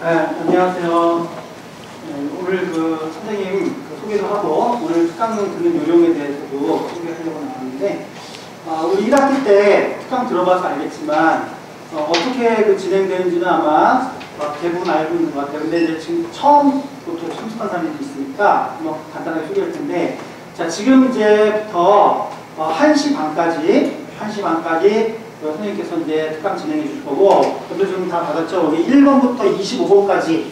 네, 안녕하세요. 네, 오늘 선생님 소개도 하고 오늘 특강 듣는 요령에 대해서도 소개하려고 하는데 우리 1학기 때 특강 들어봐서 알겠지만 어떻게 진행되는지는 아마 대부분 알고 있는 것 같아요. 근데 이제 지금 처음부터 참석한 사람들이 있으니까 간단하게 소개할 텐데, 자, 지금 이제부터 1시 반까지 선생님께서 이제 특강 진행해 주실 거고, 여러분들 좀 다 받았죠? 우리 1번부터 25번까지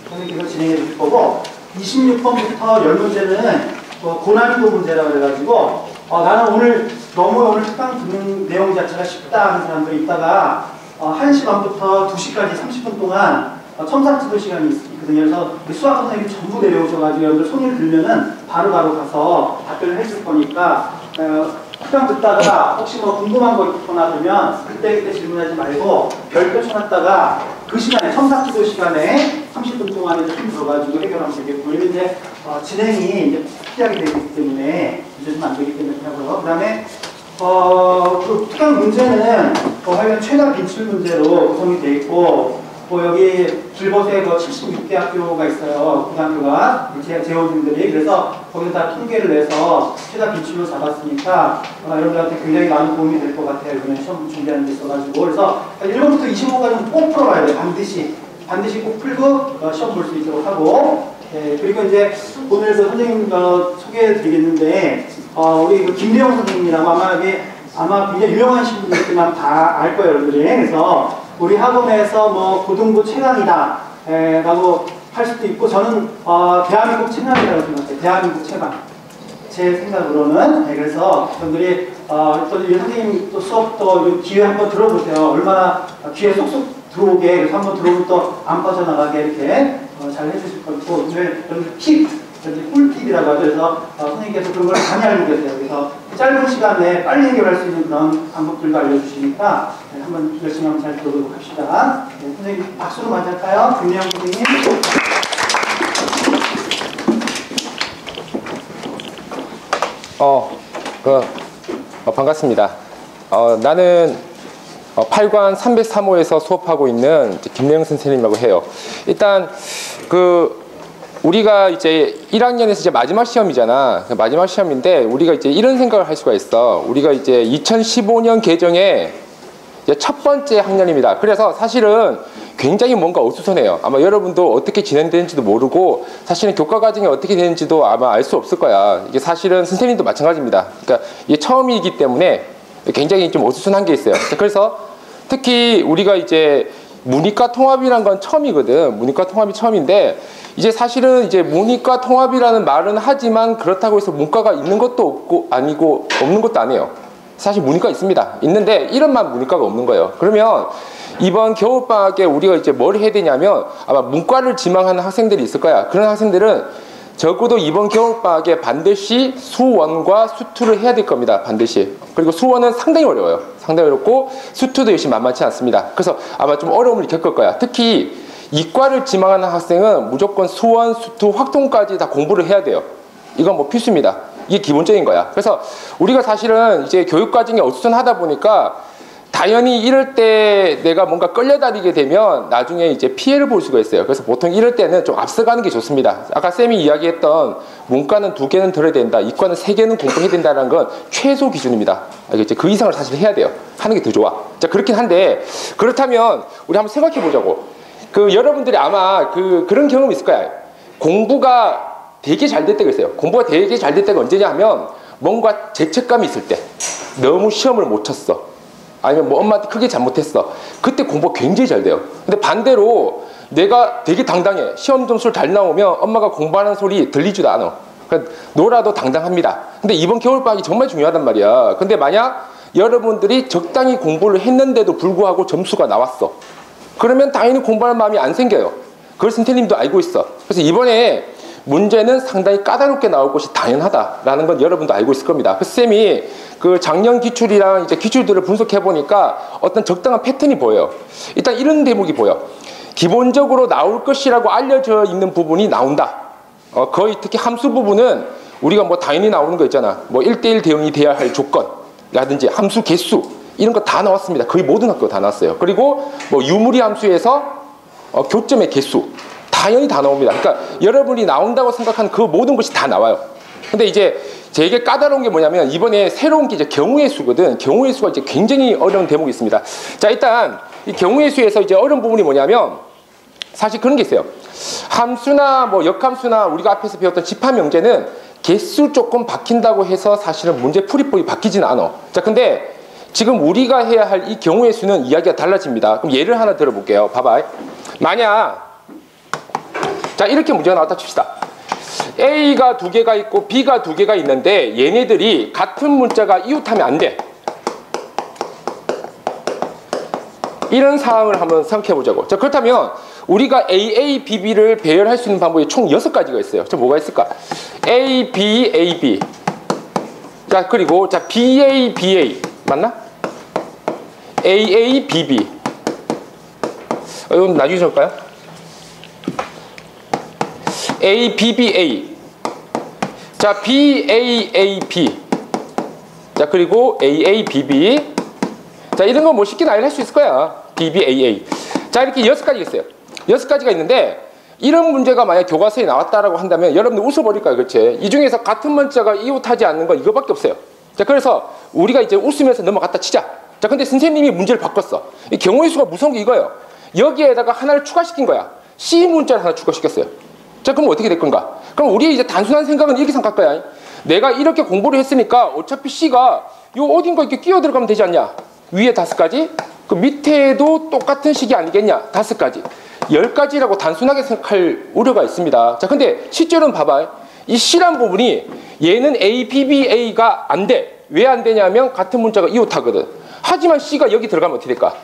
선생님께서 진행해 주실 거고, 26번부터 10문제는 고난이도 문제라고 그래가지고, 나는 오늘 특강 듣는 내용 자체가 쉽다 하는 사람들이 있다가 1시 반부터 2시까지 30분 동안 첨삭지도 시간이 있거든요. 그래서 수학 선생님이 전부 내려오셔가지고 여러분들 손을 들면은 바로바로 가서 답변을 해줄 거니까 특강 듣다가 혹시 궁금한 거 있거나 그러면 그때 질문하지 말고 별표 쳐놨다가 그 시간에 첨삭지도 시간에 30분 동안에 좀 들어가지고 해결하면 되겠고, 이제 진행이 이제 특이하게 되기 때문에 이제 좀 안 되기 때문에 하고요. 그 다음에 그 특강 문제는 하여간 최다 빈출 문제로 구성이 되어 있고, 여기 길벗에 76개 학교가 있어요. 고등학교가 재원생들이. 그래서 거기서 다 통계를 내서 최다 빈출로 잡았으니까 여러분들한테 굉장히 많은 도움이 될 것 같아요. 이번에 시험 준비하는 데 있어가지고. 그래서 1번부터 25까지는 꼭 풀어봐야 돼요. 반드시 꼭 풀고 시험 볼 수 있도록 하고. 그리고 이제 오늘 선생님 소개해 드리겠는데, 우리 김대영 선생님이라고 아마 굉장히 유명하신 분들만 다 알 거예요, 여러분들이. 그래서 우리 학원에서 고등부 최강이다 라고 할 수도 있고, 저는 대한민국 최강이라고 생각해요. 대한민국 최강. 제 생각으로는. 그래서 여러분들이 또 이 선생님 또 수업도 기회 한번 들어보세요. 얼마나 귀에 쏙쏙 들어오게, 그래서 한번 들어오면 또 안 빠져나가게 이렇게 잘 해주실 거고, 여러분들 꿀팁이라고 하죠. 그래서 선생님께서 그런 걸 많이 알고 계세요. 그래서 짧은 시간에 빨리 해결할 수 있는 그런 방법들도 알려주시니까 한번 열심히 한번 잘 들어보도록 합시다. 선생님 박수로 맞을까요? 김대영 선생님. 반갑습니다. 나는 8관 303호에서 수업하고 있는 김대영 선생님이라고 해요. 일단 우리가 이제 1학년에서 이제 마지막 시험이잖아. 마지막 시험인데 우리가 이제 이런 생각을 할 수가 있어. 우리가 이제 2015년 개정의 이제 첫 번째 학년입니다. 그래서 사실은 굉장히 뭔가 어수선해요. 아마 여러분도 어떻게 진행되는지도 모르고 사실은 교과 과정이 어떻게 되는지도 아마 알 수 없을 거야. 이게 사실은 선생님도 마찬가지입니다. 그러니까 이게 처음이기 때문에 굉장히 좀 어수선한 게 있어요. 그래서 특히 우리가 이제 문이과 통합이란 건 처음이거든. 문이과 통합이 처음인데, 이제 사실은 이제 문이과 통합이라는 말은 하지만 그렇다고 해서 문과가 있는 것도 없고 아니고 없는 것도 아니에요. 사실 문이과 있습니다. 있는데 이름만 문이과가 없는 거예요. 그러면 이번 겨울방학에 우리가 이제 뭘 해야 되냐면, 아마 문과를 지망하는 학생들이 있을 거야. 그런 학생들은 적어도 이번 겨울방학에 반드시 수원과 수투를 해야 될 겁니다. 반드시. 그리고 수원은 상당히 어려워요. 상당히 어렵고 수투도 역시 만만치 않습니다. 그래서 아마 좀 어려움을 겪을 거야. 특히 이과를 지망하는 학생은 무조건 수원, 수투, 확통까지 다 공부를 해야 돼요. 이건 필수입니다. 이게 기본적인 거야. 그래서 우리가 사실은 이제 교육 과정이 어수선하다 보니까 당연히 이럴 때 내가 뭔가 끌려다니게 되면 나중에 이제 피해를 볼 수가 있어요. 그래서 보통 이럴 때는 좀 앞서가는 게 좋습니다. 아까 쌤이 이야기했던 문과는 2개는 들어야 된다, 이과는 3개는 공부해야 된다는 건 최소 기준입니다. 알겠지? 그 이상을 사실 해야 돼요. 하는 게 더 좋아. 자, 그렇긴 한데, 그렇다면 우리 한번 생각해 보자고. 여러분들이 아마 그런 경험이 있을 거야. 공부가 되게 잘 될 때가 있어요. 공부가 되게 잘 될 때가 언제냐 하면, 뭔가 죄책감이 있을 때, 너무 시험을 못 쳤어, 아니면 엄마한테 크게 잘못했어. 그때 공부가 굉장히 잘 돼요. 근데 반대로 내가 되게 당당해. 시험 점수를 잘 나오면 엄마가 공부하는 소리 들리지도 않아. 그러니까 놀아도 당당합니다. 근데 이번 겨울방학이 정말 중요하단 말이야. 근데 만약 여러분들이 적당히 공부를 했는데도 불구하고 점수가 나왔어. 그러면 당연히 공부하는 마음이 안 생겨요. 그걸 선생님도 알고 있어. 그래서 이번에 문제는 상당히 까다롭게 나올 것이 당연하다라는 건 여러분도 알고 있을 겁니다. 그래서 쌤이 작년 기출이랑 이제 기출들을 분석해 보니까 어떤 적당한 패턴이 보여요. 일단 이런 대목이 보여. 기본적으로 나올 것이라고 알려져 있는 부분이 나온다. 거의 특히 함수 부분은 우리가 당연히 나오는 거 있잖아. 1:1 대응이 돼야 할 조건이라든지 함수 개수, 이런 거 다 나왔습니다. 거의 모든 학교가 다 나왔어요. 그리고 유무리 함수에서 교점의 개수 당연히 다 나옵니다. 그러니까 여러분이 나온다고 생각하는 그 모든 것이 다 나와요. 근데 이제 되게 까다로운 게 뭐냐면 이번에 새로운 게 이제 경우의 수거든. 경우의 수가 이제 굉장히 어려운 대목이 있습니다. 자, 일단 이 경우의 수에서 이제 어려운 부분이 뭐냐면 사실 그런 게 있어요. 함수나 뭐 역함수나 우리가 앞에서 배웠던 집합 명제는 개수 조금 바뀐다고 해서 사실은 문제 풀이법이 바뀌지는 않아. 자, 근데 지금 우리가 해야 할 이 경우의 수는 이야기가 달라집니다. 그럼 예를 하나 들어볼게요. 봐봐. 만약 자, 이렇게 문제가 나왔다 칩시다. A가 2개가 있고 B가 2개가 있는데 얘네들이 같은 문자가 이웃하면 안 돼. 이런 상황을 한번 생각해 보자고. 자, 그렇다면 우리가 AA, BB를 배열할 수 있는 방법이 총 6가지가 있어요. 자, 뭐가 있을까? A, B, A, B. 자, 그리고 자, BA, BA. 맞나? AA, BB. 이건 나중에 적을까요? A, B, B, A. 자, B, A, A, B. 자, 그리고 A, A, B, B. 자, 이런 거 뭐 쉽게 나열할 수 있을 거야. B, B, A, A. 자, 이렇게 6가지가 있어요. 6가지가 있는데 이런 문제가 만약 교과서에 나왔다라고 한다면 여러분들 웃어버릴 거예요. 그렇지? 이 중에서 같은 문자가 이웃하지 않는 건 이거밖에 없어요. 자, 그래서 우리가 이제 웃으면서 넘어갔다 치자. 자, 근데 선생님이 문제를 바꿨어. 이 경우의 수가 무서운 게 이거예요. 여기에다가 하나를 추가시킨 거야. C 문자를 하나 추가시켰어요. 자, 그럼 어떻게 될 건가? 그럼 우리의 이제 단순한 생각은 이렇게 생각할 거야. 내가 이렇게 공부를 했으니까 어차피 C가 요 어딘가 이렇게 끼어 들어가면 되지 않냐? 위에 5가지, 그 밑에도 똑같은 식이 아니겠냐? 5가지. 10가지라고 단순하게 생각할 우려가 있습니다. 자, 근데 실제로는 봐봐. 이 C란 부분이 얘는 A, B, B, A가 안 돼. 왜 안 되냐면 같은 문자가 이웃하거든. 하지만 C가 여기 들어가면 어떻게 될까?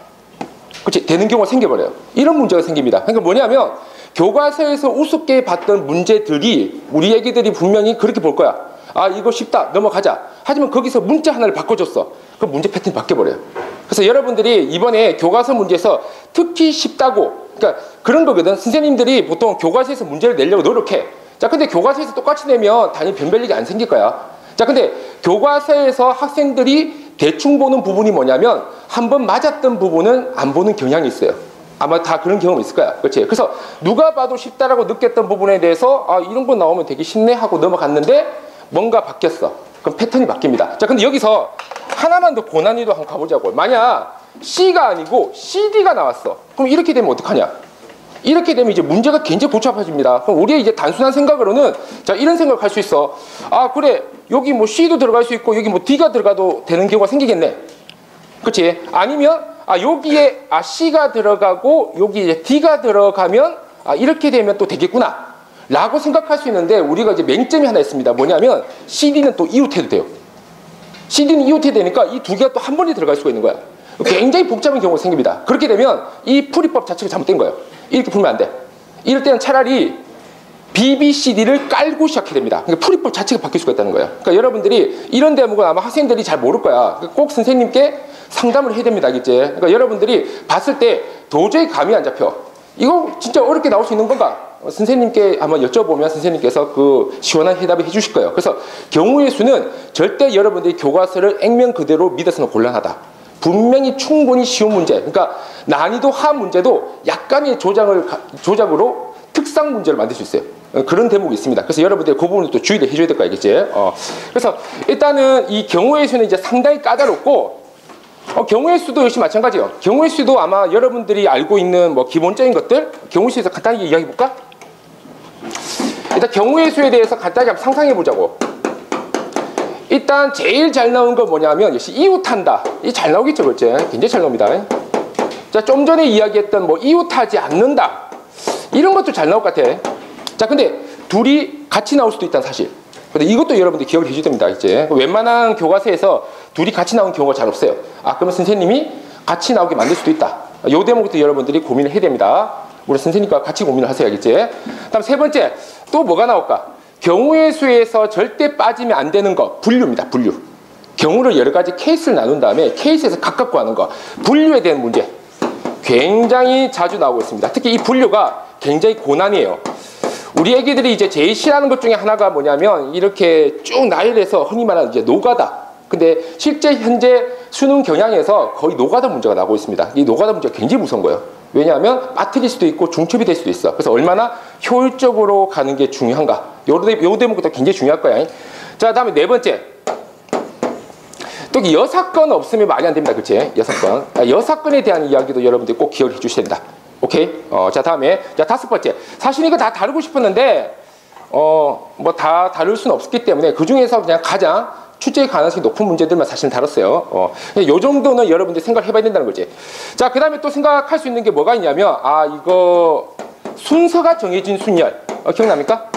그렇지? 되는 경우가 생겨버려요. 이런 문제가 생깁니다. 그러니까 뭐냐면 교과서에서 우습게 봤던 문제들이 우리 애기들이 분명히 그렇게 볼 거야. 아, 이거 쉽다. 넘어가자. 하지만 거기서 문자 하나를 바꿔줬어. 그럼 문제 패턴이 바뀌어버려요. 그래서 여러분들이 이번에 교과서 문제에서 특히 쉽다고, 그러니까 그런 거거든. 선생님들이 보통 교과서에서 문제를 내려고 노력해. 자, 근데 교과서에서 똑같이 내면 당연히 변별력이 안 생길 거야. 자, 근데 교과서에서 학생들이 대충 보는 부분이 뭐냐면 한번 맞았던 부분은 안 보는 경향이 있어요. 아마 다 그런 경험이 있을 거야. 그렇지? 그래서 누가 봐도 쉽다라고 느꼈던 부분에 대해서 아, 이런 거 나오면 되게 쉽네 하고 넘어갔는데 뭔가 바뀌었어. 그럼 패턴이 바뀝니다. 자, 근데 여기서 하나만 더 고난이도 한번 가보자고. 만약 C가 아니고 CD가 나왔어. 그럼 이렇게 되면 어떡하냐? 이렇게 되면 이제 문제가 굉장히 복잡해집니다. 그럼 우리의 이제 단순한 생각으로는 자, 이런 생각을 할 수 있어. 아, 그래. 여기 뭐 C도 들어갈 수 있고 여기 뭐 D가 들어가도 되는 경우가 생기겠네. 그렇지? 아니면 아, 여기에 아, C가 들어가고 여기 이제 D가 들어가면 아, 이렇게 되면 또 되겠구나 라고 생각할 수 있는데 우리가 이제 맹점이 하나 있습니다. 뭐냐면 CD는 또 이웃해도 돼요. CD는 이웃해도 되니까 이 두 개가 또 한 번에 들어갈 수가 있는 거야. 굉장히 복잡한 경우가 생깁니다. 그렇게 되면 이 풀이법 자체가 잘못된 거예요. 이렇게 풀면 안 돼. 이럴 때는 차라리 BBCD를 깔고 시작해야 됩니다. 그러니까 풀이법 자체가 바뀔 수가 있다는 거예요. 그러니까 여러분들이 이런 대목은 아마 학생들이 잘 모를 거야. 그러니까 꼭 선생님께 상담을 해야 됩니다. 알겠지? 그러니까 여러분들이 봤을 때 도저히 감이 안 잡혀. 이거 진짜 어렵게 나올 수 있는 건가? 선생님께 한번 여쭤보면 선생님께서 그 시원한 해답을 해주실 거예요. 그래서 경우의 수는 절대 여러분들이 교과서를 액면 그대로 믿어서는 곤란하다. 분명히 충분히 쉬운 문제, 그러니까 난이도 하 문제도 약간의 조작으로 특상 문제를 만들 수 있어요. 그런 대목이 있습니다. 그래서 여러분들 그 부분을 또 주의를 해줘야 될 거 알겠지? 그래서 일단은 이 경우의 수는 이제 상당히 까다롭고 경우의 수도 역시 마찬가지예요. 경우의 수도 아마 여러분들이 알고 있는 뭐 기본적인 것들 경우의 수에서 간단하게 이야기해 볼까? 일단 경우의 수에 대해서 간단히 한번 상상해 보자고. 일단 제일 잘 나온 건 뭐냐면 역시 이웃한다. 이 잘 나오겠죠, 그렇지? 굉장히 잘 나옵니다. 자, 좀 전에 이야기했던 뭐 이웃하지 않는다. 이런 것도 잘 나올 것 같아. 자, 근데 둘이 같이 나올 수도 있다는 사실. 근데 이것도 여러분들 기억을 해줘야 됩니다. 이제 웬만한 교과서에서 둘이 같이 나온 경우가 잘 없어요. 아, 그러면 선생님이 같이 나오게 만들 수도 있다. 이 대목도 여러분들이 고민을 해야 됩니다. 우리 선생님과 같이 고민을 하세요. 알겠지? 다음 세 번째, 또 뭐가 나올까? 경우의 수에서 절대 빠지면 안 되는 거, 분류입니다. 분류. 경우를 여러 가지 케이스를 나눈 다음에 케이스에서 각각 구하는 거, 분류에 대한 문제 굉장히 자주 나오고 있습니다. 특히 이 분류가 굉장히 고난이에요. 우리 애기들이 이제 제일 싫어하는 것 중에 하나가 뭐냐면 이렇게 쭉 나열해서 흔히 말하는 이제 노가다. 근데 실제 현재 수능 경향에서 거의 노가다 문제가 나오고 있습니다. 이 노가다 문제가 굉장히 무서운 거예요. 왜냐하면 빠뜨릴 수도 있고 중첩이 될 수도 있어. 그래서 얼마나 효율적으로 가는 게 중요한가. 요 대목도 굉장히 중요할 거야. 자, 다음에 네 번째. 또 여사건 없으면 말이 안 됩니다. 그치? 여사건. 여사건에 대한 이야기도 여러분들이 꼭 기억해 주셔야 된다. 오케이? 자, 다음에. 자, 다섯 번째. 사실 이거 다 다루고 싶었는데, 뭐 다 다룰 수는 없었기 때문에 그 중에서 그냥 가장 출제 가능성이 높은 문제들만 사실 다뤘어요. 요 정도는 여러분들 생각을 해봐야 된다는 거지. 자, 그 다음에 또 생각할 수 있는 게 뭐가 있냐면, 이거 순서가 정해진 순열. 기억납니까?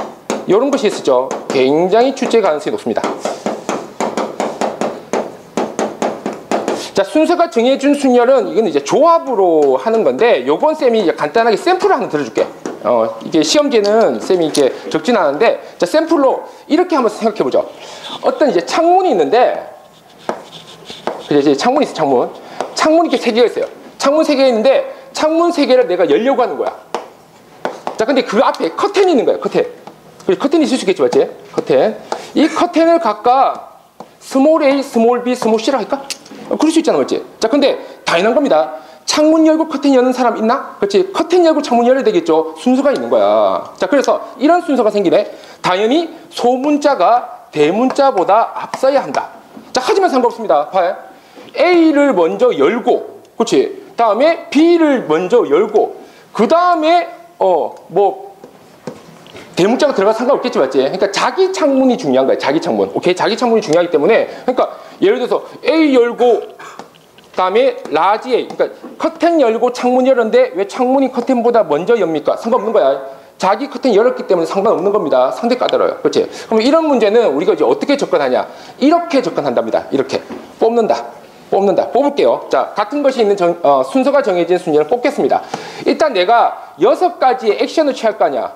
요런 것이 있었죠. 굉장히 출제 가능성이 높습니다. 자, 순서가 정해진 순열은 이건 이제 조합으로 하는 건데, 요건 쌤이 이제 간단하게 샘플을 하나 들어줄게. 이게 시험지는 쌤이 이제 적진 않은데, 자, 샘플로 이렇게 한번 생각해 보죠. 어떤 이제 창문이 있는데, 이제 창문이 있어, 창문. 창문이 이렇게 세 개가 있어요. 창문 세 개가 있는데, 창문 세 개를 내가 열려고 하는 거야. 자, 근데 그 앞에 커튼이 있는 거야, 커튼. 커튼이 있을 수 있겠지, 맞지? 커튼. 이 커튼을 각각 스몰 a, 스몰 b, 스몰 c라고 할까? 그럴 수 있잖아, 맞지? 자, 근데 당연한 겁니다. 창문 열고 커튼 여는 사람 있나? 그렇지? 커튼 열고 창문 열어야 되겠죠? 순서가 있는 거야. 자, 그래서 이런 순서가 생기네. 당연히 소문자가 대문자보다 앞서야 한다. 자, 하지만 상관없습니다. 봐요. A를 먼저 열고, 그렇지? 다음에 B를 먼저 열고, 그 다음에 대문자가 들어가 상관없겠지, 맞지? 그러니까 자기 창문이 중요한 거야. 자기 창문. 오케이? 자기 창문이 중요하기 때문에, 그러니까 예를 들어서 A 열고 그다음에 라지 A, 그러니까 커튼 열고 창문 열었는데 왜 창문이 커튼보다 먼저 엽니까? 상관없는 거야. 자기 커튼 열었기 때문에 상관없는 겁니다. 상당히 까다로워요. 그렇지? 그럼 이런 문제는 우리가 이제 어떻게 접근하냐? 이렇게 접근한답니다. 이렇게 뽑는다. 뽑을게요. 자, 같은 것이 있는 순서가 정해진 순위를 뽑겠습니다. 일단 내가 6가지의 액션을 취할 거 아니야.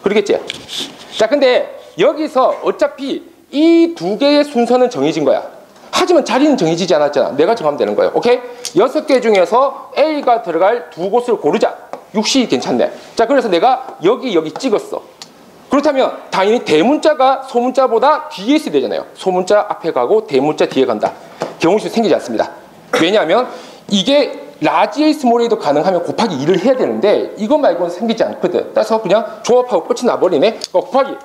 그러겠지? 자, 근데 여기서 어차피 이 두 개의 순서는 정해진 거야. 하지만 자리는 정해지지 않았잖아. 내가 정하면 되는 거예요. 오케이? 6개 중에서 A가 들어갈 두 곳을 고르자. 6시 괜찮네. 자, 그래서 내가 여기 찍었어. 그렇다면 당연히 대문자가 소문자보다 뒤에 있어야 되잖아요. 소문자 앞에 가고 대문자 뒤에 간다. 경우수 생기지 않습니다. 왜냐하면 이게 라지 A, 스몰 A도 가능하면 곱하기 2를 해야 되는데 이거 말고는 생기지 않거든. 따라서 그냥 조합하고 끝이 나버리네. 곱하기.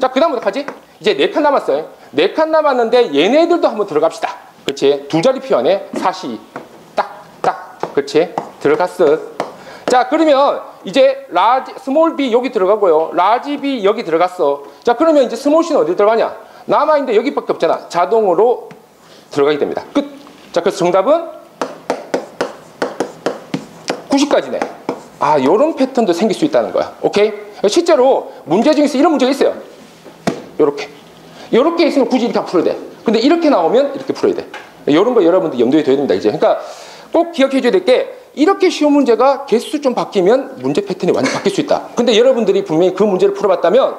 자, 그 다음 어떡하지? 이제 4칸 남았어요. 4칸 남았는데 얘네들도 한번 들어갑시다. 그렇지? 두 자리 표현에 4시 딱 그렇지? 들어갔어. 자, 그러면 이제 스몰 B 여기 들어가고요. 라지 B 여기 들어갔어. 자, 그러면 이제 스몰 C는 어디 들어가냐? 남아있는데 여기밖에 없잖아. 자동으로 들어가게 됩니다. 끝. 자, 그래서 정답은 90까지네. 요런 패턴도 생길 수 있다는 거야. 오케이? 실제로 문제 중에서 이런 문제가 있어요. 요렇게 있으면 굳이 이렇게 풀어야 돼. 근데 이렇게 나오면 이렇게 풀어야 돼. 요런 거 여러분들 염두에 둬야 됩니다, 이제. 그러니까 꼭 기억해 줘야 될 게, 이렇게 쉬운 문제가 개수 좀 바뀌면 문제 패턴이 완전히 바뀔 수 있다. 근데 여러분들이 분명히 그 문제를 풀어봤다면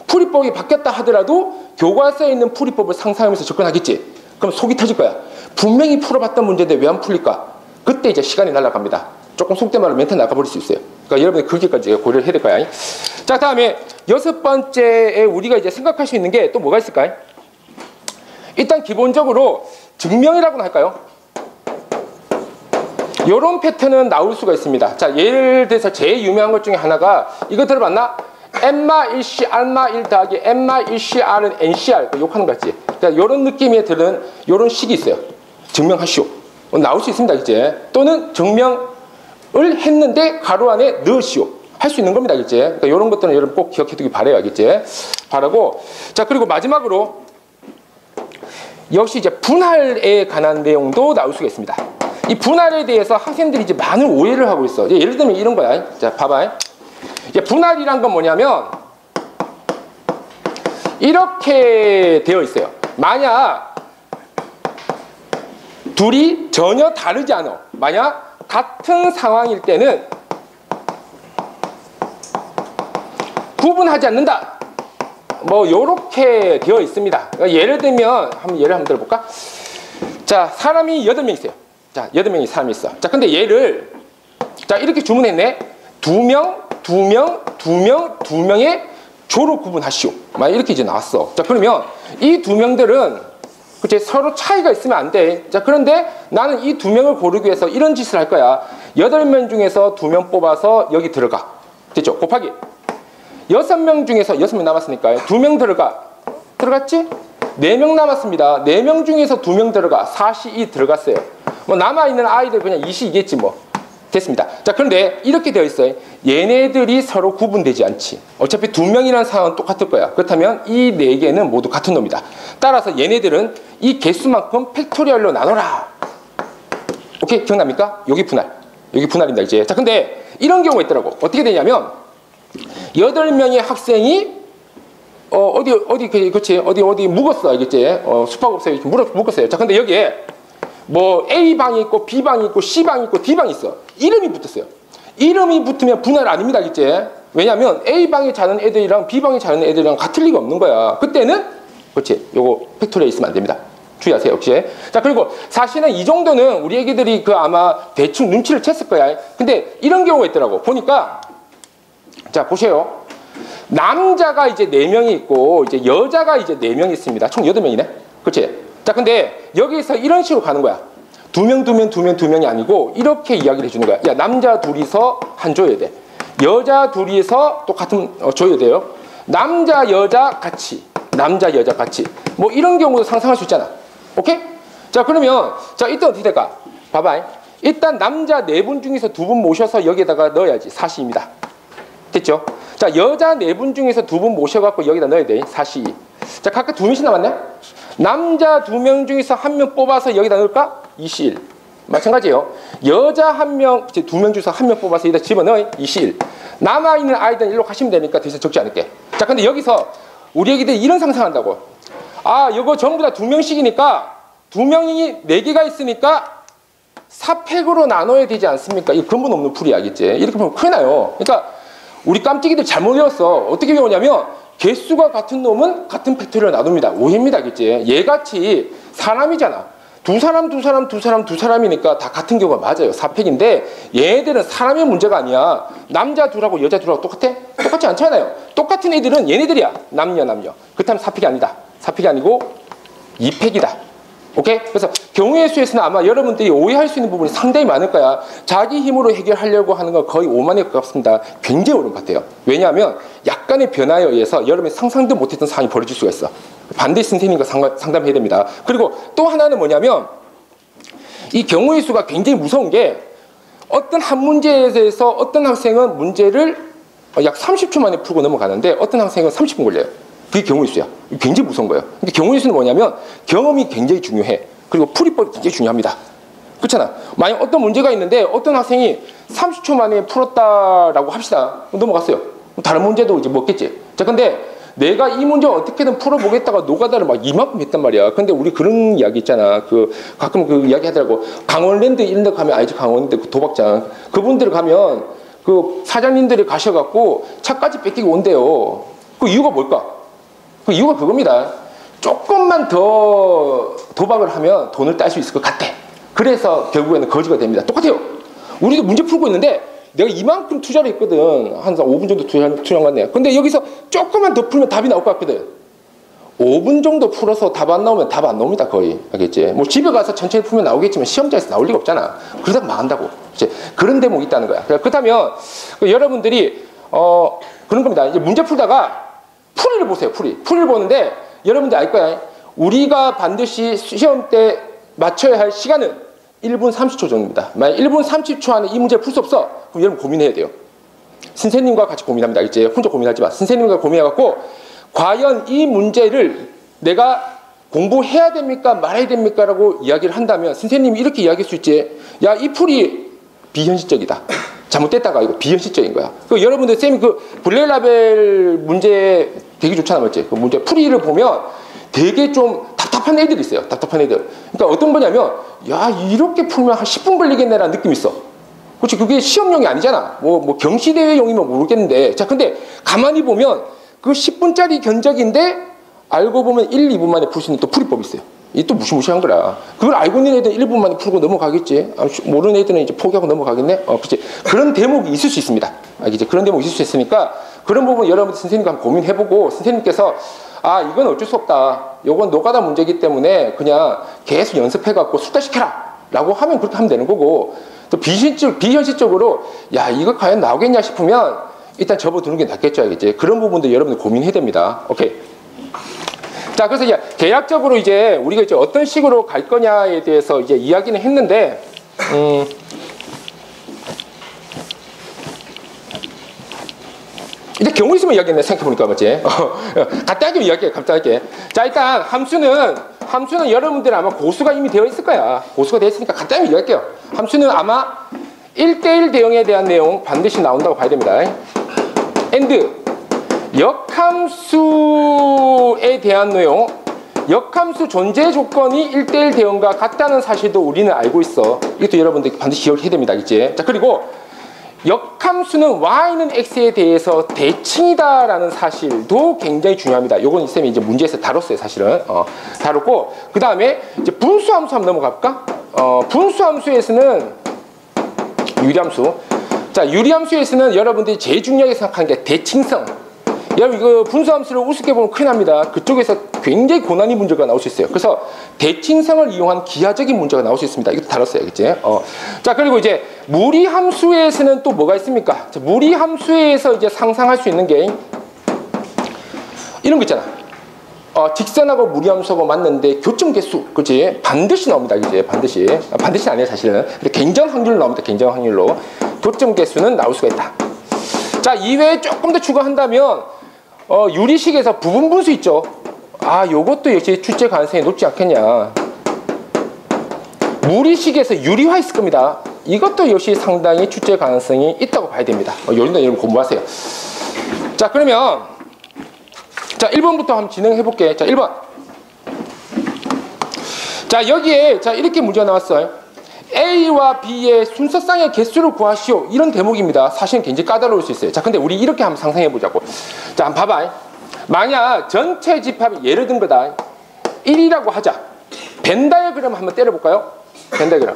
풀이법이 바뀌었다 하더라도 교과서에 있는 풀이법을 상상하면서 접근하겠지. 그럼 속이 터질 거야. 분명히 풀어봤던 문제인데 왜 안 풀릴까? 그때 이제 시간이 날아갑니다. 조금 속된 말로 멘트 나가버릴 수 있어요. 그러니까 여러분이 그렇게까지 고려를 해야 될 거야. 자, 다음에 6번째에 우리가 이제 생각할 수 있는 게 또 뭐가 있을까요? 일단 기본적으로 증명이라고나 할까요? 이런 패턴은 나올 수가 있습니다. 자, 예를 들어서 제일 유명한 것 중에 하나가 이거 들어봤나? N마 1C, R마 1 더하기 N마 1C, R은 NCR. 욕하는 거 같지? 자, 이런 느낌의 들은 이런 식이 있어요. 증명하시오. 나올 수 있습니다, 이제. 또는 증명을 했는데 가로 안에 넣으시오. 할 수 있는 겁니다, 이제. 그러니까 이런 것들은 여러분 꼭 기억해두기 바라요, 이제. 바라고. 자, 그리고 마지막으로 역시 이제 분할에 관한 내용도 나올 수가 있습니다. 이 분할에 대해서 학생들이 이제 많은 오해를 하고 있어. 이제 예를 들면 이런 거야. 자, 봐봐. 이제 분할이란 건 뭐냐면 이렇게 되어 있어요. 만약 둘이 전혀 다르지 않아. 만약 같은 상황일 때는 구분하지 않는다. 뭐 요렇게 되어 있습니다. 그러니까 예를 들면 예를 한번 들어볼까? 자, 사람이 8명 있어요. 자, 8명이 사람이 있어. 자, 근데 얘를 자, 이렇게 주문했네. 2명, 2명, 2명, 2명의 조로 구분하시오. 막 이렇게 이제 나왔어. 자, 그러면 이 2명들은 그치, 서로 차이가 있으면 안 돼. 자, 그런데 나는 이 2명을 고르기 위해서 이런 짓을 할 거야. 8명 중에서 2명 뽑아서 여기 들어가. 됐죠? 곱하기 6명 중에서 6명 남았으니까 2명 들어갔지? 4명 남았습니다. 4명 중에서 2명 들어가. 4시2 들어갔어요. 뭐 남아있는 아이들 그냥 2시이겠지 뭐. 됐습니다. 자, 그런데 이렇게 되어 있어요. 얘네들이 서로 구분되지 않지. 어차피 2명이라는 상황은 똑같을 거야. 그렇다면 이 4개는 모두 같은 놈이다. 따라서 얘네들은 이 개수만큼 팩토리얼로 나눠라. 오케이? 기억납니까? 여기 분할입니다, 이제. 자, 근데 이런 경우가 있더라고. 어떻게 되냐면 8명의 학생이 어디 묵었어, 알겠지? 숙박업소에 묵었어요. 자, 근데 여기에 뭐 A방이 있고 B방이 있고 C방이 있고 D방이 있어. 이름이 붙었어요. 이름이 붙으면 분할 아닙니다, 알겠지? 왜냐면 A방에 자는 애들이랑 B방에 자는 애들이랑 같을 리가 없는 거야. 그때는 그렇지, 요거 팩토리에 있으면 안 됩니다. 주의하세요, 역시. 자, 그리고 사실은 이 정도는 우리 애기들이 아마 대충 눈치를 챘을 거야. 근데 이런 경우가 있더라고. 보니까 자, 보세요. 남자가 이제 4명이 있고 이제 여자가 이제 4명이 있습니다. 총 8명이네. 그렇지? 자, 근데 여기서 이런 식으로 가는 거야. 2명이 아니고 이렇게 이야기를 해주는 거야. 야, 남자 둘이서 한 줘야 돼. 여자 둘이서 또 같은 줘야 돼요. 남자 여자 같이. 뭐 이런 경우도 상상할 수 있잖아. 오케이? 자, 그러면 자, 이때 어떻게 될까? 봐봐. 일단 남자 4분 중에서 2분 모셔서 여기에다가 넣어야지. 4시입니다. 됐죠? 자, 여자 4분 중에서 2분 모셔갖고 여기다 넣어야 돼. 4시. 자, 각각 2명씩 남았네? 남자 2명 중에서 1명 뽑아서 여기다 넣을까? 2시1. 마찬가지예요. 여자 1명, 2명 중에서 1명 뽑아서 여기다 집어넣어. 2시1. 남아있는 아이들은 일로 가시면 되니까 더 이상 적지 않을게. 자, 근데 여기서 우리 애기들이 이런 상상한다고. 아, 이거 전부 다 2명씩이니까 2명이 4개가 있으니까 4팩으로 나눠야 되지 않습니까? 이거 근본 없는 풀이야, 알겠지? 이렇게 보면 큰일 나요. 그러니까 우리 깜찍이들 잘못 외웠어. 어떻게 배우냐면 개수가 같은 놈은 같은 팩토리를 나눕니다. 오해입니다, 알겠지? 얘같이 사람이잖아. 두 사람이니까 다 같은 경우가 맞아요. 4팩인데 얘네들은 사람의 문제가 아니야. 남자 둘하고 여자 둘하고 똑같아? 똑같지 않잖아요. 똑같은 애들은 얘네들이야. 남녀. 그렇다면 4팩이 아니다. 4팩이 아니고 2팩이다. 오케이? 그래서 경우의 수에서는 아마 여러분들이 오해할 수 있는 부분이 상당히 많을 거야. 자기 힘으로 해결하려고 하는 건 거의 오만에 가깝습니다. 굉장히 어려운 것 같아요. 왜냐하면 약간의 변화에 의해서 여러분이 상상도 못했던 상황이 벌어질 수가 있어. 반드시 선생님과 상담해야 됩니다. 그리고 또 하나는 뭐냐면 이 경우의 수가 굉장히 무서운 게 어떤 한 문제에 대해서 어떤 학생은 문제를 약 30초 만에 풀고 넘어가는데 어떤 학생은 30분 걸려요. 그게 경우의 수야. 굉장히 무서운 거예요. 근데 경우의 수는 뭐냐면 경험이 굉장히 중요해. 그리고 풀이법이 굉장히 중요합니다. 그렇잖아. 만약 어떤 문제가 있는데 어떤 학생이 30초 만에 풀었다라고 합시다. 넘어갔어요. 다른 문제도 이제 먹겠지. 자, 근데 내가 이 문제 어떻게든 풀어보겠다가 노가다를 막 이만큼 했단 말이야. 근데 우리 그런 이야기 있잖아. 가끔 그 이야기 하더라고. 강원랜드 이런 데 가면 알지? 강원랜드 그 도박장. 그분들 가면 그 사장님들이 가셔갖고 차까지 뺏기고 온대요. 그 이유가 뭘까? 그 이유가 그겁니다. 조금만 더 도박을 하면 돈을 딸 수 있을 것 같아. 그래서 결국에는 거지가 됩니다. 똑같아요. 우리도 문제 풀고 있는데 내가 이만큼 투자를 했거든. 한 5분 정도 투자한 것 같네. 근데 여기서 조금만 더 풀면 답이 나올 것 같거든. 5분 정도 풀어서 답 안 나오면 답 안 나옵니다, 거의. 알겠지? 뭐 집에 가서 천천히 풀면 나오겠지만 시험장에서 나올 리가 없잖아. 그러다가 망한다고. 이제 그런 대목이 있다는 거야. 그렇다면 여러분들이 그런 겁니다. 이제 문제 풀다가 풀이를 보세요. 풀이를 보는데 여러분들 알 거야. 우리가 반드시 시험 때 맞춰야 할 시간은 1분 30초 정도입니다. 만약 1분 30초 안에 이 문제를 풀 수 없어? 그럼 여러분 고민해야 돼요. 선생님과 같이 고민합니다. 알겠지? 혼자 고민하지 마. 선생님과 고민해갖고 과연 이 문제를 내가 공부해야 됩니까? 말아야 됩니까? 라고 이야기를 한다면 선생님이 이렇게 이야기할 수 있지. 야, 이 풀이 비현실적이다. 잘못됐다가 이거 비현실적인 거야. 여러분들 쌤이 블레라벨 문제 되게 좋잖아, 맞지? 그 문제 풀이를 보면 되게 좀 답답한 애들이 있어요. 답답한 애들. 그러니까 어떤 거냐면 야, 이렇게 풀면 한 10분 걸리겠네라는 느낌이 있어. 그렇지? 그게 시험용이 아니잖아. 뭐 경시대회용이면 모르겠는데. 자, 근데 가만히 보면 그 10분짜리 견적인데 알고 보면 1, 2분 만에 풀 수 있는 또 풀이법이 있어요. 이게 또 무시무시한 거라. 그걸 알고 있는 애들은 1분 만에 풀고 넘어가겠지. 모르는 애들은 이제 포기하고 넘어가겠네. 그렇지. 그런 대목이 있을 수 있습니다. 알겠지? 그런 대목이 있을 수 있으니까 그런 부분 여러분 선생님과 한번 고민해보고 선생님께서 아, 이건 어쩔 수 없다. 요건 노가다 문제이기 때문에 그냥 계속 연습해갖고 숙달시켜라. 라고 하면 그렇게 하면 되는 거고 또 비현실적으로 야 이거 과연 나오겠냐 싶으면 일단 접어두는 게 낫겠죠, 알겠지? 그런 부분도 여러분들 고민해야 됩니다. 오케이. 자, 그래서 이제 계략적으로 이제 우리가 이제 어떤 식으로 갈 거냐에 대해서 이제 이야기는 했는데, 이제 경우 있으면 이야기했네, 생각해보니까, 맞지? 간단하게 이야기해, 간단하게. 자, 일단 함수는 여러분들은 아마 고수가 이미 되어 있을 거야. 고수가 되어 있으니까 간단하게 이야기할게요. 함수는 아마 1대1 대응에 대한 내용 반드시 나온다고 봐야 됩니다. and 역함수에 대한 내용, 역함수 존재 조건이 1대1 대응과 같다는 사실도 우리는 알고 있어. 이것도 여러분들 반드시 기억해야 됩니다, 알겠지? 자, 그리고 역함수는 y는 x에 대해서 대칭이다라는 사실도 굉장히 중요합니다. 요건 쌤이 이제 문제에서 다뤘어요, 사실은. 다뤘고, 그 다음에 이제 분수함수 한번 넘어갈까? 분수함수에서는 유리함수. 자, 유리함수에서는 여러분들이 제일 중요하게 생각하는 게 대칭성. 여러분 이거 분수함수를 우습게 보면 큰일 납니다. 그쪽에서 굉장히 고난이 문제가 나올 수 있어요. 그래서 대칭성을 이용한 기하적인 문제가 나올 수 있습니다. 이것도 다뤘어요, 그치? 자, 그리고 이제 무리함수에서는 또 뭐가 있습니까? 자, 무리함수에서 이제 상상할 수 있는 게 이런 거 있잖아. 직선하고 무리함수하고 맞는데 교점 개수, 그치? 반드시 나옵니다, 이제 반드시. 반드시는 아니에요, 사실은. 근데 굉장 확률로 나옵니다, 굉장 확률로. 교점 개수는 나올 수가 있다. 자, 이외에 조금 더 추가한다면 유리식에서 부분 분수 있죠. 요것도 역시 출제 가능성이 높지 않겠냐. 무리식에서 유리화 있을 겁니다. 이것도 역시 상당히 출제 가능성이 있다고 봐야 됩니다. 요즘도 여러분 공부하세요. 자, 그러면 자, 1번부터 한번 진행해 볼게. 자, 1번. 자, 여기에 자, 이렇게 문제가 나왔어요. A와 B의 순서쌍의 개수를 구하시오. 이런 대목입니다. 사실은 굉장히 까다로울 수 있어요. 자, 근데 우리 이렇게 한번 상상해 보자고. 자, 한번 봐봐. 만약 전체 집합이 예를 든 거다. 1이라고 하자. 벤 다이어그램 한번 때려볼까요? 벤 다이어그램.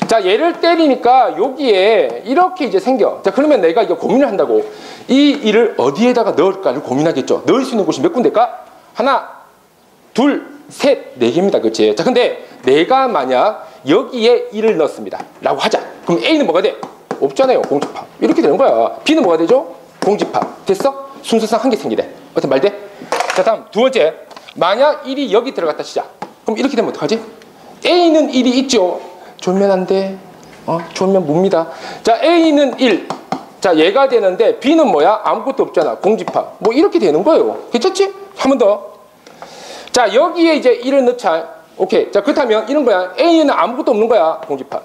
자, 얘를 때리니까 여기에 이렇게 이제 생겨. 자, 그러면 내가 이거 고민을 한다고. 이 1을 어디에다가 넣을까를 고민하겠죠. 넣을 수 있는 곳이 몇 군데일까? 하나, 둘, 셋, 네 개입니다. 그치? 자, 근데 내가 만약 여기에 1을 넣었습니다. 라고 하자. 그럼 A는 뭐가 돼? 없잖아요. 공집합. 이렇게 되는 거야. B는 뭐가 되죠? 공집합. 됐어? 순서상 한 개 생기대. 어때? 말 돼? 자, 다음 두 번째. 만약 1이 여기 들어갔다 치자. 그럼 이렇게 되면 어떡하지? A는 1이 있죠. 졸면 안 돼. 졸면 뭡니다. 자, A는 1. 자, 얘가 되는데 B는 뭐야? 아무것도 없잖아. 공집합. 뭐 이렇게 되는 거예요. 괜찮지? 한 번 더. 자, 여기에 이제 1을 넣자. 오케이. 자, 그렇다면 이런 거야. A에는 아무것도 없는 거야. 공집합.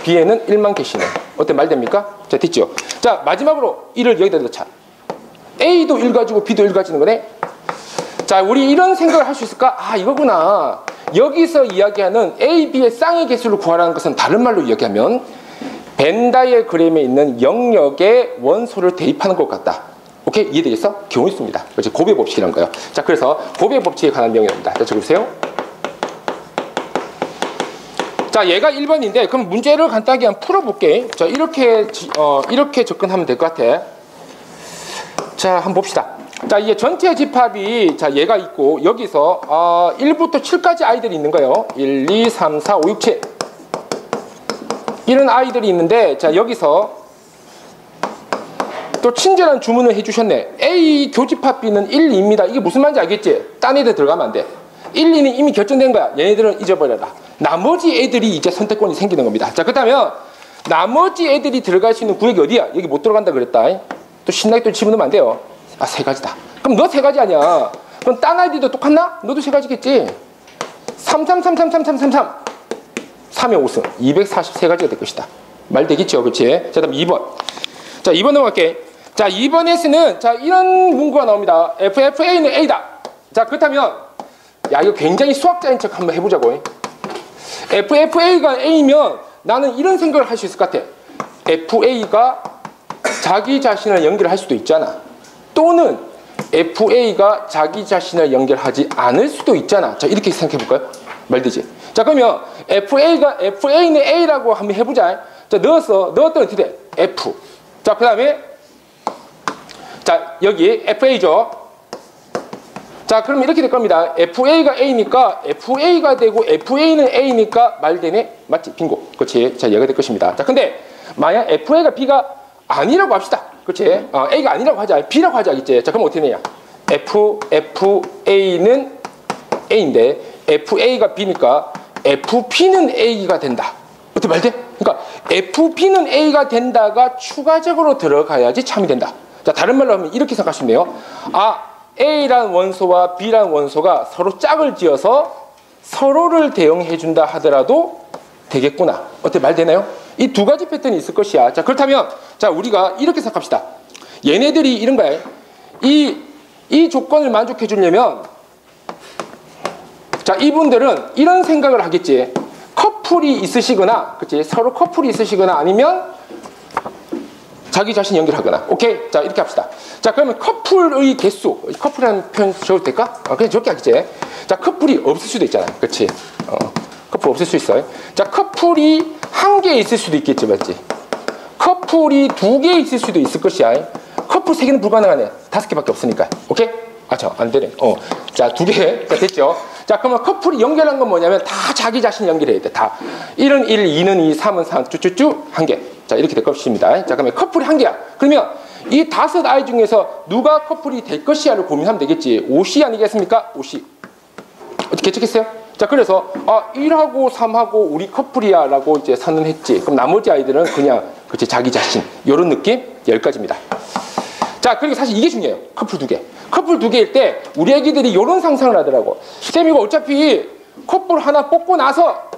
B에는 1만 개씩이네. 어때? 말 됩니까? 자, 됐죠? 자, 마지막으로 1을 여기다 넣자. A도 1 가지고 B도 1 가지는 거네. 자, 우리 이런 생각을 할 수 있을까? 이거구나. 여기서 이야기하는 A, B의 쌍의 개수를 구하라는 것은 다른 말로 이야기하면 벤 다이어그램에 있는 영역에 원소를 대입하는 것 같다. 오케이? 이해되겠어? 경우 있습니다. 그렇지? 고배 법칙이란 거예요. 자, 그래서 고배 법칙에 관한 명령입니다. 자, 적어주세요. 자, 얘가 1번인데 그럼 문제를 간단하게 한번 풀어볼게. 자, 이렇게 접근하면 될 것 같아. 자, 한번 봅시다. 자, 이게 전체 집합이 자, 얘가 있고 여기서 1부터 7까지 아이들이 있는 거예요. 1, 2, 3, 4, 5, 6, 7 이런 아이들이 있는데 자, 여기서 또 친절한 주문을 해주셨네. A 교집합 B는 1, 2입니다. 이게 무슨 말인지 알겠지? 딴 애들 들어가면 안 돼. 1, 2는 이미 결정된 거야. 얘네들은 잊어버려라. 나머지 애들이 이제 선택권이 생기는 겁니다. 자, 그렇다면 나머지 애들이 들어갈 수 있는 구역이 어디야? 여기 못 들어간다 그랬다. 또 신나게 또 집어넣으면 안 돼요. 세 가지다. 그럼 너 세 가지 아니야. 그럼 딴 아이들도 똑같나? 너도 세 가지겠지. 3, 3, 3, 3, 3, 3, 3, 3. 3의 5승. 243가지가 될 것이다. 말 되겠죠? 그렇지? 자, 다음 2번. 자, 2번 넘어갈게. 자, 2번에서는 자, 이런 문구가 나옵니다. FFA는 A다. 자, 그렇다면 야, 이거 굉장히 수학자인 척 한번 해보자고. FFA가 A면 나는 이런 생각을 할 수 있을 것 같아. FA가 자기 자신을 연결할 수도 있잖아. 또는 FA가 자기 자신을 연결하지 않을 수도 있잖아. 자, 이렇게 생각해 볼까요? 말되지? 자, 그러면 FA는 A라고 한번 해보자. 자, 넣었더니 어떻게 돼? F. 자, 그 다음에 자, 여기 FA죠. 자, 그러면 이렇게 될 겁니다. FA가 A니까 FA가 되고 FA는 A니까 말되네? 맞지? 빙고. 그렇지? 자, 얘가 될 것입니다. 자, 근데 만약 FA가 B가 아니라고 합시다. 그렇지? A가 아니라고 하자. B라고 하자. 있지? 자, 그럼 어떻게 되냐? FA는 A인데 FA가 B니까 FB는 A가 된다. 어떻게 말돼? 그러니까 FB는 A가 된다가 추가적으로 들어가야지 참이 된다. 자, 다른 말로 하면 이렇게 생각하시면 돼요. A라는 원소와 B라는 원소가 서로 짝을 지어서 서로를 대응해 준다 하더라도 되겠구나. 어떻게 말되나요? 이 두 가지 패턴이 있을 것이야. 자, 그렇다면 자, 우리가 이렇게 생각합시다. 얘네들이 이런 거야. 이 조건을 만족해 주려면 자, 이분들은 이런 생각을 하겠지. 커플이 있으시거나, 그치? 서로 커플이 있으시거나 아니면 자기 자신 연결하거나. 오케이? 자, 이렇게 합시다. 자, 그러면 커플의 개수, 커플이라는 표현 적어도 될까? 그냥 저렇게 하겠지. 자, 커플이 없을 수도 있잖아. 그치? 커플 없을 수 있어요. 자, 커플이 한 개 있을 수도 있겠지, 맞지? 커플이 두 개 있을 수도 있을 것이야. 커플 세 개는 불가능하네. 5개밖에 없으니까. 오케이? 안 되네. 자, 2개. 자, 됐죠? 자, 그러면 커플이 연결한 건 뭐냐면 다 자기 자신 연결해야 돼. 다. 1은 1, 2는 2, 3은 3, 쭉쭉쭉 한 개. 자, 이렇게 될 것입니다. 자, 그러면 커플이 한 개야. 그러면 이 5 아이 중에서 누가 커플이 될 것이야를 고민하면 되겠지. 5시 아니겠습니까? 5시. 어떻게 예측했어요? 자, 그래서 1하고 3하고 우리 커플이야 라고 이제 선언했지. 그럼 나머지 아이들은 그냥 그치, 자기 자신. 요런 느낌? 여기까지입니다. 자, 그리고 사실 이게 중요해요. 커플 2개. 커플 2개일 때 우리 애기들이 이런 상상을 하더라고. 쌤, 이거 어차피 커플 하나 뽑고 나서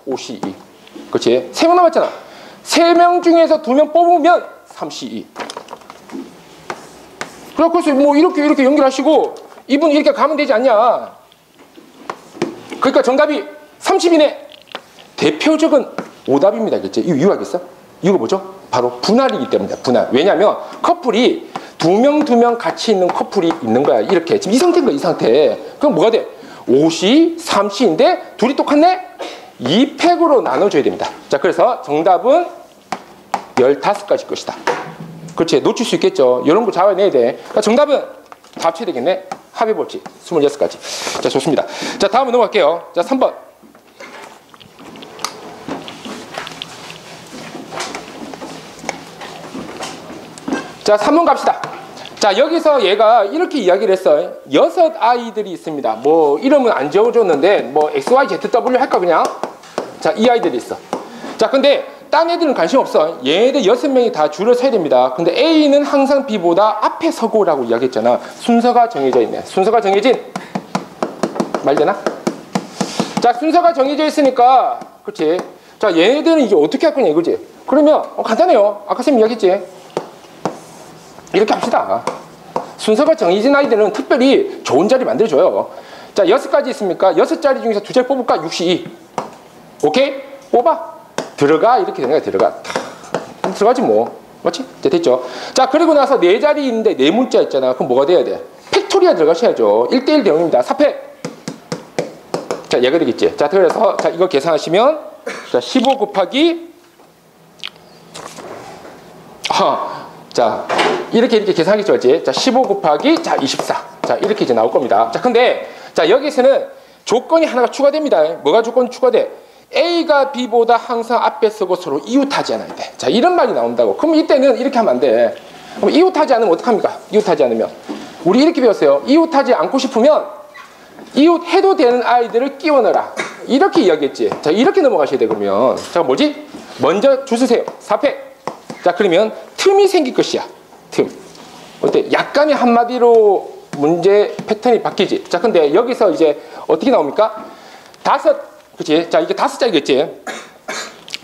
5C2. 그렇지? 3명 남았잖아. 3명 중에서 2명 뽑으면 3C2. 그래서 뭐 이렇게 연결하시고 이분 이렇게 가면 되지 않냐. 그러니까 정답이 30이네. 대표적인 오답입니다. 그렇지? 이거 이유하겠어? 이유가 뭐죠? 바로 분할이기 때문이다. 분할. 왜냐하면 커플이 2명 같이 있는 커플이 있는 거야. 이렇게. 지금 이 상태인 거야. 이 상태. 그럼 뭐가 돼? 5C, 3C인데 둘이 똑같네? 2팩으로 나눠줘야 됩니다. 자, 그래서 정답은 15가지 것이다. 그렇지. 놓칠 수 있겠죠. 이런 거 잡아내야 돼. 그러니까 정답은 다 합쳐야 되겠네. 합의 법칙 26가지. 자, 좋습니다. 자, 다음으로 넘어갈게요. 자, 3번. 자, 3번 갑시다. 자, 여기서 얘가 이렇게 이야기를 했어요. 6 아이들이 있습니다. 뭐 이름은 안 적어줬는데 뭐 XYZW 할까 그냥? 자, 이 아이들이 있어. 자, 근데 딴 애들은 관심 없어. 얘네들 6명이 다 줄을 서야 됩니다. 근데 A는 항상 B보다 앞에 서고라고 이야기했잖아. 순서가 정해져 있네. 순서가 정해진 말되나? 자, 순서가 정해져 있으니까 그렇지. 자, 얘네들은 이제 어떻게 할 거냐 이거지. 그러면 간단해요. 아까 쌤 이야기했지. 이렇게 합시다. 순서가 정해진 아이들은 특별히 좋은 자리 만들어줘요. 자, 6가지 있습니까? 6자리 중에서 2자리 뽑을까? 62. 오케이? 뽑아. 들어가. 이렇게 되는 거야. 들어가. 들어가지 뭐. 맞지? 자, 됐죠? 자, 그리고 나서 4자리 있는데 4문자 있잖아. 그럼 뭐가 돼야 돼? 팩토리아 들어가셔야죠. 1대1 대응입니다. 4팩. 자, 얘가 되겠지. 자, 그래서 자, 이거 계산하시면 자, 15 곱하기 자, 이렇게 계산하겠죠, 맞지? 자, 15 곱하기, 자, 24. 자, 이렇게 이제 나올 겁니다. 자, 근데, 자, 여기서는 조건이 하나가 추가됩니다. 뭐가 조건이 추가돼? A가 B보다 항상 앞에 서고 서로 이웃하지 않아야 돼. 자, 이런 말이 나온다고. 그럼 이때는 이렇게 하면 안 돼. 그럼 이웃하지 않으면 어떡합니까? 이웃하지 않으면. 우리 이렇게 배웠어요. 이웃하지 않고 싶으면 이웃해도 되는 아이들을 끼워 넣어라. 이렇게 이야기했지. 자, 이렇게 넘어가셔야 돼, 그러면. 자, 뭐지? 먼저 줄 서세요. 4팩. 자, 그러면 틈이 생길 것이야. 틈. 어때? 약간의 한마디로 문제 패턴이 바뀌지. 자, 근데 여기서 이제 어떻게 나옵니까? 5, 그치? 자, 이게 5자리겠지?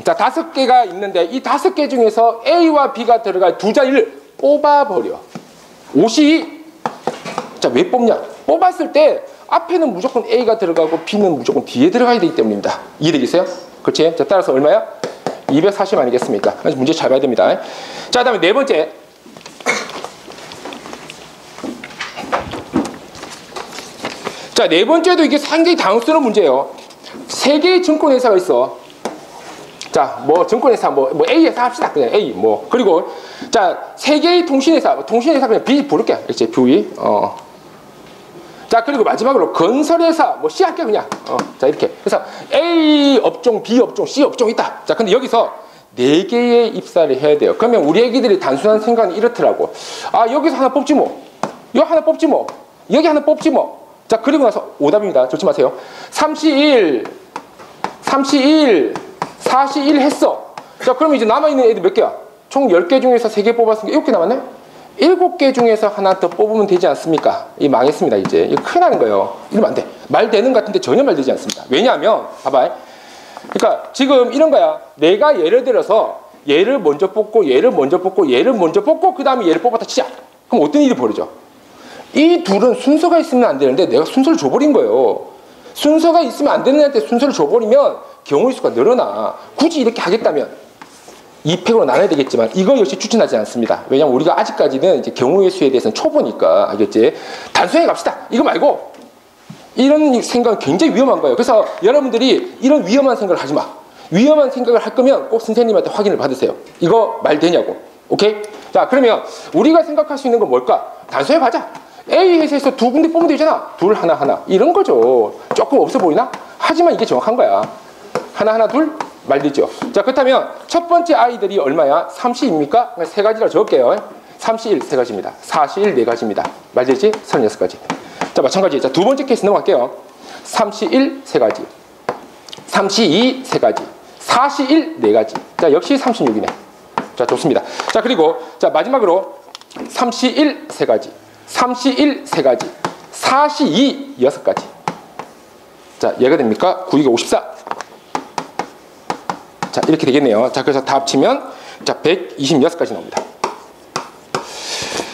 자, 5개가 있는데 이 5개 중에서 A와 B가 들어갈 2자리를 뽑아버려. 5이 자, 왜 뽑냐? 뽑았을 때 앞에는 무조건 A가 들어가고 B는 무조건 D에 들어가야 되기 때문입니다. 이해되겠어요? 그렇지? 자, 따라서 얼마야? 240 아니겠습니까? 그래서 문제 잘 봐야 됩니다. 자, 그 다음에 4번째. 자, 4번째도 이게 상당히 당황스러운 문제예요. 3개의 증권회사가 있어. 자, 뭐 증권회사 뭐 A회사 합시다. 그냥 A 뭐. 그리고 자, 3개의 통신회사 그냥 B 부를게. 이제 B. 자, 그리고 마지막으로 건설회사, 뭐 C 할게 그냥. 자, 이렇게. 그래서 A 업종, B 업종, C 업종 있다. 자, 근데 여기서 4개의 입사를 해야 돼요. 그러면 우리 애기들이 단순한 생각은 이렇더라고. 아, 여기서 하나 뽑지 뭐. 여기 하나 뽑지 뭐. 여기 하나 뽑지 뭐. 자, 그리고 나서 오답입니다. 좋지 마세요. 31, 41 했어. 자, 그러면 이제 남아있는 애들 몇 개야? 총 10개 중에서 3개 뽑았으니까 7개 남았네? 7개 중에서 하나 더 뽑으면 되지 않습니까? 이 망했습니다, 이제. 이거 큰일 나는 거예요. 이러면 안 돼. 말 되는 것 같은데 전혀 말 되지 않습니다. 왜냐하면, 봐봐. 그러니까 지금 이런 거야. 내가 예를 들어서 얘를 먼저 뽑고, 얘를 먼저 뽑고, 얘를 먼저 뽑고, 그 다음에 얘를 뽑았다 치자. 그럼 어떤 일이 벌어져? 이 둘은 순서가 있으면 안 되는데 내가 순서를 줘버린 거예요. 순서가 있으면 안 되는 애한테 순서를 줘버리면 경우의 수가 늘어나. 굳이 이렇게 하겠다면 2팩으로 나눠야 되겠지만 이거 역시 추천하지 않습니다. 왜냐면 우리가 아직까지는 이제 경우의 수에 대해서는 초보니까, 알겠지? 단순하게 갑시다. 이거 말고 이런 생각은 굉장히 위험한 거예요. 그래서 여러분들이 이런 위험한 생각을 하지 마. 위험한 생각을 할 거면 꼭 선생님한테 확인을 받으세요. 이거 말 되냐고. 오케이? 자, 그러면 우리가 생각할 수 있는 건 뭘까? 단순하게 가자. A 회사에서 2군데 뽑으면 되잖아. 둘, 하나. 이런 거죠. 조금 없어 보이나? 하지만 이게 정확한 거야. 하나, 둘, 말되죠. 자, 그렇다면 첫 번째 아이들이 얼마야? 30입니까? 3가지라 적을게요. 31, 3가지입니다. 41, 4가지입니다. 말되지? 36가지. 자, 마찬가지. 자, 두 번째 케이스 넘어갈게요. 31, 3가지. 32, 3가지. 41, 4가지. 자, 역시 36이네. 자, 좋습니다. 자, 그리고 자, 마지막으로 31, 3가지. 31, 3가지. 42, 6가지. 자, 얘가 됩니까? 9, 2가 54. 자, 이렇게 되겠네요. 자, 그래서 다 합치면 자, 126가지 나옵니다.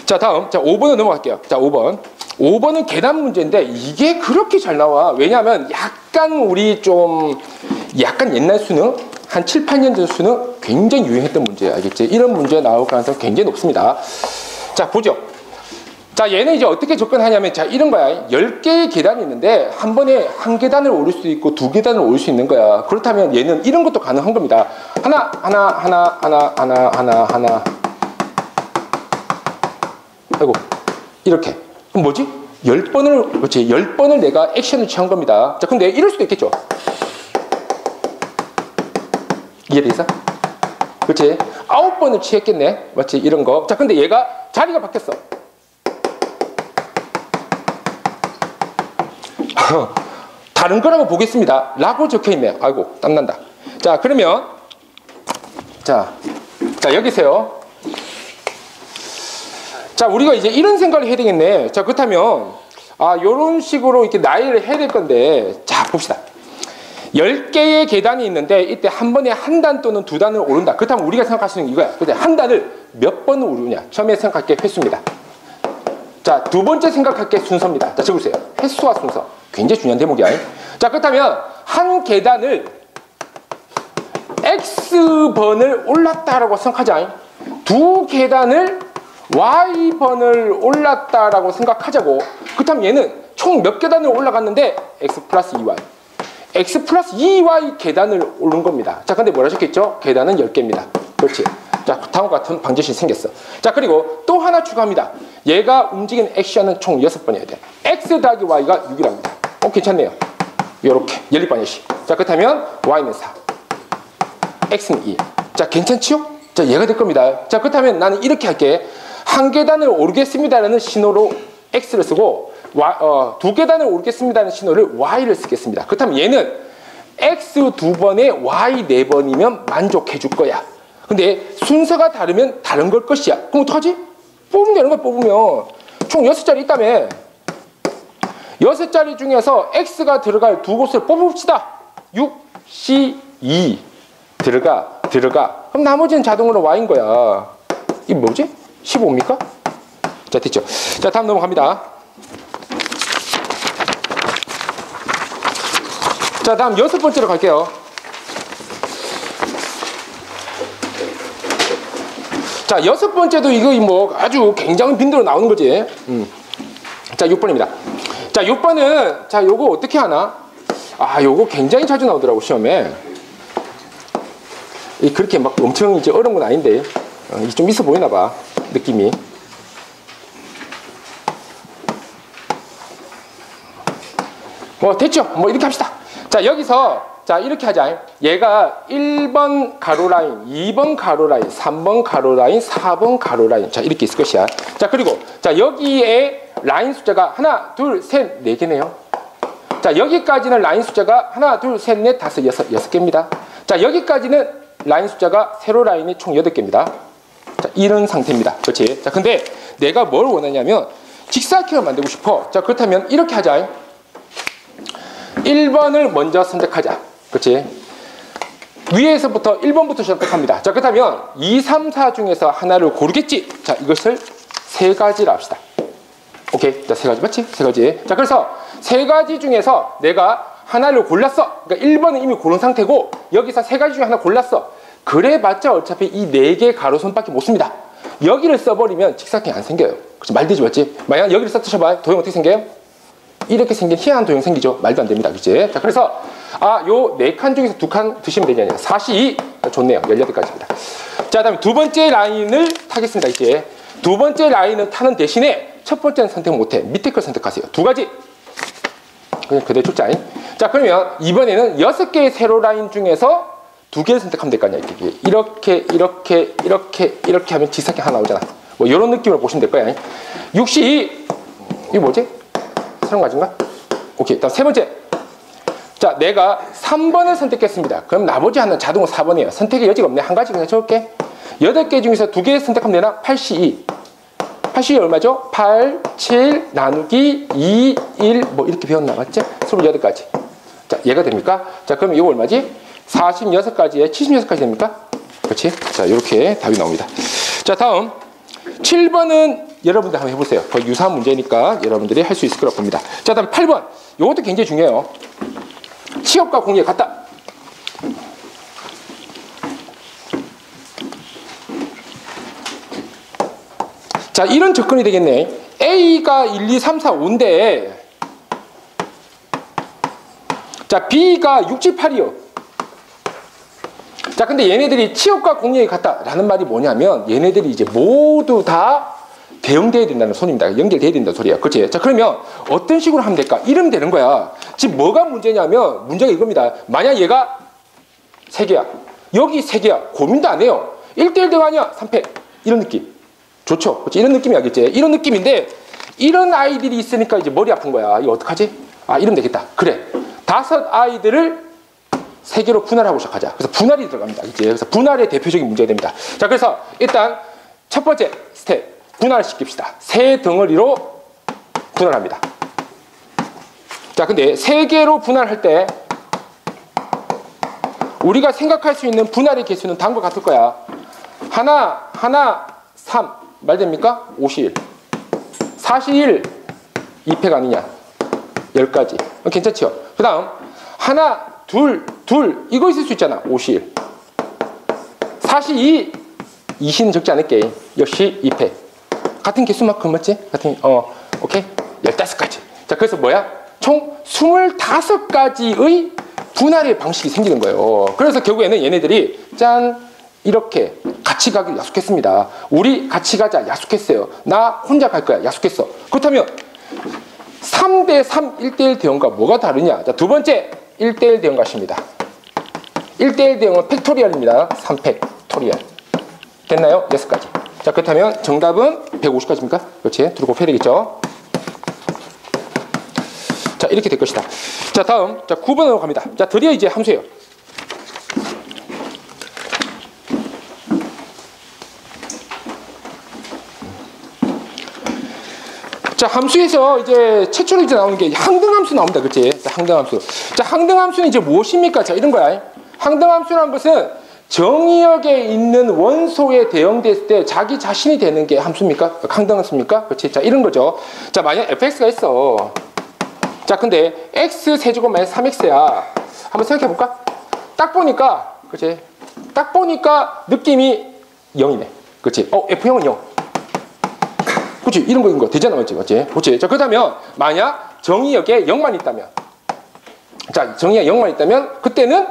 자, 다음. 자, 5번으로 넘어갈게요. 자, 5번. 5번은 계단 문제인데 이게 그렇게 잘 나와. 왜냐하면 약간 우리 좀 약간 옛날 수능 한 7, 8년 전 수능 굉장히 유행했던 문제예요. 알겠지? 이런 문제 나올 가능성이 굉장히 높습니다. 자, 보죠. 자, 얘는 이제 어떻게 접근하냐면, 자, 이런 거야. 10개의 계단이 있는데, 한 번에 한 계단을 오를 수도 있고, 2계단을 오를 수 있는 거야. 그렇다면 얘는 이런 것도 가능한 겁니다. 하나. 아이고, 이렇게. 그럼 뭐지? 10번을, 그렇지. 10번을 내가 액션을 취한 겁니다. 자, 근데 이럴 수도 있겠죠. 이해되겠어? 그렇지. 9번을 취했겠네. 맞지? 이런 거. 자, 근데 얘가 자리가 바뀌었어. 다른 거라고 보겠습니다. 라고 적혀 있네요. 아이고, 땀난다. 자, 그러면 자, 여기세요. 자, 우리가 이제 이런 생각을 해야 되겠네. 자, 그렇다면 요런 식으로 이렇게 나열을 해야 될 건데, 자, 봅시다. 10개의 계단이 있는데 이때 한 번에 한 단 또는 2단을 오른다. 그렇다면 우리가 생각할 수 있는 이거야. 근데 한 단을 몇 번을 오르냐? 처음에 생각할 게 횟수입니다. 자, 두 번째 생각할 게 순서입니다. 자, 적으세요. 횟수와 순서. 굉장히 중요한 대목이야. 자, 그렇다면 한 계단을 X번을 올랐다라고 생각하자. 두 계단을 Y번을 올랐다라고 생각하자고. 그렇다면 얘는 총 몇 계단을 올라갔는데 X 플러스 2Y. X 플러스 2Y 계단을 오른 겁니다. 자, 근데 뭐라 적혀있죠? 계단은 10개입니다. 그렇지. 자, 다음과 같은 방정식이 생겼어. 자, 그리고 또 하나 추가합니다. 얘가 움직이는 액션은 총 6번이어야 돼. X 더하기 Y가 6이랍니다. 괜찮네요. 요렇게 12번이씩. 자, 그렇다면 Y는 4, X는 2. 자, 괜찮지요? 자, 얘가 될 겁니다. 자, 그렇다면 나는 이렇게 할게. 한 계단을 오르겠습니다라는 신호로 X를 쓰고, 두 계단을 오르겠습니다라는 신호를 Y를 쓰겠습니다. 그렇다면 얘는 X 2번에 Y 4번이면 만족해 줄 거야. 근데 순서가 다르면 다른 걸 것이야. 그럼 어떡하지? 뽑으면 되는 거야. 뽑으면 총 6자리 있다며. 6자리 중에서 X가 들어갈 두 곳을 뽑읍시다. 6, C, 2 들어가. 그럼 나머지는 자동으로 Y인 거야. 이게 뭐지? 15입니까? 자, 됐죠. 자, 다음 넘어갑니다. 자, 다음 6번째로 갈게요. 자, 6번째도 이거 뭐 아주 굉장히 빈도로 나오는 거지. 자, 6번입니다. 자, 6번은 자, 요거 어떻게 하나? 요거 굉장히 자주 나오더라고, 시험에. 그렇게 막 엄청 이제 어려운 건 아닌데, 좀 있어 보이나 봐, 느낌이. 됐죠? 이렇게 합시다. 자, 여기서 자, 이렇게 하자. 얘가 1번 가로라인, 2번 가로라인, 3번 가로라인, 4번 가로라인. 자, 이렇게 있을 것이야. 자, 그리고 자, 여기에 라인 숫자가 하나, 둘, 셋, 네 개네요. 자, 여기까지는 라인 숫자가 하나, 둘, 셋, 넷, 다섯, 여섯 개입니다. 자, 여기까지는 라인 숫자가 세로 라인이 총 8개입니다. 자, 이런 상태입니다. 그렇지? 자, 근데 내가 뭘 원하냐면 직사각형을 만들고 싶어. 자, 그렇다면 이렇게 하자. 1번을 먼저 선택하자. 그렇지? 위에서부터 1번부터 선택합니다. 자, 그렇다면 2, 3, 4 중에서 하나를 고르겠지? 자, 이것을 세 가지로 합시다. 오케이. 자, 세 가지 맞지? 세 가지. 자, 그래서 세 가지 중에서 내가 하나를 골랐어. 그러니까 1번은 이미 고른 상태고 여기서 세 가지 중에 하나 골랐어. 그래봤자 어차피 이 4개 가로선밖에 못 씁니다. 여기를 써버리면 직사각형이 안 생겨요. 그치? 말되지 맞지? 만약 여기를 써주셔봐. 도형 어떻게 생겨요? 이렇게 생긴 희한한 도형 생기죠? 말도 안 됩니다. 그치? 자, 그래서 요 4칸 중에서 2칸 드시면 되지 않냐. 42. 좋네요. 18가지입니다. 자, 다음에 두 번째 라인을 타겠습니다. 이제 두 번째 라인을 타는 대신에 첫 번째는 선택 못해. 밑에 걸 선택하세요. 2가지. 그냥 그대로 출자잉. 자, 그러면 이번에는 6개의 세로 라인 중에서 2개를 선택하면 될 거 아니야. 이렇게 하면 직사각형 하나 나오잖아. 이런 느낌으로 보시면 될 거야. 62. 이거 뭐지? 새로운 가지인가? 오케이. 다음 세 번째. 자, 내가 3번을 선택했습니다. 그럼 나머지 하나는 자동으로 4번이에요. 선택의 여지가 없네. 한 가지 그냥 적을게. 8개 중에서 2개 선택하면 되나? 82. 82 얼마죠? 8, 7 나누기 2, 1 이렇게 배웠나? 맞지? 28가지. 자, 얘가 됩니까? 자, 그럼 이거 얼마지? 46가지에 76가지 됩니까? 그렇지? 자, 이렇게 답이 나옵니다. 자, 다음 7번은 여러분들 한번 해보세요. 거의 유사한 문제니까 여러분들이 할 수 있을 거라고 봅니다. 자, 다음 8번. 이것도 굉장히 중요해요. 취업과 공예 같다. 자, 이런 접근이 되겠네. A가 1, 2, 3, 4, 5인데 자, B가 6, 7, 8이요. 자, 근데 얘네들이 취업과 공예에 같다라는 말이 뭐냐면 얘네들이 이제 모두 다 대응돼야 된다는 소리입니다. 연결돼야 된다는 소리예요. 그렇지? 자, 그러면 어떤 식으로 하면 될까? 이러면 되는 거야. 지금 뭐가 문제냐면 문제가 이겁니다. 만약 얘가 3개야. 여기 3개야. 고민도 안 해요. 1대1 대응 아니야. 3패. 이런 느낌. 좋죠? 그렇지? 이런 느낌이 알겠지? 이런 느낌인데 이런 아이들이 있으니까 이제 머리 아픈 거야. 이거 어떡하지? 이러면 되겠다. 그래. 5 아이들을 3개로 분할하고 시작하자. 그래서 분할이 들어갑니다. 이제 그래서 분할의 대표적인 문제가 됩니다. 자, 그래서 일단 첫 번째 스텝 분할을 시킵시다. 세 덩어리로 분할합니다. 자, 근데 3개로 분할할 때 우리가 생각할 수 있는 분할의 개수는 다음과 같을 거야. 하나, 3. 말 됩니까? 51. 41. 2패가 아니냐. 10가지. 괜찮죠? 그 다음 하나, 둘. 이거 있을 수 있잖아. 51. 42. 20는 적지 않을게. 역시 2패. 같은 개수만큼 맞지? 오케이? 15가지. 자, 그래서 뭐야? 총 25가지의 분할의 방식이 생기는 거예요. 그래서 결국에는 얘네들이 짠! 이렇게 같이 가기로 약속했습니다. 우리 같이 가자. 약속했어요. 나 혼자 갈 거야. 약속했어. 그렇다면 3대 3 1대1 대응과 뭐가 다르냐? 자, 두 번째 1대1 대응 가십니다. 1대1 대응은 팩토리얼입니다. 3팩토리얼. 됐나요? 6가지. 자, 그렇다면 정답은 150가지입니까? 그렇지? 두고 곱해야 되겠죠? 자, 이렇게 될 것이다. 자, 다음. 자, 9번으로 갑니다. 자, 드디어 이제 함수예요. 자, 함수에서 이제 최초로 이제 나오는 게 항등함수 나옵니다. 그치? 자, 항등함수. 자, 항등함수는 이제 무엇입니까? 자, 이런 거야. 항등함수라는 것은 정의역에 있는 원소에 대응됐을 때 자기 자신이 되는 게 함수입니까? 항등함수입니까? 그렇지? 자, 이런 거죠. 자, 만약 fx가 있어. 자, 근데 x 세제곱 마이너스 3x야. 한번 생각해 볼까? 딱 보니까, 그렇지? 딱 보니까 느낌이 0이네. 그렇지? F형은 0. 그렇지? 이런 거 되잖아. 맞지? 그렇지? 자, 그렇다면 만약 정의역에 0만 있다면, 자, 정의가 0만 있다면 그때는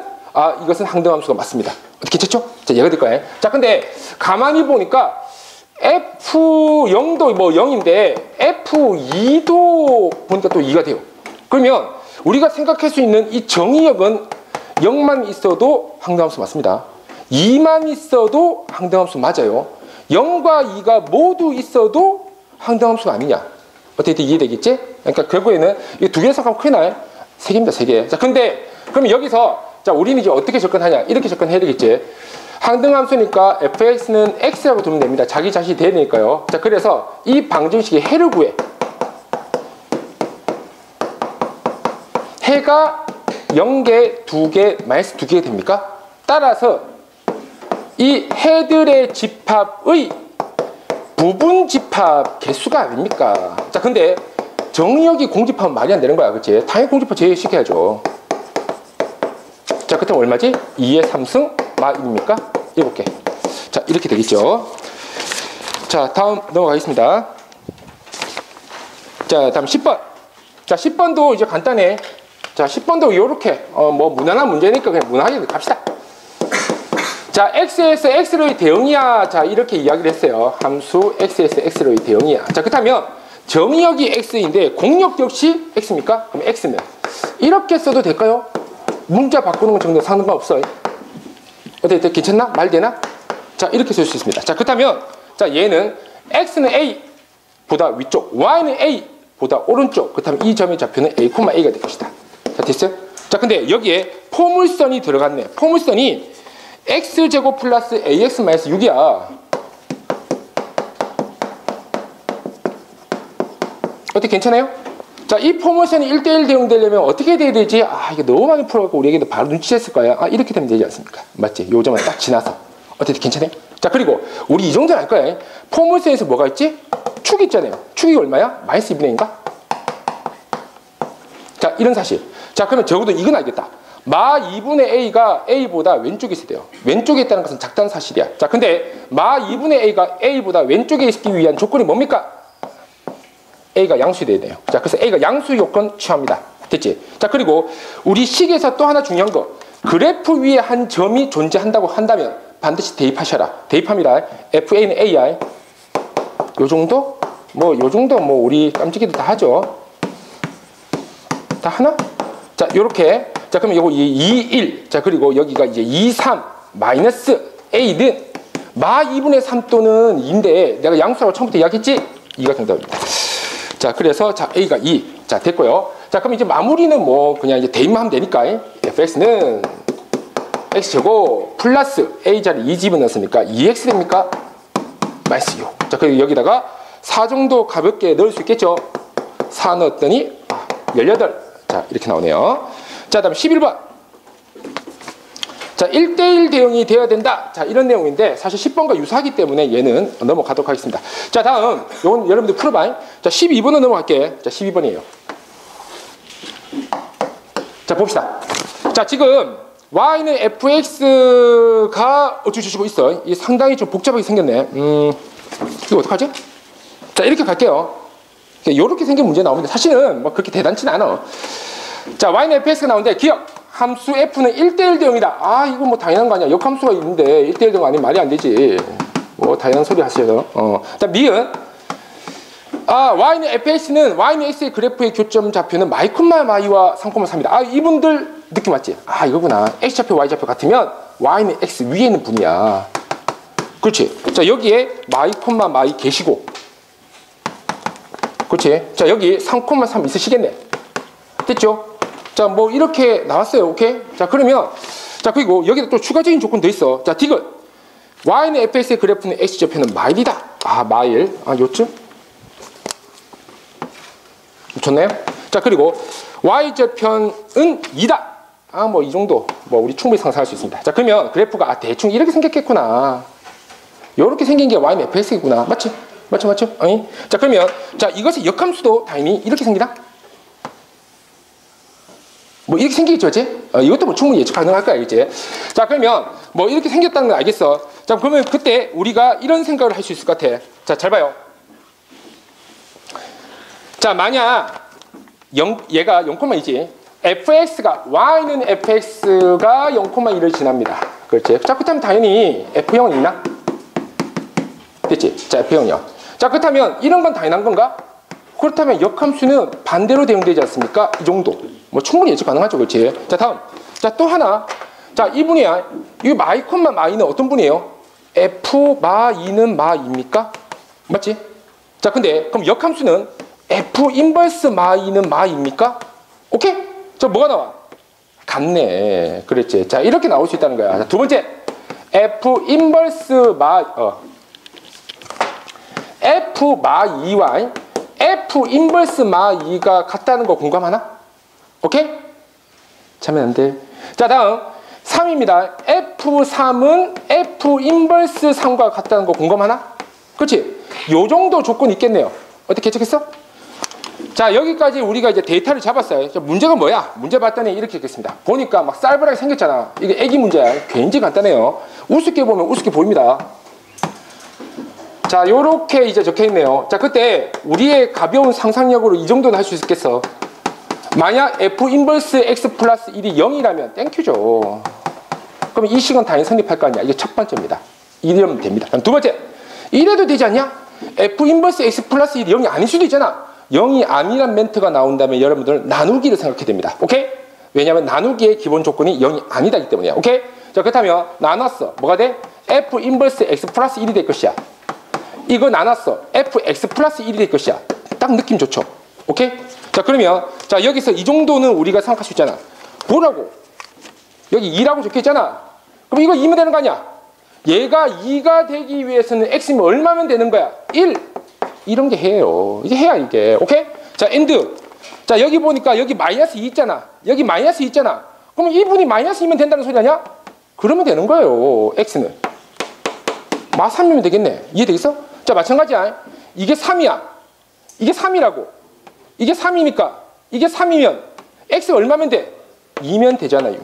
이것은 항등함수가 맞습니다. 어떻게 괜찮죠? 자, 얘가 될 거야. 자, 근데 가만히 보니까 F0도 뭐 0인데 F2도 보니까 또 2가 돼요. 그러면 우리가 생각할 수 있는 이 정의역은 0만 있어도 항등함수 맞습니다. 2만 있어도 항등함수 맞아요. 0과 2가 모두 있어도 항등함수가 아니냐. 어떻게 이해되겠지? 그러니까 결국에는 이 두 개 해석하면 큰일 나요. 세 개입니다, 세 개. 자, 근데 그러면 여기서 자, 우리는 이제 어떻게 접근하냐? 이렇게 접근해야 되겠지. 항등함수니까 fx는 x라고 두면 됩니다. 자기 자신이 돼야 되니까요. 자, 그래서 이 방정식의 해를 구해. 해가 0개, 2개, 마이너스 2개 됩니까? 따라서 이 해들의 집합의 부분 집합 개수가 아닙니까? 자, 근데 정의역이 공집합은 말이 안 되는 거야, 그치? 당연히 공집합 제외시켜야죠. 자, 그렇다면 얼마지? 2의 3승 마 1입니까? 7개. 자, 이렇게 되겠죠. 자, 다음 넘어가겠습니다. 자, 다음 10번. 자, 10번도 이제 간단해. 자, 10번도 요렇게 뭐 무난한 문제니까 그냥 무난하게 갑시다. 자, x에서 x로의 대응이야. 자, 이렇게 이야기를 했어요. 함수 x에서 x로의 대응이야. 자, 그렇다면 정의역이 x인데 공역 역시 x입니까? 그럼 x면 이렇게 써도 될까요? 문자 바꾸는 건 정도 상관없어요. 어때? 괜찮나? 말 되나? 자, 이렇게 쓸 수 있습니다. 자, 그렇다면 자, 얘는 x는 a보다 위쪽, y는 a보다 오른쪽. 그렇다면 이 점의 좌표는 a, a가 될 것이다. 자, 됐어요? 자, 근데 여기에 포물선이 들어갔네. 포물선이 x제곱 플러스 ax 마이너스 6이야. 어때? 괜찮아요? 자, 이 포물선이 1대1 대응되려면 어떻게 돼야 되지? 아, 이게 너무 많이 풀어갖고 우리에게도 바로 눈치챘을 거야. 아, 이렇게 되면 되지 않습니까? 맞지? 요 점을 딱 지나서. 어떻게 괜찮아요? 자, 그리고 우리 이 정도는 알 거야. 포물선에서 뭐가 있지? 축이 있잖아요. 축이 얼마야? 마이너스 2분의 1인가? 자, 이런 사실. 자, 그러면 적어도 이건 알겠다. 마 2분의 a가 a보다 왼쪽에 있어야 돼요. 왼쪽에 있다는 것은 작다는 사실이야. 자, 근데 마 2분의 a가 a보다 왼쪽에 있기 위한 조건이 뭡니까? a가 양수돼야 돼요. 자, 그래서 a가 양수 요건 취합니다. 됐지? 자, 그리고 우리 식에서 또 하나 중요한 거. 그래프 위에 한 점이 존재한다고 한다면 반드시 대입하셔라. 대입합니다. fa는 a야. 요 정도? 뭐 요 정도 뭐 우리 깜찍이도 다 하죠. 다 하나? 자, 요렇게. 자, 그러면 요거 2, 1. 자, 그리고 여기가 이제 2, 3 마이너스 a는 마 2분의 3 또는 2인데 내가 양수라고 처음부터 이야기했지? 2가 정답입니다. 자, 그래서 자, a가 2. 자, 됐고요. 자, 그럼 이제 마무리는 뭐 그냥 이제 대입만 하면 되니까 fx는 x제곱 플러스 a 자리 2 집어넣었으니까 2x 됩니까? 마이너스 6. 자, 그리고 여기다가 4 정도 가볍게 넣을 수 있겠죠? 4 넣었더니 18. 자, 이렇게 나오네요. 자, 다음 11번. 자, 1대1 대응이 되어야 된다. 자, 이런 내용인데 사실 10번과 유사하기 때문에 얘는 넘어가도록 하겠습니다. 자, 다음 요건 여러분들 풀어봐. 자, 12번으로 넘어갈게. 자, 12번이에요. 자, 봅시다. 자, 지금 y는 fx가 어쩌고 있어. 이게 상당히 좀 복잡하게 생겼네. 이거 어떡하지? 자, 이렇게 갈게요. 이렇게 생긴 문제 나오는데 사실은 뭐 그렇게 대단치는 않아. 자, y는 fx가 나오는데 기억! 함수 f는 1대1 대응이다. 아, 이거 뭐 당연한 거 아니야. 역함수가 있는데 1대1 대응 아니면 말이 안 되지. 뭐 당연한 소리 하세요. 자, 미은 y는 y는 x의 그래프의 교점 좌표는 마이와 3,3이다. 아, 이분들 느낌 맞지? 아, 이거구나. x좌표 y좌표 같으면 y는 x 위에 있는 분이야. 그렇지? 자, 여기에 마이 계시고, 그렇지? 자, 여기 3,3 있으시겠네. 됐죠? 자, 뭐 이렇게 나왔어요. 오케이? 자, 그러면 자, 그리고 여기다 또 추가적인 조건 더 있어. 자, 디귿 y는 fx의 그래프는 x좌표는 마일이다. 아, 마일. 아, 요쯤? 좋네요. 자, 그리고 y좌표는 2다. 아, 뭐 이 정도 뭐 우리 충분히 상상할 수 있습니다. 자, 그러면 그래프가 대충 이렇게 생겼겠구나. 요렇게 생긴 게 y는 fx이구나. 맞지? 맞죠? 어이? 자, 그러면 자, 이것의 역함수도 당연히 이렇게 생기다. 뭐 이렇게 생기겠죠, 그치? 이것도 뭐 충분히 예측 가능할 거야, 이제. 자, 그러면 뭐 이렇게 생겼다는 걸 알겠어. 자, 그러면 그때 우리가 이런 생각을 할 수 있을 것 같아. 자, 잘 봐요. 자, 만약 얘가 0,2지. y는 fx가 0,1을 지납니다. 그렇지? 자, 그렇다면 당연히 f0이 있나? 됐지? 자, f0이요. 자, 그렇다면 이런 건 당연한 건가? 그렇다면 역함수는 반대로 대응되지 않습니까? 이 정도. 뭐 충분히 예측 가능하죠. 그렇지? 자, 다음. 자, 또 하나. 자, 이분이야. 이 마이 콤마 마이는 어떤 분이에요? F 마 2는 마 2입니까? 맞지? 자, 근데 그럼 역함수는 F 인버스 마 2는 마 2입니까? 오케이? 자, 뭐가 나와? 같네. 그랬지. 자, 이렇게 나올 수 있다는 거야. 자, 두 번째. F 인버스 F 마 2와 F 인버스 마 2가 같다는 거 공감하나? 오케이? 참여 안 돼. 자, 다음 3입니다. F3은 F 인버스 3과 같다는 거 공감하나? 그렇지? 요 정도 조건이 있겠네요. 어떻게 예측했어? 자, 여기까지 우리가 이제 데이터를 잡았어요. 자, 문제가 뭐야? 문제 봤더니 이렇게 있겠습니다. 보니까 막 쌀벌하게 생겼잖아. 이게 애기 문제야. 굉장히 간단해요. 우습게 보면 우습게 보입니다. 자, 요렇게 이제 적혀 있네요. 자, 그때 우리의 가벼운 상상력으로 이 정도는 할 수 있겠어. 만약 F 인버스 X 플러스 1이 0이라면 땡큐죠. 그럼 이 식은 당연히 성립할 거 아니야. 이게 첫 번째입니다. 이러면 됩니다. 그럼 두 번째. 이래도 되지 않냐? F 인버스 X 플러스 1이 0이 아닐 수도 있잖아. 0이 아니란 멘트가 나온다면 여러분들은 나누기를 생각해야 됩니다. 오케이? 왜냐하면 나누기의 기본 조건이 0이 아니다기 때문이야. 오케이? 자, 그렇다면 나눴어. 뭐가 돼? F 인버스 X 플러스 1이 될 것이야. 이거 나눴어. F X 플러스 1이 될 것이야. 딱 느낌 좋죠? 오케이? 자, 그러면 자, 여기서 이 정도는 우리가 생각할 수 있잖아. 보라고. 여기 2라고 적혀있잖아. 그럼 이거 2면 되는 거 아니야? 얘가 2가 되기 위해서는 X면 얼마면 되는 거야? 1. 이런 게 해요. 이게 해야 이게. 오케이? 자, 엔드. 자, 여기 보니까 여기 마이너스 2 있잖아. 여기 마이너스 2 있잖아. 그럼 이분이 마이너스 2면 된다는 소리 아니야? 그러면 되는 거예요. X는. 마 3이면 되겠네. 이해되겠어? 자, 마찬가지야. 이게 3이야. 이게 3이라고. 이게 3이니까. 이게 3이면 X 얼마면 돼? 2면 되잖아요.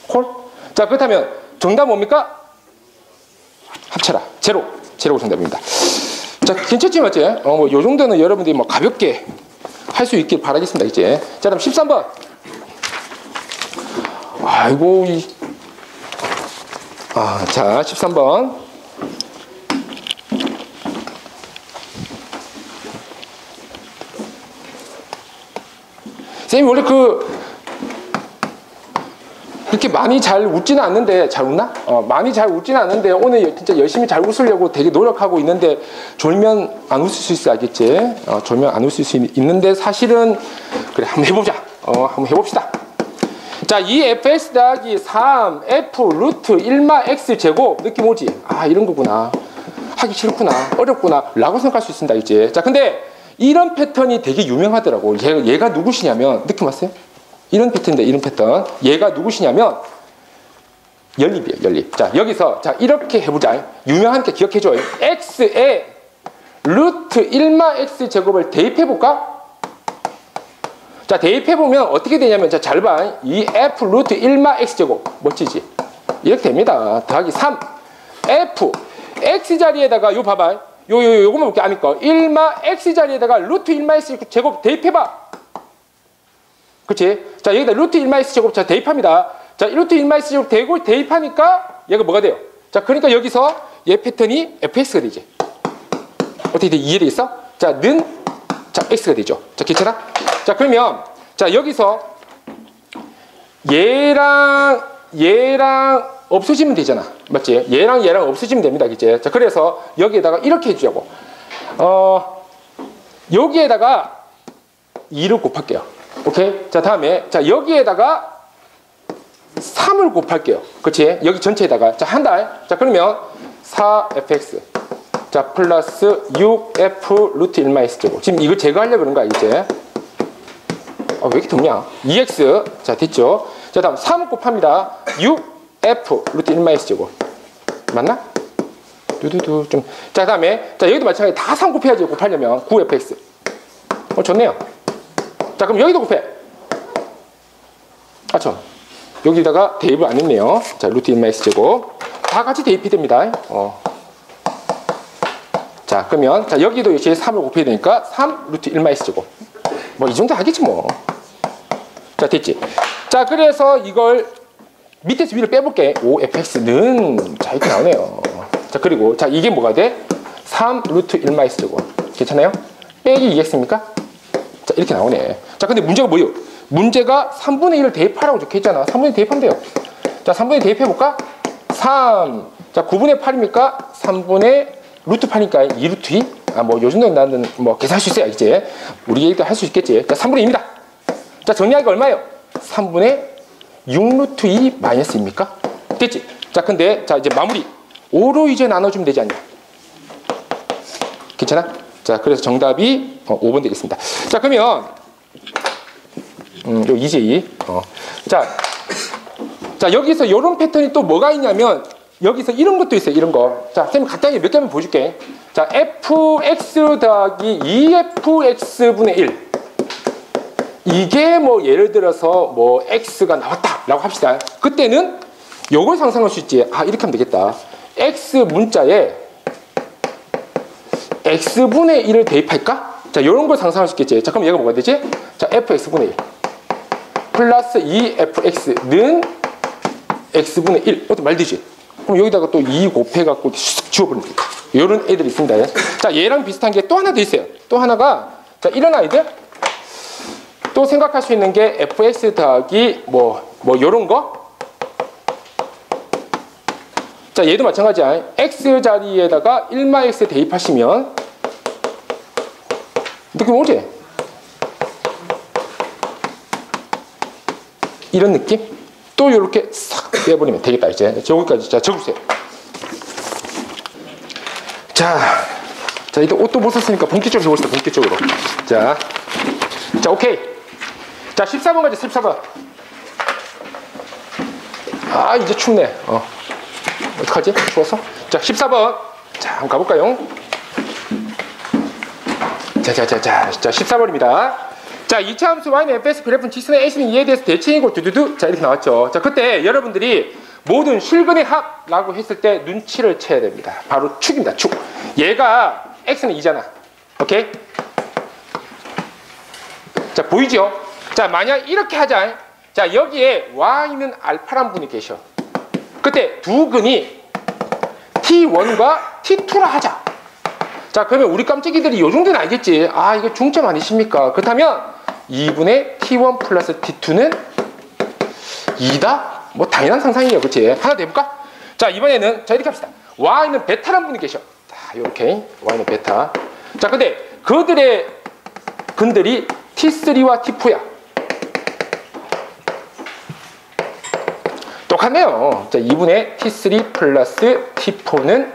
콜? 자, 그렇다면 정답 뭡니까? 합쳐라. 제로. 제로가 정답입니다. 자, 괜찮지, 맞지? 뭐, 요 정도는 여러분들이 뭐 가볍게 할 수 있길 바라겠습니다, 이제. 자, 다음 13번. 아이고, 자, 13번. 쌤이 원래 그렇게 많이 잘 웃지는 않는데, 잘 웃나? 많이 잘 웃지는 않는데, 오늘 진짜 열심히 잘 웃으려고 되게 노력하고 있는데, 졸면 안 웃을 수 있어, 알겠지? 졸면 안 웃을 수 있는데, 사실은, 그래, 한번 해보자. 한번 해봅시다. 자, 2fx 더하기 3f 루트 1마 x 제곱. 느낌 오지? 아, 이런 거구나. 하기 싫구나. 어렵구나. 라고 생각할 수 있습니다, 이제. 자, 근데, 이런 패턴이 되게 유명하더라고. 얘가 누구시냐면, 느낌 왔어요? 이런 패턴인데, 이런 패턴. 얘가 누구시냐면, 연립이에요, 연립. 자, 여기서, 자, 이렇게 해보자. 유명하니까 기억해줘. x에 루트 1마 x 제곱을 대입해볼까? 자, 대입해보면 어떻게 되냐면, 자, 잘 봐. 이 f 루트 1마 x 제곱. 멋지지? 이렇게 됩니다. 더하기 3. f. x 자리에다가, 요 봐봐. 요거만 볼게. 아니까 1마 x 자리에다가 루트 1마 x 제곱 대입해봐. 그치? 자, 여기다 루트 1마 x 제곱 자 대입합니다. 자, 루트 1마 x 제곱 대입하니까 얘가 뭐가 돼요? 자, 그러니까 여기서 얘 패턴이 fx가 되지. 어떻게 돼? 이해되겠어? 자, 자, x가 되죠. 자, 괜찮아? 자, 그러면 자, 여기서 얘랑 없어지면 되잖아. 맞지? 얘랑 없어지면 됩니다. 그치? 자, 그래서 여기에다가 이렇게 해주자고. 여기에다가 2를 곱할게요. 오케이? 자, 다음에, 자, 여기에다가 3을 곱할게요. 그치? 여기 전체에다가. 자, 한 달. 자, 그러면 4fx. 자, 플러스 6f 루트 1마 x 제곱. 지금 이거 제거하려고 그런 거야, 이제. 왜 이렇게 덥냐? 2x. 자, 됐죠? 자, 다음 3 곱합니다. 6f 루트 1마 x 제곱. 맞나? 두두두 좀. 자, 다음에 자, 여기도 마찬가지 다 3 곱해야지. 곱하려면 9fx. 좋네요. 자, 그럼 여기도 곱해. 참. 여기다가 대입을 안 했네요. 자, 루트 1마 x 제곱. 다 같이 대입이 됩니다. 자, 그러면 자, 여기도 역시 3을 곱해야 되니까 3 루트 1마 x 제곱. 뭐 이 정도 하겠지 뭐. 자, 됐지. 자, 그래서 이걸 밑에서 위로 빼볼게. 5fx는 자, 이렇게 나오네요. 자, 그리고 자, 이게 뭐가 돼? 3 루트 1마 x 제곱. 괜찮아요? 빼기 2x입니까? 자, 이렇게 나오네. 자, 근데 문제가 뭐예요? 문제가 3분의 1을 대입하라고 적혀있잖아. 3분의 1 대입하면 돼요. 자, 3분의 1 대입해볼까? 3. 자, 9분의 8입니까? 3분의 루트 8이니까 2루트 2. 아, 뭐, 요 정도는 나는 뭐, 계산할 수 있어요, 이제. 우리 얘기도 할 수 있겠지. 자, 3분의 2입니다. 자, 정리하기가 얼마예요? 3분의 6루트 2 마이너스입니까? 됐지? 자, 근데, 자, 이제 마무리. 5로 이제 나눠주면 되지 않냐? 괜찮아? 자, 그래서 정답이 5번 되겠습니다. 자, 그러면, 요 EJ. 자, 여기서 요런 패턴이 또 뭐가 있냐면, 여기서 이런 것도 있어요, 이런 거. 자, 쌤 간단히 몇 개 한번 보여줄게. 자, fx 더하기 2fx분의 1. 이게 뭐 예를 들어서 뭐 x가 나왔다라고 합시다. 그때는 요걸 상상할 수 있지. 아, 이렇게 하면 되겠다. x 문자에 x분의 1을 대입할까? 자, 요런 걸 상상할 수 있겠지. 자, 그럼 얘가 뭐가 되지? 자, fx분의 1 플러스 2fx는 x분의 1. 이것도 말 되지? 그럼 여기다가 또 2 곱해갖고 쑥 지워버리면 되겠다. 요런 애들이 있습니다. 자, 얘랑 비슷한 게 또 하나 더 있어요. 또 하나가, 자, 이런 아이들. 또 생각할 수 있는 게 fx 더하기 뭐 요런 거. 자, 얘도 마찬가지야. x 자리에다가 1-x 대입하시면 느낌 오지? 이런 느낌? 또 이렇게 싹 빼버리면 되겠다. 이제 저기까지. 자, 적으세요. 자, 이제 옷도 못 썼으니까 본격적으로 해봅시다. 본격적으로. 자, 오케이. 자, 14번 가자. 14번. 아, 이제 춥네. 어떡하지? 추웠어? 자, 14번. 자, 한번 가볼까요? 자, 14번입니다. 자, 2차 함수 y는 fx 그래프는 직선의 x는 2에 대해서 대칭이고 두두두. 자, 이렇게 나왔죠. 자, 그때 여러분들이 모든 실근의 합라고 했을 때 눈치를 채야 됩니다. 바로 축입니다. 축. 얘가 x는 2잖아. 오케이? 자, 보이죠? 자, 만약 이렇게 하자. 자, 여기에 y는 알파란 분이 계셔. 그때 두 근이 t1과 t2라 하자. 자, 그러면 우리 깜찍이들이 요 정도는 알겠지. 아, 이거 중점 아니십니까? 그렇다면 2분의 t1 플러스 t2는 2다? 뭐 당연한 상상이에요. 그치? 하나 더 해볼까? 자, 이번에는 자, 이렇게 합시다. y는 베타란 분이 계셔. 자, 요렇게 y는 베타. 자, 근데 그들의 근들이 t3와 t4야. 똑같네요. 자, 2분의 t3 플러스 t4는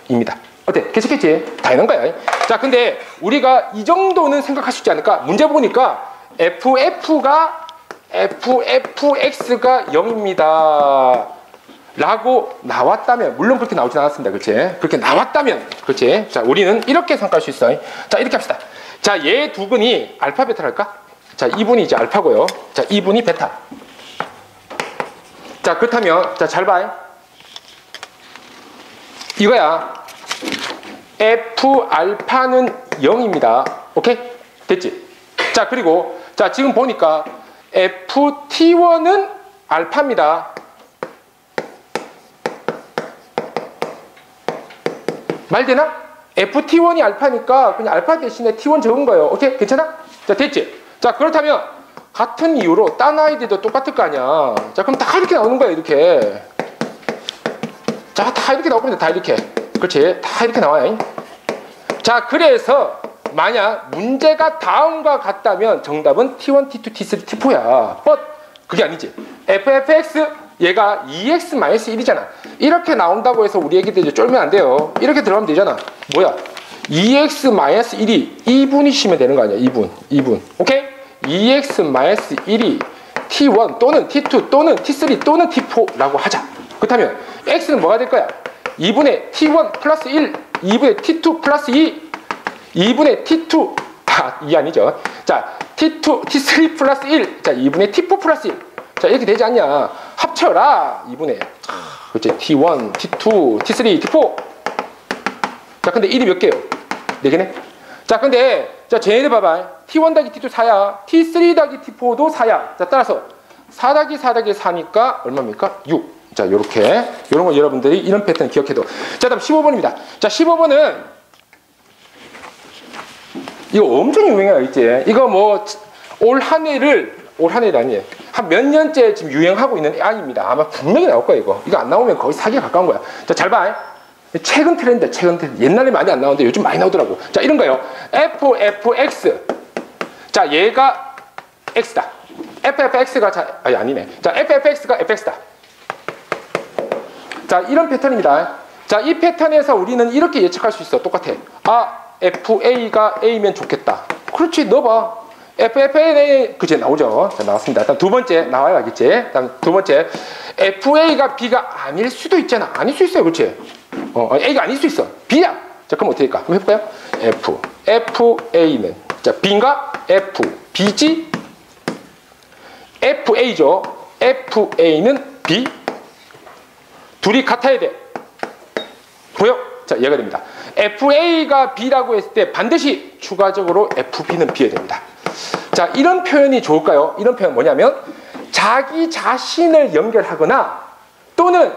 입니다. 어때? 괜찮겠지? 당연한 거야. 자, 근데 우리가 이 정도는 생각할 수 있지 않을까? 문제 보니까 fx가 0입니다. 라고 나왔다면, 물론 그렇게 나오진 않았습니다. 그렇지? 그렇게 나왔다면, 그렇지? 자, 우리는 이렇게 생각할 수 있어요. 자, 이렇게 합시다. 자, 얘 두 분이 알파 베타를 할까? 자, 이분이 이제 알파고요. 자, 이분이 베타. 자, 그렇다면, 자, 잘 봐. 이거야. f 알파는 0입니다. 오케이? 됐지? 자, 그리고, 자, 지금 보니까 ft1은 알파입니다. 말 되나? ft1이 알파니까 그냥 알파 대신에 t1 적은 거예요. 오케이? 괜찮아? 자, 됐지? 자, 그렇다면 같은 이유로 딴 아이들도 똑같을 거 아니야. 자, 그럼 다 이렇게 나오는 거야, 이렇게. 자, 다 이렇게 나올 겁니다. 다 이렇게. 그렇지? 다 이렇게 나와요. 자, 그래서 만약 문제가 다음과 같다면 정답은 t1, t2, t3, t4야. but 그게 아니지. ffx 얘가 2x-1이잖아. 이렇게 나온다고 해서 우리 애기들 이제 쫄면 안 돼요. 이렇게 들어가면 되잖아. 뭐야? 2x-1이 2분이시면 되는 거 아니야. 2분. 오케이? 2x-1이 t1 또는 t2 또는 t3 또는 t4라고 하자. 그렇다면 x는 뭐가 될 거야? 2분의 t1 플러스 1, 2분의 t2 플러스 2, 2분의 t2, 2 아니죠. 자, t2, t3 플러스 1, 자, 2분의 t4 플러스 1. 자, 이렇게 되지 않냐. 합쳐라. 2분의. 그렇지. t1, t2, t3, t4. 자, 근데 1이 몇 개요? 4개네? 자, 근데, 자, 쟤네들 봐봐. t1 더하기 t2 4야. t3 더하기 t4도 4야. 자, 따라서 4 더하기 4 더하기 4니까 얼마입니까? 6. 자, 요렇게. 요런 거 여러분들이 이런 패턴 기억해도. 자, 다음 15번입니다. 자, 15번은 이거 엄청 유명해요, 있지? 이거 뭐 올 한 해를 올 한 해도 아니에요. 한 몇 년째 지금 유행하고 있는 AI입니다. 아마 분명히 나올 거예요, 이거. 이거 안 나오면 거의 사기에 가까운 거야. 자, 잘 봐. 최근 트렌드야, 최근 트렌드. 옛날에 많이 안 나오는데 요즘 많이 나오더라고. 자, 이런 거요. FFX. 자, 얘가 X다. FFX가 아니네. 자, FFX가 FX다. 자, 이런 패턴입니다. 자, 이 패턴에서 우리는 이렇게 예측할 수 있어. 똑같아. 아, FA가 A면 좋겠다. 그렇지, 넣어봐. FFA, 그치, 나오죠. 자, 나왔습니다. 다음 두 번째, 나와요, 알겠지? 다음 두 번째, FA가 B가 아닐 수도 있잖아. 아닐 수 있어요, 그치? A가 아닐 수 있어. B야. 자, 그럼 어떻게 할까? 한번 해볼까요? FA는, 자, B인가? B지? FA죠. FA는 B. 둘이 같아야 돼. 보여? 자, 얘가 됩니다. FA가 B라고 했을 때 반드시 추가적으로 FB는 B여야 됩니다. 자, 이런 표현이 좋을까요? 이런 표현 뭐냐면 자기 자신을 연결하거나 또는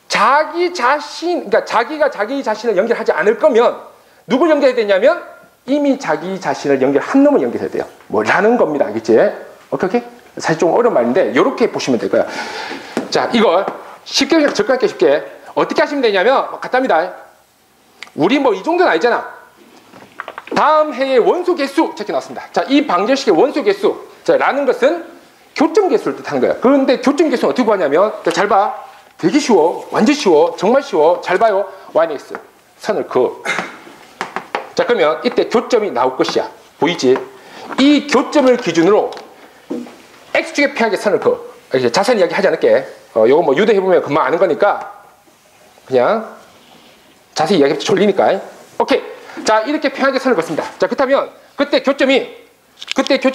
그러니까 자기가 자기 자신을 연결하지 않을 거면 누굴 연결해야 되냐면 이미 자기 자신을 연결한 놈을 연결해야 돼요. 뭐라는 겁니다. 알겠지? 오케이? 사실 좀 어려운 말인데 이렇게 보시면 될 거예요. 자, 이걸 쉽게 접근하기 쉽게 어떻게 하시면 되냐면 간단합니다. 우리 뭐 이 정도는 알잖아. 다음 해의 원소 개수 이렇게 나왔습니다. 자, 이 방정식의 원소 개수 자, 라는 것은 교점 개수를 뜻하는 거예요. 그런데 교점 개수는 어떻게 구하냐면 자, 잘 봐. 되게 쉬워. 완전 쉬워. 정말 쉬워. 잘 봐요. yx 선을 그어. 자, 그러면 이때 교점이 나올 것이야. 보이지? 이 교점을 기준으로 x축에 평하게 선을 그어. 자세한 이야기 하지 않을게. 요거 뭐 유도해보면 금방 아는 거니까 그냥 자세히 이야기해서 졸리니까. 오케이. 자, 이렇게 평하게 선을 그었습니다. 자, 그렇다면 그때 교점이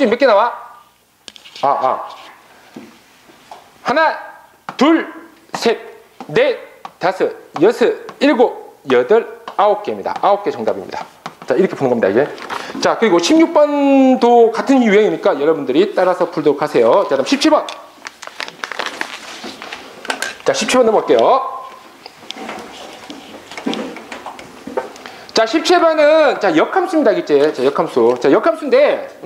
몇 개 나와? 하나, 둘, 셋, 넷, 다섯, 여섯, 일곱, 여덟, 9개입니다. 9개 정답입니다. 자, 이렇게 푸는 겁니다, 이게. 자, 그리고 16번도 같은 유형이니까 여러분들이 따라서 풀도록 하세요. 자, 다음 17번. 자, 17번 넘어갈게요. 자, 17번은 자, 역함수입니다, 알겠지? 자, 역함수. 자, 역함수인데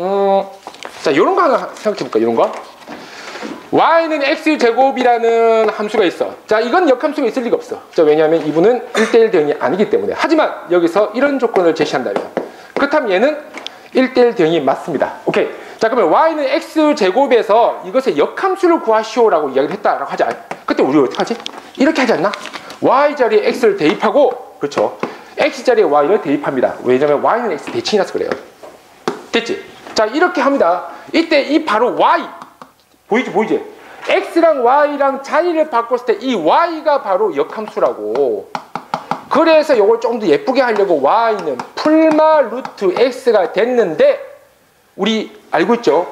자, 요런 거 하나 생각해 볼까? 요런 거. y는 x제곱이라는 함수가 있어. 자, 이건 역함수가 있을 리가 없어. 자, 왜냐하면 이분은 1대1 대응이 아니기 때문에. 하지만 여기서 이런 조건을 제시한다면 그렇다면 얘는 1대1 대응이 맞습니다. 오케이. 자, 그러면 y는 x제곱에서 이것의 역함수를 구하시오라고 이야기를 했다라고 하자. 그때 우리 어떻게 하지? 이렇게 하지 않나? y 자리에 x를 대입하고, 그렇죠, x 자리에 y를 대입합니다. 왜냐하면 y는 x 대칭이라서 그래요. 됐지? 자, 이렇게 합니다. 이때 이 바로 y 보이지? x랑 y랑 자리를 바꿨을 때 이 y가 바로 역함수라고. 그래서 이걸 좀 더 예쁘게 하려고 y는 풀마 루트 x가 됐는데 우리 알고 있죠?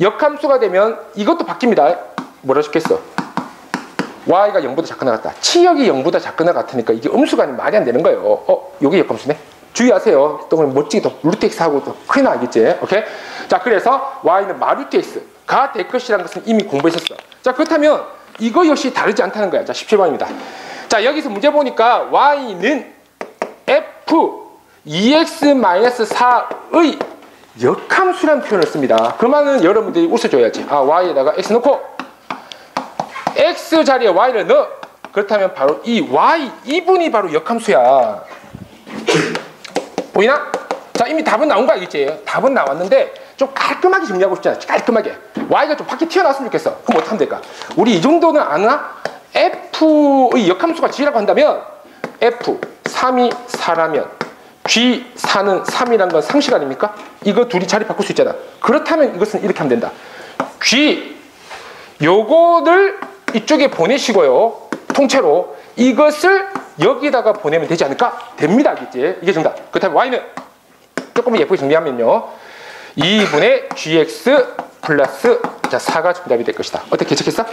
역함수가 되면 이것도 바뀝니다. 뭐라 적겠어? y가 0보다 작거나 같다. 치역이 0보다 작거나 같으니까 이게 음수가 아니면 말이 안 되는 거예요. 요게 역함수네. 주의하세요. 또 멋지게 또 루트 x하고 또 큰일 나겠지. 오케이? 자, 그래서 y는 마루트 x가 될 것이라는 것은 이미 공부했었어. 자, 그렇다면 이거 역시 다르지 않다는 거야. 자, 17번입니다. 자, 여기서 문제 보니까 y는 f 2x-4의 역함수라는 표현을 씁니다. 그 말은 여러분들이 웃어줘야지. y에다가 x 넣고 x 자리에 y를 넣어. 그렇다면 바로 이 y, 이분이 바로 역함수야. 보이나? 자, 이미 답은 나온 거 알겠지? 답은 나왔는데 좀 깔끔하게 정리하고 싶잖아. 깔끔하게. y가 좀 밖에 튀어나왔으면 좋겠어. 그럼 어떻게 하면 될까? 우리 이 정도는 아나? f의 역함수가 g라고 한다면 f 3이 4라면 g 4는 3이라는 건 상식 아닙니까? 이거 둘이 자리 바꿀 수 있잖아. 그렇다면 이것은 이렇게 하면 된다. g 요거를 이쪽에 보내시고요. 통째로 이것을 여기다가 보내면 되지 않을까? 됩니다. 알겠지? 이게 정답. 그렇다면 y는 조금 예쁘게 정리하면요. 2분의 gx 플러스 자 4가 정답이 될 것이다. 어떻게 예측했어?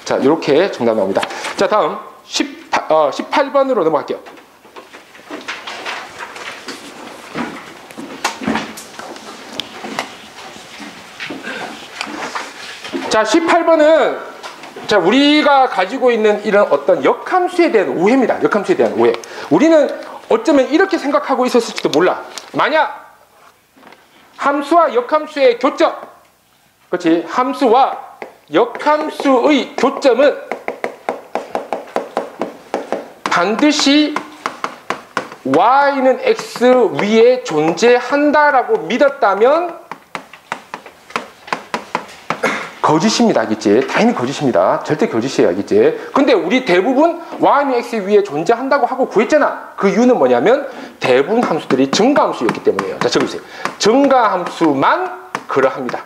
자, 이렇게 정답 나옵니다. 자, 다음 18번으로 넘어갈게요. 자, 18번은 자, 우리가 가지고 있는 이런 어떤 역함수에 대한 오해입니다. 역함수에 대한 오해. 우리는 어쩌면 이렇게 생각하고 있었을지도 몰라. 만약 함수와 역함수의 교점, 그렇지? 함수와 역함수의 교점은 반드시 y는 x 위에 존재한다라고 믿었다면 거짓입니다. 알겠지? 당연히 거짓입니다. 절대 거짓이에요. 알겠지? 근데 우리 대부분 y는 x 위에 존재한다고 하고 구했잖아. 그 이유는 뭐냐면 대부분 함수들이 증가함수였기 때문이에요. 자, 적어주세요. 증가함수만 그러합니다.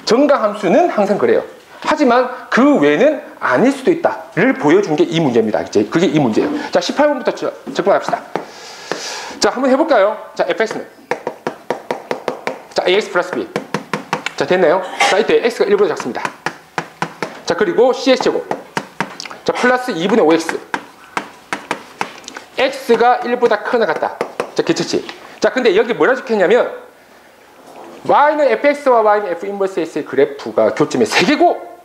증가함수는 항상 그래요. 하지만 그 외는 아닐 수도 있다를 보여준 게 이 문제입니다. 알겠지? 그게 이 문제예요. 자, 18번부터 접근합시다. 자, 한번 해볼까요? 자, fx는 자, ax 플러스 b. 자, 됐나요? 자, 이때 x가 1보다 작습니다. 자, 그리고 cs제곱. 자, 플러스 2분의 5x. x가 1보다 크나 같다. 자, 괜찮지? 자, 근데 여기 뭐라 적혔냐면 y는 fx와 y는 f 인버스 x의 그래프가 교점의 3개고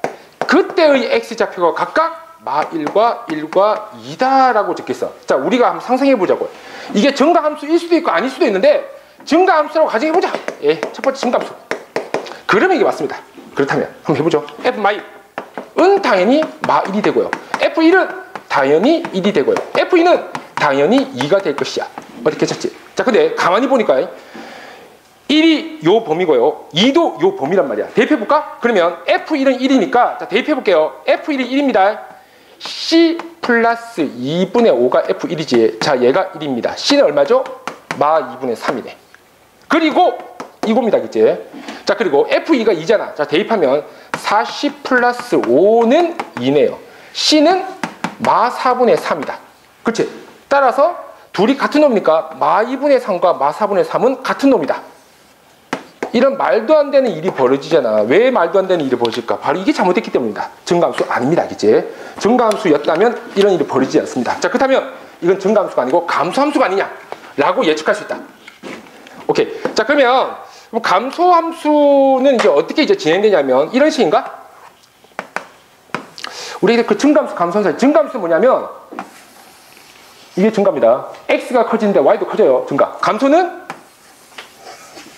그때의 x좌표가 각각 마1과 1과 2다라고 적혔어. 자, 우리가 한번 상상해보자고요. 이게 증가함수일 수도 있고 아닐 수도 있는데 증가함수라고 가정해보자. 예, 첫 번째 증가함수. 그러면 이게 맞습니다. 그렇다면 한번 해보죠. f-은 당연히 마1이 되고요. f1은 당연히 1이 되고요. f2는 당연히 2가 될 것이야. 어떻게 찾지? 자, 근데 가만히 보니까 1이 요 범위고요. 2도 요 범위란 말이야. 대입해볼까? 그러면 f1은 1이니까 자, 대입해볼게요. f1이 1입니다. c 플러스 2분의 5가 f1이지. 자, 얘가 1입니다. c는 얼마죠? 마 2분의 3이네. 그리고 이겁니다. 그치? 자, 그리고 f2가 2잖아. 자, 대입하면 4c 플러스 5는 2네요. c는 마 4분의 3이다. 그치? 따라서 둘이 같은 놈이니까 마 2분의 3과 마 4분의 3은 같은 놈이다. 이런 말도 안 되는 일이 벌어지잖아. 왜 말도 안 되는 일이 벌어질까? 바로 이게 잘못됐기 때문입니다. 증가함수 아닙니다. 그치? 증가함수였다면 이런 일이 벌어지지 않습니다. 자, 그렇다면 이건 증가함수가 아니고 감소함수가 아니냐? 라고 예측할 수 있다. 오케이. 자, 그러면 감소함수는 이제 어떻게 이제 진행되냐면 이런 식인가? 우리 그 증가함수, 감소함수. 증가함수는 뭐냐면 이게 증가입니다. x가 커지는데 y도 커져요. 증가. 감소는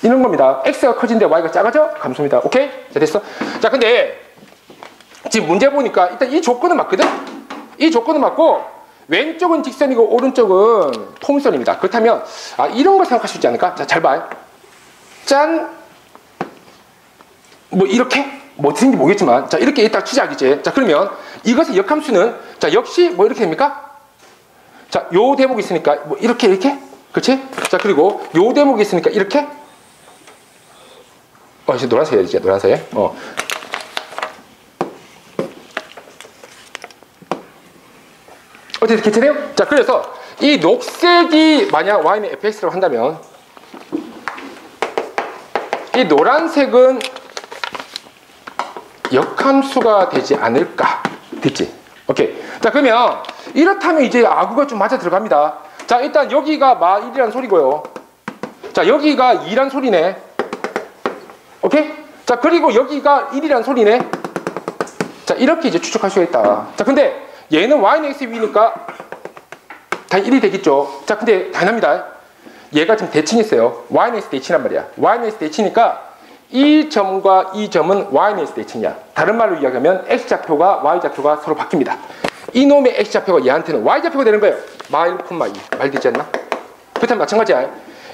이런 겁니다. x가 커지는데 y가 작아져? 감소입니다. 오케이? 자, 됐어? 자, 근데 지금 문제 보니까 일단 이 조건은 맞거든? 이 조건은 맞고 왼쪽은 직선이고 오른쪽은 통선입니다. 그렇다면 이런 걸 생각할 수 있지 않을까? 자, 잘 봐. 짠! 뭐 이렇게? 뭐 어떻게 생긴지 모르겠지만 자, 이렇게 일단 치자기지. 자, 그러면 이것의 역함수는 자, 역시 뭐 이렇게 됩니까? 자, 요 대목이 있으니까 뭐 이렇게? 그렇지? 자, 그리고 요 대목이 있으니까 이렇게? 이제 노란색 해야지. 노란색. 어떻게 괜찮아요? 자, 그래서 이 녹색이 만약 y는 fx라고 한다면 이 노란색은 역함수가 되지 않을까? 됐지? 오케이. 자, 그러면 이렇다면 이제 아구가 좀 맞아 들어갑니다. 자, 일단 여기가 마 1이란 소리고요. 자, 여기가 2란 소리네. 오케이? 자, 그리고 여기가 1이란 소리네. 자, 이렇게 이제 추측할 수가 있다. 자, 근데 얘는 y는 x 위니까 다 1이 되겠죠. 자, 근데 당연합니다. 얘가 지금 대칭이 있어요. y는 x 대칭이란 말이야. y는 x 대칭이니까 이 점과 이 점은 y는 x 대칭이야. 다른 말로 이야기하면 x좌표가 y좌표가 서로 바뀝니다. 이놈의 x좌표가 얘한테는 y좌표가 되는 거예요. 마 1, 2. 말 되지 않나? 그렇다면 마찬가지야.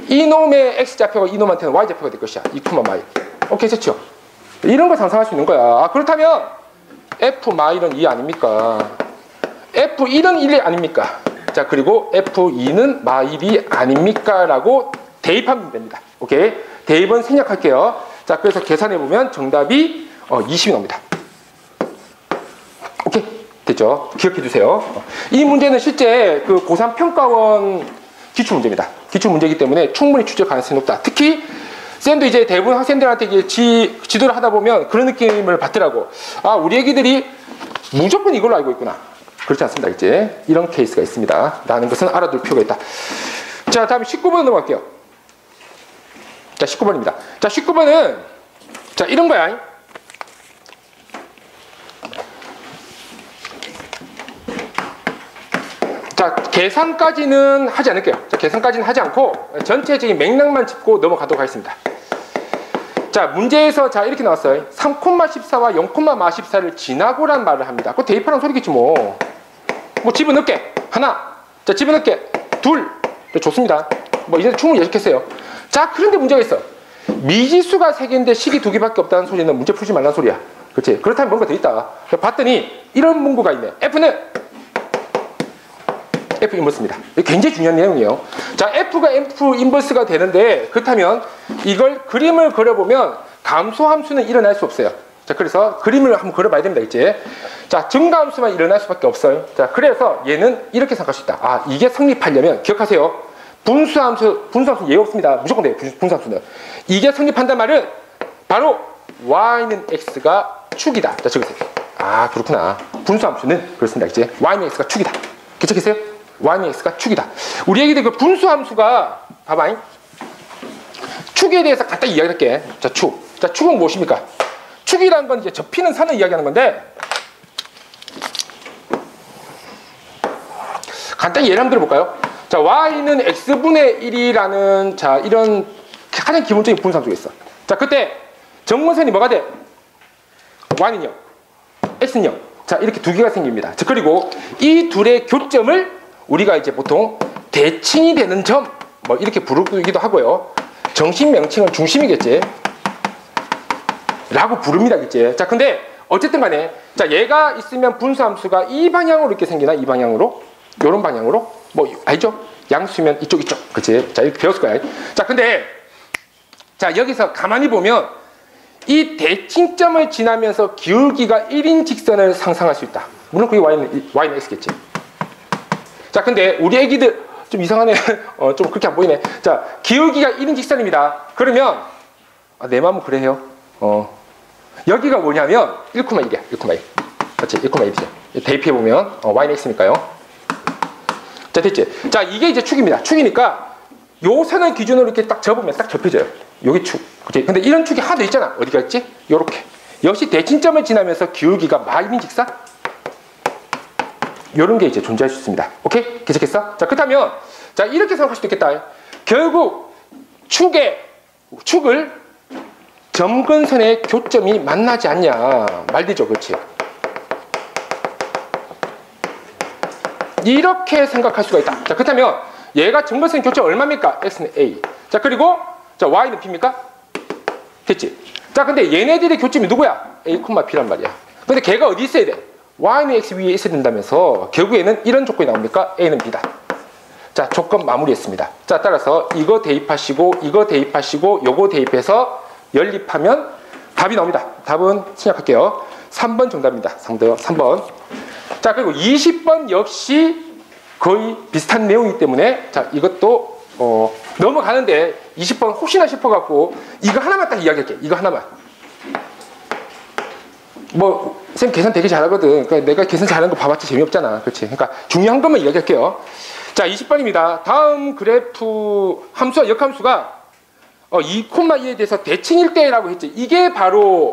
이놈의 x좌표가 이놈한테는 y좌표가 될 것이야. 2, 마 1. 오케이, 됐죠? 이런 걸 상상할 수 있는 거야. 그렇다면 f-1은 2 아닙니까? f1은 1 아닙니까? 자, 그리고 f2는 마 1이 아닙니까? 라고 대입하면 됩니다. 오케이? 대입은 생략할게요. 자, 그래서 계산해보면 정답이 20이 나옵니다. 오케이? 됐죠? 기억해두세요. 이 문제는 실제 그 고3 평가원 기출문제입니다. 기출문제이기 때문에 충분히 출제 가능성이 높다. 특히 쌤도 이제 대부분 학생들한테 이제 지도를 하다 보면 그런 느낌을 받더라고. 우리 애기들이 무조건 이걸로 알고 있구나. 그렇지 않습니다. 이제 이런 케이스가 있습니다. 라는 것은 알아둘 필요가 있다. 자, 다음 19번 넘어갈게요. 자, 19번입니다. 자, 19번은 자, 이런 거야. 자, 계산까지는 하지 않을게요. 자, 계산까지는 하지 않고 전체적인 맥락만 짚고 넘어가도록 하겠습니다. 자, 자, 문제에서 자 이렇게 나왔어요. 3,14와 0,14를 지나고란 말을 합니다. 그거 대입하라는 소리겠지 뭐. 뭐 집어넣게 하나, 자 집어넣게 둘, 좋습니다. 뭐 이제 충분히 예측했어요. 자, 그런데 문제가 있어. 미지수가 3개인데 식이 2개밖에 없다는 소리는 문제 풀지 말라는 소리야. 그렇지? 그렇다면 뭔가 더 있다. 봤더니 이런 문구가 있네. F는 F 인버스입니다. 굉장히 중요한 내용이에요. 자, F가 F 인버스가 되는데 그렇다면 이걸 그림을 그려보면 감소함수는 일어날 수 없어요. 자, 그래서 그림을 한번 그려봐야 됩니다. 이제 자, 증가함수만 일어날 수밖에 없어요. 자, 그래서 얘는 이렇게 생각할 수 있다. 아, 이게 성립하려면 기억하세요. 분수함수는 예외 없습니다. 무조건 돼요. 분수함수는. 이게 성립한단 말은 바로 y는 x가 축이다. 자, 적으세요. 아, 그렇구나. 분수함수는 그렇습니다. 이제 y는 x가 축이다. 기억하세요? y는 x가 축이다. 우리 얘기들 그 분수함수가 봐봐잉. 축에 대해서 간단히 이야기할게. 자, 축. 자, 축은 무엇입니까? 축이라는 건 이제 접히는 선을 이야기하는 건데 간단히 예를 한번 들어볼까요? 자, y는 x분의 1이라는 자, 이런 가장 기본적인 분수함수가 있어. 자, 그때 정근선이 뭐가 돼? y는 0, x는 0. 자, 이렇게 두 개가 생깁니다. 자, 그리고 이 둘의 교점을 우리가 이제 보통 대칭이 되는 점, 뭐 이렇게 부르기도 하고요. 정식 명칭은 중심이겠지. 라고 부릅니다, 그치? 자, 근데 어쨌든 간에 자, 얘가 있으면 분수함수가 이 방향으로 이렇게 생기나? 이 방향으로? 요런 방향으로? 뭐 알죠? 양수면 이쪽 그치? 자, 이렇게 배웠을 거야. 자, 근데 자, 여기서 가만히 보면 이 대칭점을 지나면서 기울기가 1인 직선을 상상할 수 있다. 물론 그게 y는 x겠지. 자, 근데 우리 애기들 좀 이상하네. 좀 그렇게 안 보이네. 자, 기울기가 1인 직선입니다. 그러면 내 마음은 그래요. 여기가 뭐냐면 1,1이야. 1,1. 그렇지? 1,1이죠. 대입해보면 y는 x니까요. 자, 됐지? 자, 이게 이제 축입니다. 축이니까 요 선을 기준으로 이렇게 딱 접으면 딱 접혀져요. 여기 축. 그치? 근데 이런 축이 하나 더 있잖아. 어디가 있지? 요렇게. 역시 대칭점을 지나면서 기울기가 마일인 직선? 요런 게 이제 존재할 수 있습니다. 오케이? 계속했어? 자, 그렇다면 자, 이렇게 생각할 수도 있겠다. 결국 축을 점근선의 교점이 만나지 않냐. 말되죠. 그렇지? 이렇게 생각할 수가 있다. 자, 그렇다면 얘가 점근선 교점 얼마입니까? x는 a. 자, 그리고 자, y는 b입니까? 됐지? 자, 근데 얘네들의 교점이 누구야? a, b란 말이야. 근데 걔가 어디 있어야 돼? y는 x 위에 있어야 된다면서 결국에는 이런 조건이 나옵니까? a는 b다. 자, 조건 마무리했습니다. 자, 따라서 이거 대입하시고 이거 대입하시고 요거 대입해서 연립하면 답이 나옵니다. 답은 생략할게요. 3번 정답입니다. 3번. 자, 그리고 20번 역시 거의 비슷한 내용이기 때문에 자, 이것도 넘어가는데 20번 혹시나 싶어갖고 이거 하나만 딱 이야기할게. 이거 하나만. 뭐 쌤 계산 되게 잘하거든. 그러니까 내가 계산 잘하는 거 봐봤자 재미없잖아. 그렇지? 그러니까 중요한 것만 이야기할게요. 자, 20번입니다. 다음 그래프 함수와 역함수가 2,2에 대해서 대칭일 때라고 했지. 이게 바로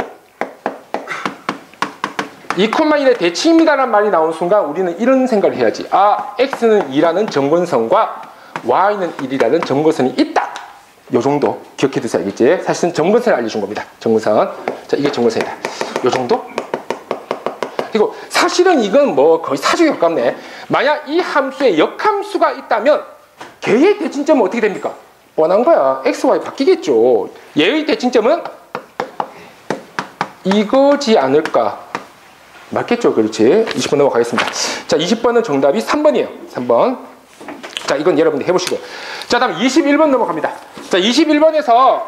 2,1의 대칭입니다라는 말이 나온 순간 우리는 이런 생각을 해야지. 아, x는 2라는 점근선과 y는 1이라는 점근선이 있다. 요 정도 기억해 두세요. 알겠지? 사실은 점근선을 알려준 겁니다. 점근선. 자, 이게 점근선이다. 요 정도? 그리고 사실은 이건 뭐 거의 사주에 가깝네. 만약 이 함수에 역함수가 있다면 걔의 대칭점은 어떻게 됩니까? 뻔한 거야. x, y 바뀌겠죠. 얘의 대칭점은 이거지 않을까? 맞겠죠? 그렇지? 20번 넘어가겠습니다. 자, 20번은 정답이 3번이에요. 3번. 자, 이건 여러분들 해보시고. 자, 다음 21번 넘어갑니다. 자, 21번에서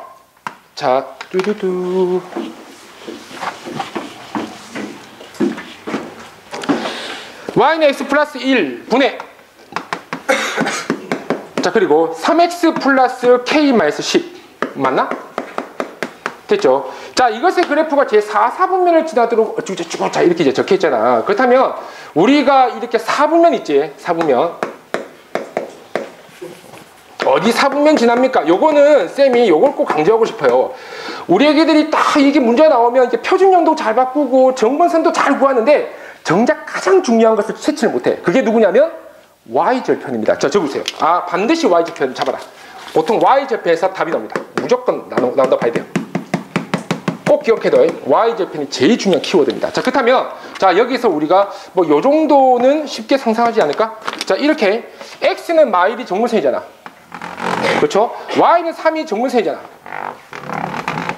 자, 뚜두두. y는 x 플러스 1 분의 자, 그리고 3x 플러스 k 마이너스 10 맞나? 됐죠? 자, 이것의 그래프가 제 4분면을 지나도록 어쩌고저쩌고 자, 이렇게 이제 적혀 있잖아. 그렇다면 우리가 이렇게 4분면 있지? 4분면 어디 4분면 지납니까? 요거는 쌤이 요걸 꼭 강조하고 싶어요. 우리 애기들이 딱 이게 문제 나오면 이제 표준형도 잘 바꾸고 정근선도 잘 구하는데 정작 가장 중요한 것을 채취를 못해. 그게 누구냐면 y절편입니다. 자, 적으세요. 아, 반드시 y절편 잡아라. 보통 y절편에서 답이 나옵니다. 무조건 나온다 봐야 돼요. 꼭 기억해둬. y절편이 제일 중요한 키워드입니다. 자, 그렇다면 자, 여기서 우리가 뭐 요 정도는 쉽게 상상하지 않을까? 자, 이렇게 x는 마일이 정문선이잖아. 그렇죠? y는 3이 정문선이잖아.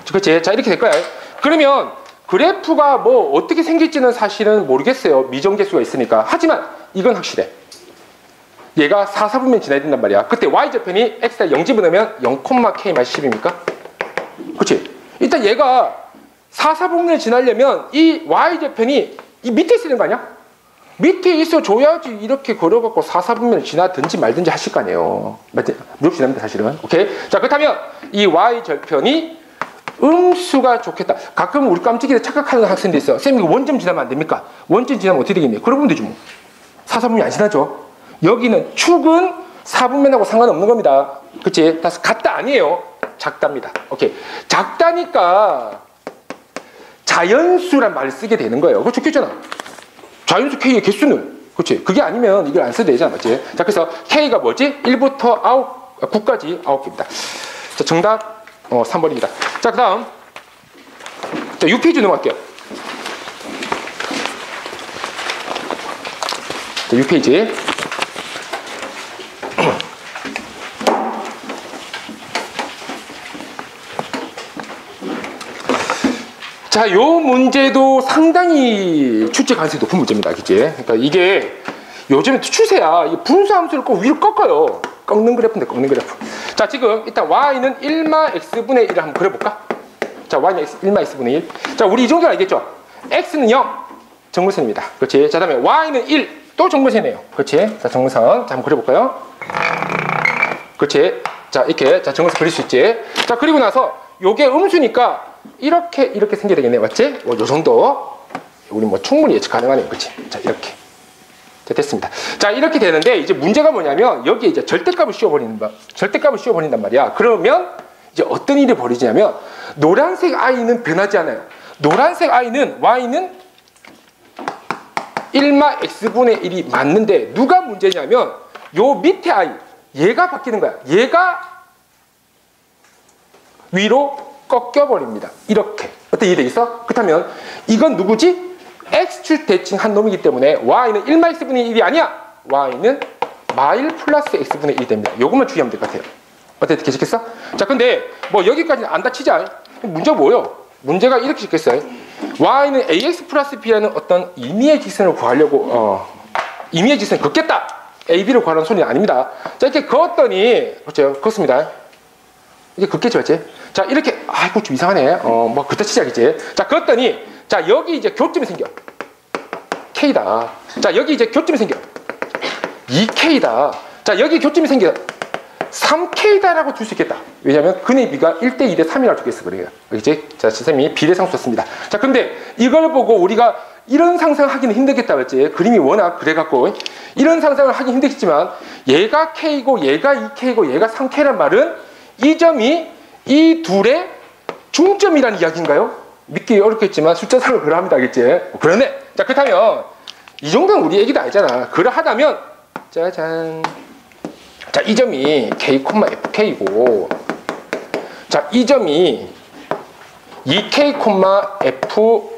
그렇지? 자, 이렇게 될 거야. 그러면 그래프가 뭐 어떻게 생길지는 사실은 모르겠어요. 미정계수가 있으니까. 하지만 이건 확실해. 얘가 4, 4분면 지나야 된단 말이야. 그때 y절편이 x에 0 집어넣으면 0,k-10입니까? 그렇지? 일단 얘가 4, 4분면을 지나려면 이 y절편이 이 밑에 있어야 되는 거 아니야? 밑에 있어 줘야지 이렇게 걸어갖고 4, 4분면을 지나든지 말든지 하실 거 아니에요. 무조건 지납니다, 사실은. 오케이? 자, 그렇다면 이 y절편이 음수가 좋겠다. 가끔 우리 깜찍이를 착각하는 학생도 있어요. 쌤, 이거 원점 지나면 안 됩니까? 원점 지나면 어떻게 되겠니? 그러면 되지 뭐. 4, 4분면이 안 지나죠. 여기는 축은 4분면하고 상관없는 겁니다. 그치? 다시 같다 아니에요. 작답니다. 오케이. 작다니까 자연수란 말을 쓰게 되는 거예요. 그거 좋겠잖아. 자연수 K의 개수는. 그치? 그게 아니면 이걸 안 써도 되잖아. 맞지? 자, 그래서 K가 뭐지? 1부터 9까지 9개입니다. 자, 정답 3번입니다. 자, 그 다음. 자, 6페이지 넘어갈게요. 자, 6페이지. 자, 요 문제도 상당히 출제 가능성이 높은 문제입니다. 그치? 그러니까 이게 요즘에 추세야. 이 분수함수를 꼭 위로 꺾어요. 꺾는 그래프인데, 꺾는 그래프. 자, 지금 일단 y는 1마 x분의 1을 한번 그려볼까? 자, y는 1마 x분의 1. 자, 우리 이 정도는 알겠죠? x는 0, 정문선입니다. 그렇지? 자, 다음에 y는 1, 또 정문선이에요. 그렇지? 자, 정문선. 자, 한번 그려볼까요? 그렇지? 자, 이렇게. 자, 정문선 그릴 수 있지? 자, 그리고 나서 요게 음수니까 이렇게 생겨야 되겠네. 맞지? 요 정도. 우리 뭐 충분히 예측 가능하네요. 그렇지? 자, 이렇게. 자, 됐습니다. 자, 이렇게 되는데 이제 문제가 뭐냐면 여기에 이제 절대값을 씌워버린단 말이야. 그러면 이제 어떤 일이 벌어지냐면 노란색 i는 변하지 않아요. 노란색 i는 y는 1마 x분의 1이 맞는데 누가 문제냐면 요 밑에 i 얘가 바뀌는 거야. 얘가 위로 꺾여버립니다. 이렇게. 어때? 이해되겠어? 그렇다면 이건 누구지? x축 대칭 한 놈이기 때문에 y는 1마 x분의 1이 아니야. y는 마일 플러스 x분의 1이 됩니다. 요것만 주의하면 될 것 같아요. 어때? 괜찮겠어? 자, 근데 뭐 여기까지는 안 다치자. 문제가 뭐예요? 문제가 이렇게 적겠어요. y는 ax 플러스 b라는 어떤 임의의 직선을 구하려고 임의의 직선을 긋겠다. a, b를 구하는 소리는 아닙니다. 자, 이렇게 그었더니 그렇죠? 그렇습니다. 이게 긋겠죠, 맞지? 자, 이렇게 아이고 좀 이상하네. 뭐 그때 시작이지. 자, 그랬더니 자, 여기 이제 교점이 생겨. K다. 자, 여기 이제 교점이 생겨. 2K다. 자, 여기 교점이 생겨. 3K다라고 둘 수 있겠다. 왜냐하면 근의 비가 1대 2대 3이라고 적겠어. 그래요. 이제 자, 선생님이 비례상수 썼습니다. 자, 근데 이걸 보고 우리가 이런 상상을 하기는 힘들겠다. 맞지? 그림이 워낙 그래갖고 이런 상상을 하기 힘들겠지만 얘가 K고 얘가 2K고 얘가 3K란 말은 이 점이 이 둘의 중점이라는 이야기인가요? 믿기 어렵겠지만 숫자상으로 그러합니다. 알겠지? 그러네. 자, 그렇다면 이 정도는 우리 얘기도 알잖아. 그러하다면 짜잔. 자, 이 점이 K, FK고 자, 이 점이 2K, F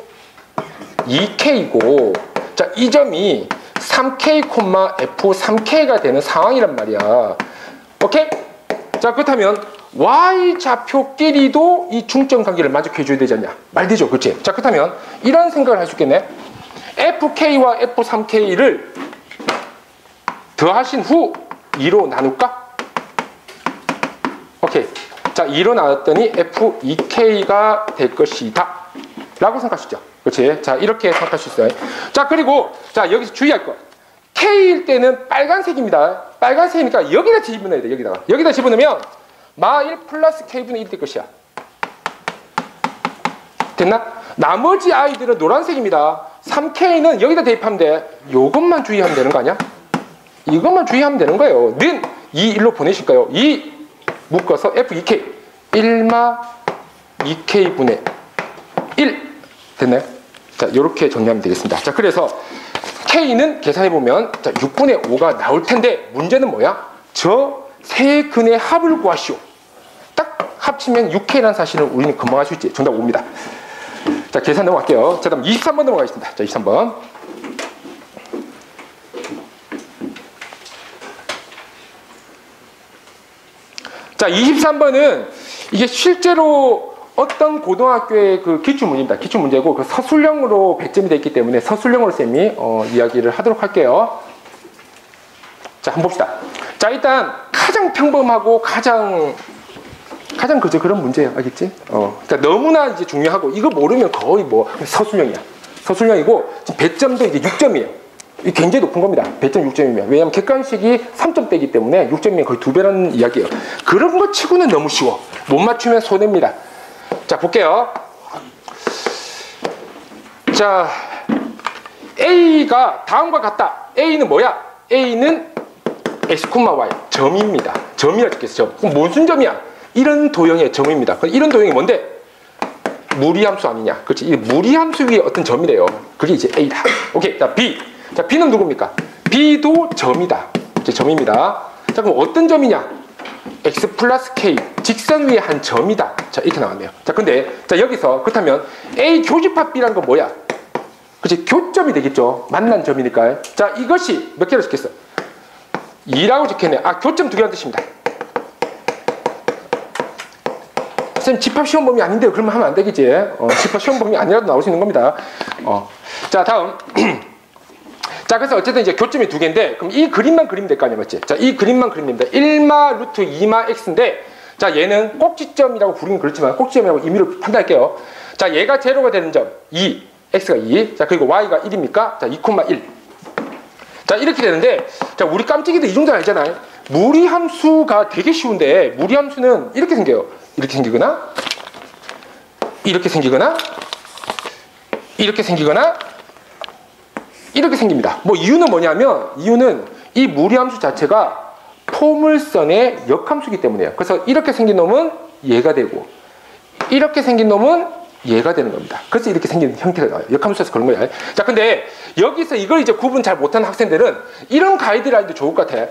2K고 자, 이 점이 3K, F 3K가 되는 상황이란 말이야. 오케이? 자, 그렇다면 Y좌표끼리도 이 중점 관계를 만족해줘야 되지 않냐? 말되죠, 그렇지? 자, 그렇다면 이런 생각을 할 수 있겠네. FK와 F3K를 더하신 후 2로 나눌까? 오케이. 자, 2로 나눴더니 F2K가 될 것이다 라고 생각할 수 있죠. 그렇지? 자, 이렇게 생각할 수 있어요. 자, 그리고 자, 여기서 주의할 거. K일 때는 빨간색입니다. 빨간색이니까 여기다 집어넣어야 돼. 여기다 집어넣으면 마1 플러스 K분의 1이 될 것이야. 됐나? 나머지 아이들은 노란색입니다. 3K는 여기다 대입하면 돼. 요것만 주의하면 되는 거 아니야? 이것만 주의하면 되는 거예요. 는 2, 1로 보내실까요? 2 묶어서 F2K 1마 2K분의 1 됐나요? 자, 이렇게 정리하면 되겠습니다. 자, 그래서 K는 계산해보면 자, 6분의 5가 나올 텐데 문제는 뭐야? 저 세 근의 합을 구하시오. 딱 합치면 6K라는 사실을 우리는 금방 알 수 있지. 정답 5입니다. 자, 계산 넘어갈게요. 자, 다음 23번 넘어가겠습니다. 자, 23번. 자, 23번은 이게 실제로 어떤 고등학교의 그 기출문제입니다. 기출문제고 그 서술형으로 배점이 되어 있기 때문에 서술형으로 쌤이 이야기를 하도록 할게요. 자, 한번 봅시다. 자, 일단 가장 평범하고 가장 그저 그런 문제예요. 알겠지? 그러니까 너무나 이제 중요하고 이거 모르면 거의 뭐 서술형이야. 서술형이고 지금 배점도 이제 6점이에요. 이 굉장히 높은 겁니다. 배점 6점이면. 왜냐하면 객관식이 3점대이기 때문에 6점이면 거의 2배라는 이야기예요. 그런 거 치고는 너무 쉬워. 못 맞추면 손해입니다. 자, 볼게요. 자, A가 다음과 같다. A는 뭐야? A는 X, Y 점입니다. 점이라 적겠어. 점. 그럼 무슨 점이야? 이런 도형의 점입니다. 이런 도형이 뭔데? 무리함수 아니냐? 그렇지? 이 무리함수 위에 어떤 점이래요. 그게 이제 A다. 오케이. 자, B. 자, B는 누굽니까? B도 점이다. 이제 점입니다. 자, 그럼 어떤 점이냐? X 플러스 K. 직선 위에 한 점이다. 자, 이렇게 나왔네요. 자, 근데, 자, 여기서, 그렇다면, A 교집합 B라는 건 뭐야? 그치? 교점이 되겠죠. 만난 점이니까요. 자, 이것이 몇 개로 적겠어? 2라고 적혔네. 아, 교점 2개라는 뜻입니다. 선생님, 집합 시험 범위 아닌데요. 그러면 하면 안 되겠지. 집합 시험 범위 아니라도 나올 수 있는 겁니다. 자, 다음. 자, 그래서 어쨌든 이제 교점이 2개인데, 그럼 이 그림만 그리면 될 거 아니야, 맞지? 자, 이 그림만 그리면 됩니다. 1마 루트 2마 x인데, 자, 얘는 꼭지점이라고 부르긴 그렇지만, 꼭지점이라고 임의로 판단할게요. 자, 얘가 제로가 되는 점, 2, x가 2. 자, 그리고 y가 1입니까? 자, 2,1. 자, 이렇게 되는데, 자, 우리 깜찍이도 이 정도 알잖아요. 무리함수가 되게 쉬운데, 무리함수는 이렇게 생겨요. 이렇게 생기거나, 이렇게 생기거나, 이렇게 생기거나, 이렇게 생깁니다. 뭐 이유는 뭐냐면, 이유는 이 무리함수 자체가 포물선의 역함수이기 때문이에요. 그래서 이렇게 생긴 놈은 얘가 되고, 이렇게 생긴 놈은 얘가 되는 겁니다. 그래서 이렇게 생긴 형태가 나와요. 역함수에서 그런 거야. 자, 근데 여기서 이걸 이제 구분 잘 못하는 학생들은 이런 가이드라인도 좋을 것 같아.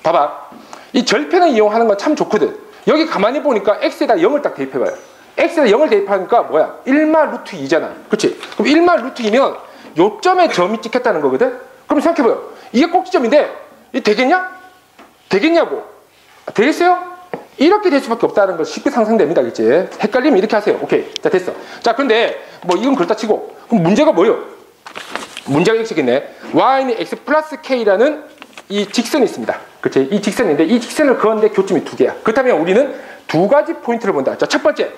봐봐. 이 절편을 이용하는 건 참 좋거든. 여기 가만히 보니까 x에다 0을 딱 대입해봐요. x에다 0을 대입하니까 뭐야? 1마 루트 2잖아. 그렇지? 그럼 1마 루트 2면 요점에 점이 찍혔다는 거거든? 그럼 생각해봐요. 이게 꼭지점인데 이게 되겠냐? 되겠냐고. 되겠어요? 이렇게 될 수밖에 없다는 거 쉽게 상상됩니다. 그치? 헷갈리면 이렇게 하세요. 오케이. 자, 됐어. 자, 근데 뭐 이건 그렇다 치고 그럼 문제가 뭐예요? 문제가 이렇게 있겠네. y는 x 플러스 k라는 이 직선이 있습니다. 그치? 이 직선인데 이 직선을 그었는데 교점이 2개야. 그렇다면 우리는 2가지 포인트를 본다. 자, 첫 번째.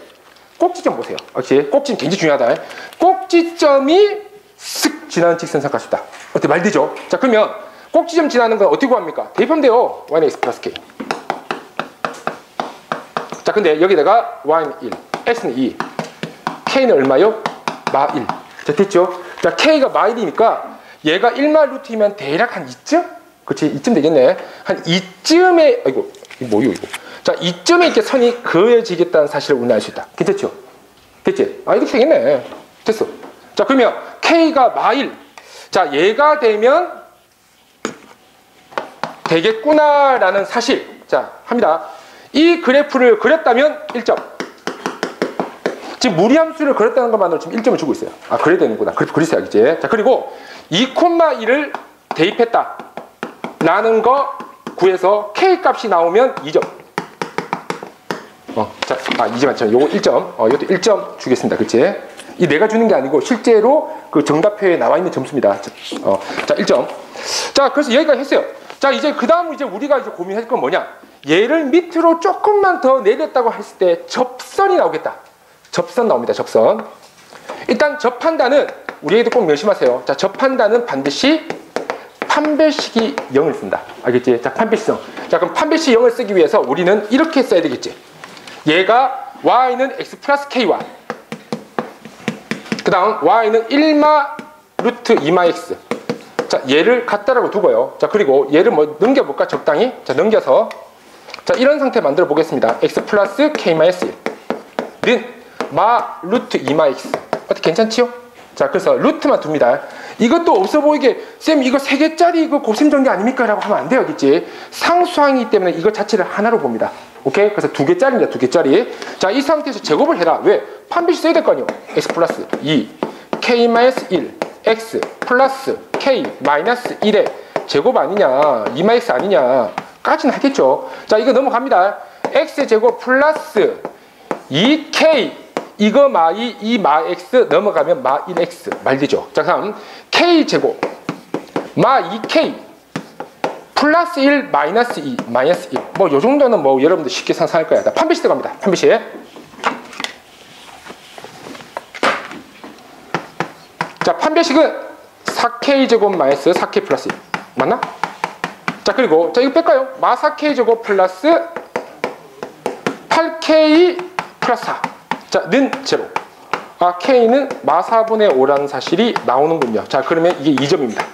꼭지점 보세요. 그치? 꼭지점 굉장히 중요하다. 꼭지점이 쓱 지나는 직선 삼각수다. 어때? 말 되죠? 자, 그러면 꼭지점 지나는 건 어떻게 구합니까? 대입하면 돼요. y는 x 플러스 k. 자, 근데 여기다가 y는 1, x는 2, k는 얼마요? 마 1. 자, 됐죠? 자, k가 마 1이니까 얘가 1마 루트이면 대략 한 2쯤? 그치? 2쯤 되겠네. 한 2쯤에, 아이고, 이거 뭐요, 이거. 자, 2쯤에 이렇게 선이 그어지겠다는 사실을 우리는 알 수 있다. 괜찮죠? 됐지? 아, 이렇게 되겠네. 됐어. 자, 그러면 k가 마 1. 자, 얘가 되면 되겠구나라는 사실. 자, 합니다. 이 그래프를 그렸다면 1점. 지금 무리함수를 그렸다는 것만으로 지금 1점을 주고 있어요. 아, 그래야 되는구나. 그래프 그리세요. 알겠지? 자, 그리고 2,1을 대입했다. 라는 거 구해서 K 값이 나오면 2점. 자, 2점 맞죠? 요거 1점. 이것도 1점 주겠습니다. 그치? 이 내가 주는 게 아니고 실제로 그 정답표에 나와 있는 점수입니다. 자, 1점. 자, 그래서 여기까지 했어요. 자, 이제 그 다음 이제 우리가 이제 고민할 건 뭐냐? 얘를 밑으로 조금만 더 내렸다고 했을 때 접선이 나오겠다. 접선 나옵니다. 접선. 일단 접한다는 우리 애들 꼭 명심하세요. 자, 접한다는 반드시 판별식이 0을 쓴다. 알겠지? 자, 판별식 0. 자, 그럼 판별식 0을 쓰기 위해서 우리는 이렇게 써야 되겠지. 얘가 y는 x 플러스 k와 그 다음 y는 1마 루트 2마 x. 자, 얘를 같다라고 두고요. 자, 그리고 얘를 뭐 넘겨볼까? 적당히. 자, 넘겨서 자, 이런 상태 만들어 보겠습니다. x 플러스 k-1는 마 루트 2마 x. 어떻게 괜찮지요? 자, 그래서 루트만 둡니다. 이것도 없어 보이게 쌤 이거 3개짜리 이거 곱셈 전개 아닙니까? 라고 하면 안 돼요. 그치? 상수항이기 때문에 이거 자체를 하나로 봅니다. 오케이? 그래서 2개짜리입니다. 2개짜리. 자, 이 상태에서 제곱을 해라. 왜? 판별식 써야 될 거 아니에요. x 플러스 2, k 마이너스 1, x 플러스 k 마이너스 1의 제곱 아니냐, 2마x 아니냐 까지는 하겠죠. 자, 이거 넘어갑니다. x의 제곱 플러스 2k 이거 마이 2마x 넘어가면 마 1x 말되죠. 자, 그럼 k 제곱 마 2k 플러스 1 마이너스 2 마이너스 1 뭐 요 정도는 뭐 여러분들 쉽게 상상할 거야. 판별식 들어갑니다. 판별식. 자, 판별식은 4k 제곱 마이너스 4k 플러스 1 맞나? 자, 그리고 자, 이거 뺄까요? 마 4k 제곱 플러스 8k 플러스 4. 자, 는 제로. 아, k는 마 4분의 5라는 사실이 나오는군요. 자, 그러면 이게 2점입니다.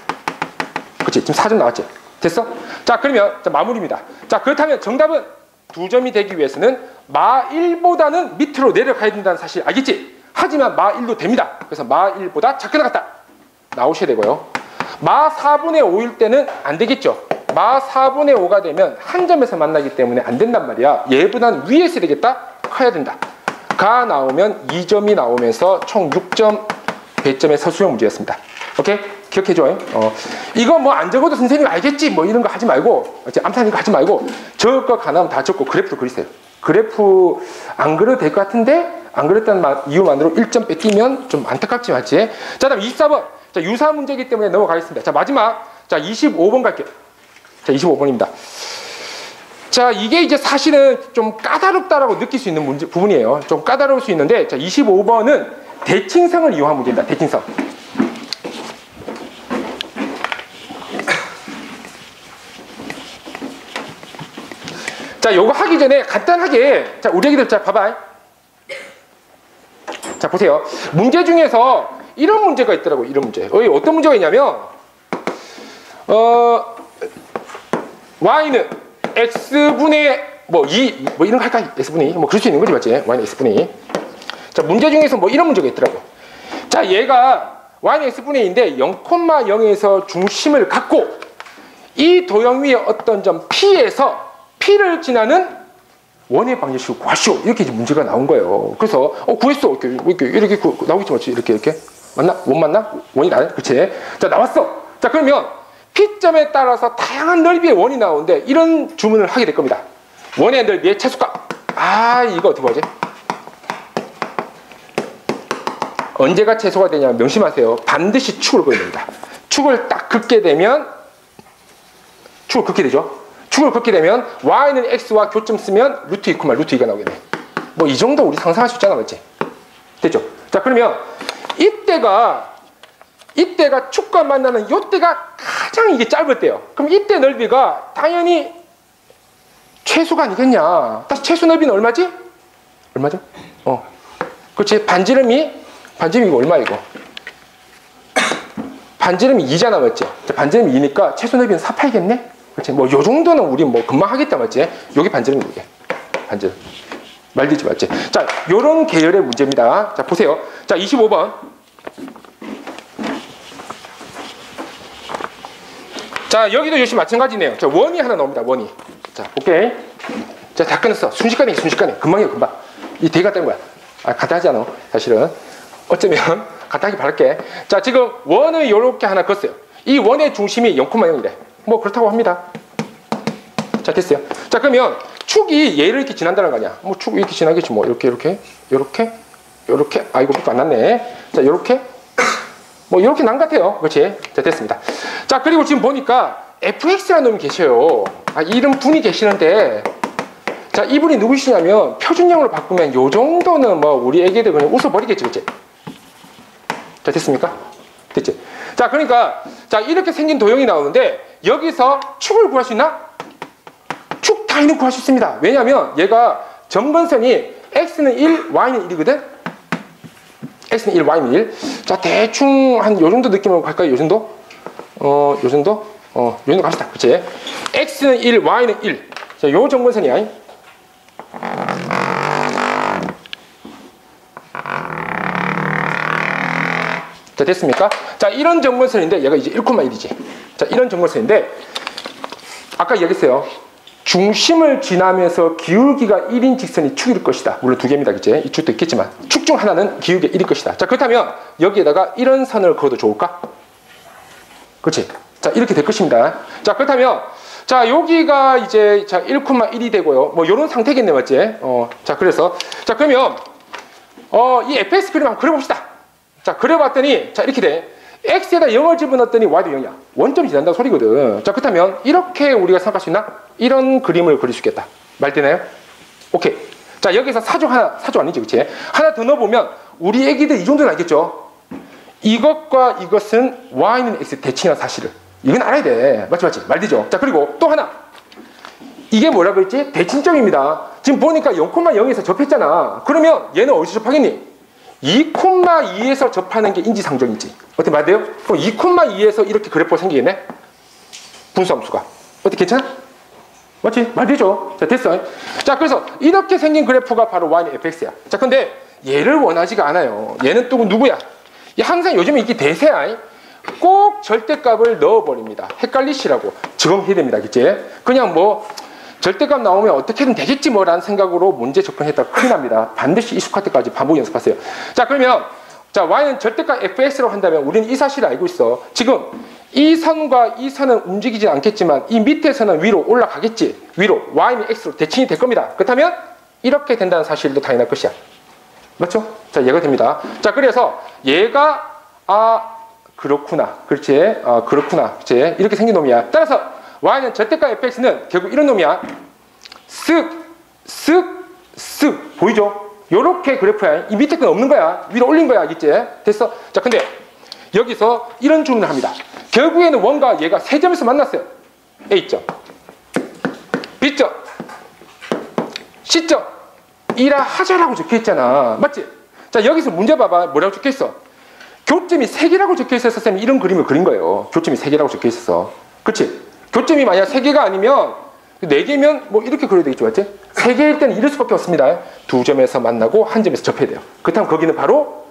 그치? 지금 4점 나왔지? 됐어? 자, 그러면 자, 마무리입니다. 자, 그렇다면 정답은 2점이 되기 위해서는 마 1보다는 밑으로 내려가야 된다는 사실 알겠지? 하지만 마 1도 됩니다. 그래서 마 1보다 작게 나갔다. 나오셔야 되고요. 마 4분의 5일 때는 안 되겠죠. 마 4분의 5가 되면 한 점에서 만나기 때문에 안 된단 말이야. 얘보다는 위에 있어야 되겠다. 커야 된다. 가 나오면 2점이 나오면서 총 6점 배점의 서술형 문제였습니다. 오케이? 기억해줘. 이거 뭐 안 적어도 선생님 알겠지 뭐 이런 거 하지 말고 암산 이거 하지 말고 적을 거 가나면 다 적고 그래프로 그리세요. 그래프 안 그려도 될 것 같은데 안 그렸다는 이유만으로 1점 뺏기면 좀 안타깝지 맞지? 자, 다음 24번. 자, 유사 문제이기 때문에 넘어가겠습니다. 자, 마지막. 자, 25번 갈게요. 자, 25번입니다. 자, 이게 이제 사실은 좀 까다롭다라고 느낄 수 있는 부분이에요. 좀 까다로울 수 있는데, 자, 25번은 대칭성을 이용한 문제입니다. 대칭성. 자, 요거 하기 전에 간단하게, 자, 우리 애기들 자, 봐봐. 자, 보세요. 문제 중에서 이런 문제가 있더라고요. 이런 문제. 어떤 문제가 있냐면, y는 x분의 뭐 2, 뭐 이런 거 할까? x분의 2. 뭐 그럴 수 있는 거지, 맞지? y는 x분의 2. 자, 문제 중에서 뭐 이런 문제가 있더라고. 자, 얘가 y는 x분의 2인데 0,0에서 중심을 갖고 이 도형 위에 어떤 점 p에서 p를 지나는 원의 방정식을 구하시오. 이렇게 이제 문제가 나온 거예요. 그래서 구했어. 이렇게 나오겠지, 맞지? 이렇게 맞나? 원 맞나? 원이다. 그치? 자, 나왔어. 자, 그러면 P점에 따라서 다양한 넓이의 원이 나오는데 이런 주문을 하게 될 겁니다. 원의 넓이의 최소값. 아, 이거 어떻게 하지? 언제가 최소가 되냐면 명심하세요. 반드시 축을 그어야 됩니다. 축을 딱 긋게 되면 축을 긋게 되죠. 축을 긋게 되면 y는 x와 교점 쓰면 루트 2, 루트 2가 나오겠네. 뭐 이 정도 우리 상상할 수 있잖아, 맞지? 됐죠? 자, 그러면 이때가 축과 만나는 이때가 가장 이게 짧을 때요. 그럼 이때 넓이가 당연히 최소가 아니겠냐. 다시 최소 넓이는 얼마지? 얼마죠? 그렇지. 반지름이 이거 얼마 이거? 반지름이 2잖아, 맞지? 반지름이 2니까 최소 넓이는 4파이겠네? 그렇지. 뭐 요 정도는 우리 뭐 금방 하겠다, 맞지? 여기 반지름이 이게. 반지름. 말되지, 맞지? 자, 요런 계열의 문제입니다. 자, 보세요. 자, 25번. 자, 여기도 역시 마찬가지네요. 자, 원이 하나 나옵니다. 원이. 자, 오케이. 자, 다 끝났어. 순식간에. 금방 해요, 금방. 이 대가 된 거야. 아, 간단하지 않아, 사실은. 어쩌면 간단하게 바랄게. 자, 지금 원을 요렇게 하나 긋어요. 이 원의 중심이 0,0이래. 뭐 그렇다고 합니다. 자, 됐어요. 자, 그러면 축이 얘를 이렇게 지난다는 거 아니야. 뭐 축이 이렇게 지나겠지. 뭐 이렇게. 아, 이거 안 났네. 자, 요렇게. 뭐 이렇게 난 것 같아요. 그렇지? 자, 됐습니다. 자, 그리고 지금 보니까 fx라는 놈이 계셔요. 아, 이런 분이 계시는데, 자, 이분이 누구시냐면 표준형으로 바꾸면 요 정도는 뭐 우리 애기들 그냥 웃어버리겠지, 그렇지? 자, 됐습니까? 됐지? 자, 그러니까 자, 이렇게 생긴 도형이 나오는데 여기서 축을 구할 수 있나? 축 당연히 구할 수 있습니다. 왜냐하면 얘가 점근선이 x는 1, y는 1이거든. x는 1, y는 1. 자, 대충 한 요 정도 느낌으로 갈까요? 요 정도? 요 정도? 요 정도 갑시다. 그치? x는 1, y는 1. 자, 요 점근선이야. 자, 됐습니까? 자, 이런 점근선인데 얘가 이제 1,1이지. 자, 이런 점근선인데 아까 얘기했어요. 중심을 지나면서 기울기가 1인 직선이 축일 것이다. 물론 두 개입니다. 그치? 이 축도 있겠지만 축 중 하나는 기울기가 1일 것이다. 자, 그렇다면 여기에다가 이런 선을 그어도 좋을까? 그렇지? 자, 이렇게 될 것입니다. 자, 그렇다면 자, 여기가 이제 자 1,1이 되고요. 뭐 이런 상태겠네, 맞지? 자, 그래서 자, 그러면 이 fx 그림 한번 그려봅시다. 자, 그려봤더니 자, 이렇게 돼. x에다 0을 집어넣었더니 y도 0이야. 원점이 지난다는 소리거든. 자, 그렇다면 이렇게 우리가 생각할 수 있나? 이런 그림을 그릴 수 있겠다. 말 되나요? 오케이. 자, 여기서 사조 아니지, 그치? 하나 더 넣어보면 우리 애기들 이 정도는 알겠죠? 이것과 이것은 y는 x 대칭이라는 사실을. 이건 알아야 돼. 맞지? 말 되죠? 자, 그리고 또 하나. 이게 뭐라고 했지? 대칭점입니다. 지금 보니까 0,0에서 접했잖아. 그러면 얘는 어디서 접하겠니? 2,2에서 접하는 게 인지상정이지. 어떻게 말돼요? 그럼 2,2에서 이렇게 그래프가 생기겠네? 분수함수가. 어떻게 괜찮아? 맞지? 말 되죠? 자, 됐어. 자, 그래서 이렇게 생긴 그래프가 바로 y는 fx야. 자, 근데 얘를 원하지가 않아요. 얘는 또 누구야? 항상 요즘에 이게 대세야. 꼭 절대값을 넣어버립니다. 헷갈리시라고. 적응해야 됩니다. 그치? 그냥 뭐 절대값 나오면 어떻게든 되겠지 뭐라는 생각으로 문제 접근했다가 큰일 납니다. 반드시 익숙할 때까지 반복 연습하세요. 자, 그러면 자, y는 절대값 fx라고 한다면 우리는 이 사실을 알고 있어. 지금 이 선과 이 선은 움직이지 않겠지만 이 밑에 선은 위로 올라가겠지. 위로 y는 x로 대칭이 될 겁니다. 그렇다면 이렇게 된다는 사실도 당연할 것이야. 맞죠? 자, 얘가 됩니다. 자, 그래서 얘가 그렇구나. 그렇지? 그렇구나. 그렇지? 이렇게 생긴 놈이야. 따라서 y는 절대값 fx는 결국 이런 놈이야. 쓱 보이죠? 요렇게 그래프야. 이 밑에 건 없는 거야. 위로 올린 거야. 알겠지? 됐어? 자, 근데 여기서 이런 주문을 합니다. 결국에는 원과 얘가 세 점에서 만났어요. A점, B점, C점 이라 하자라고 적혀있잖아. 맞지? 자, 여기서 문제 봐봐. 뭐라고 적혀있어? 교점이 3개라고 적혀있어서 쌤이 이런 그림을 그린 거예요. 교점이 3개라고 적혀있어서. 그렇지? 교점이 만약 3개가 아니면 4개면 뭐 이렇게 그려야 되겠죠. 맞지? 3개일 때는 이럴 수밖에 없습니다. 2점에서 만나고 1점에서 접해야 돼요. 그렇다면 거기는 바로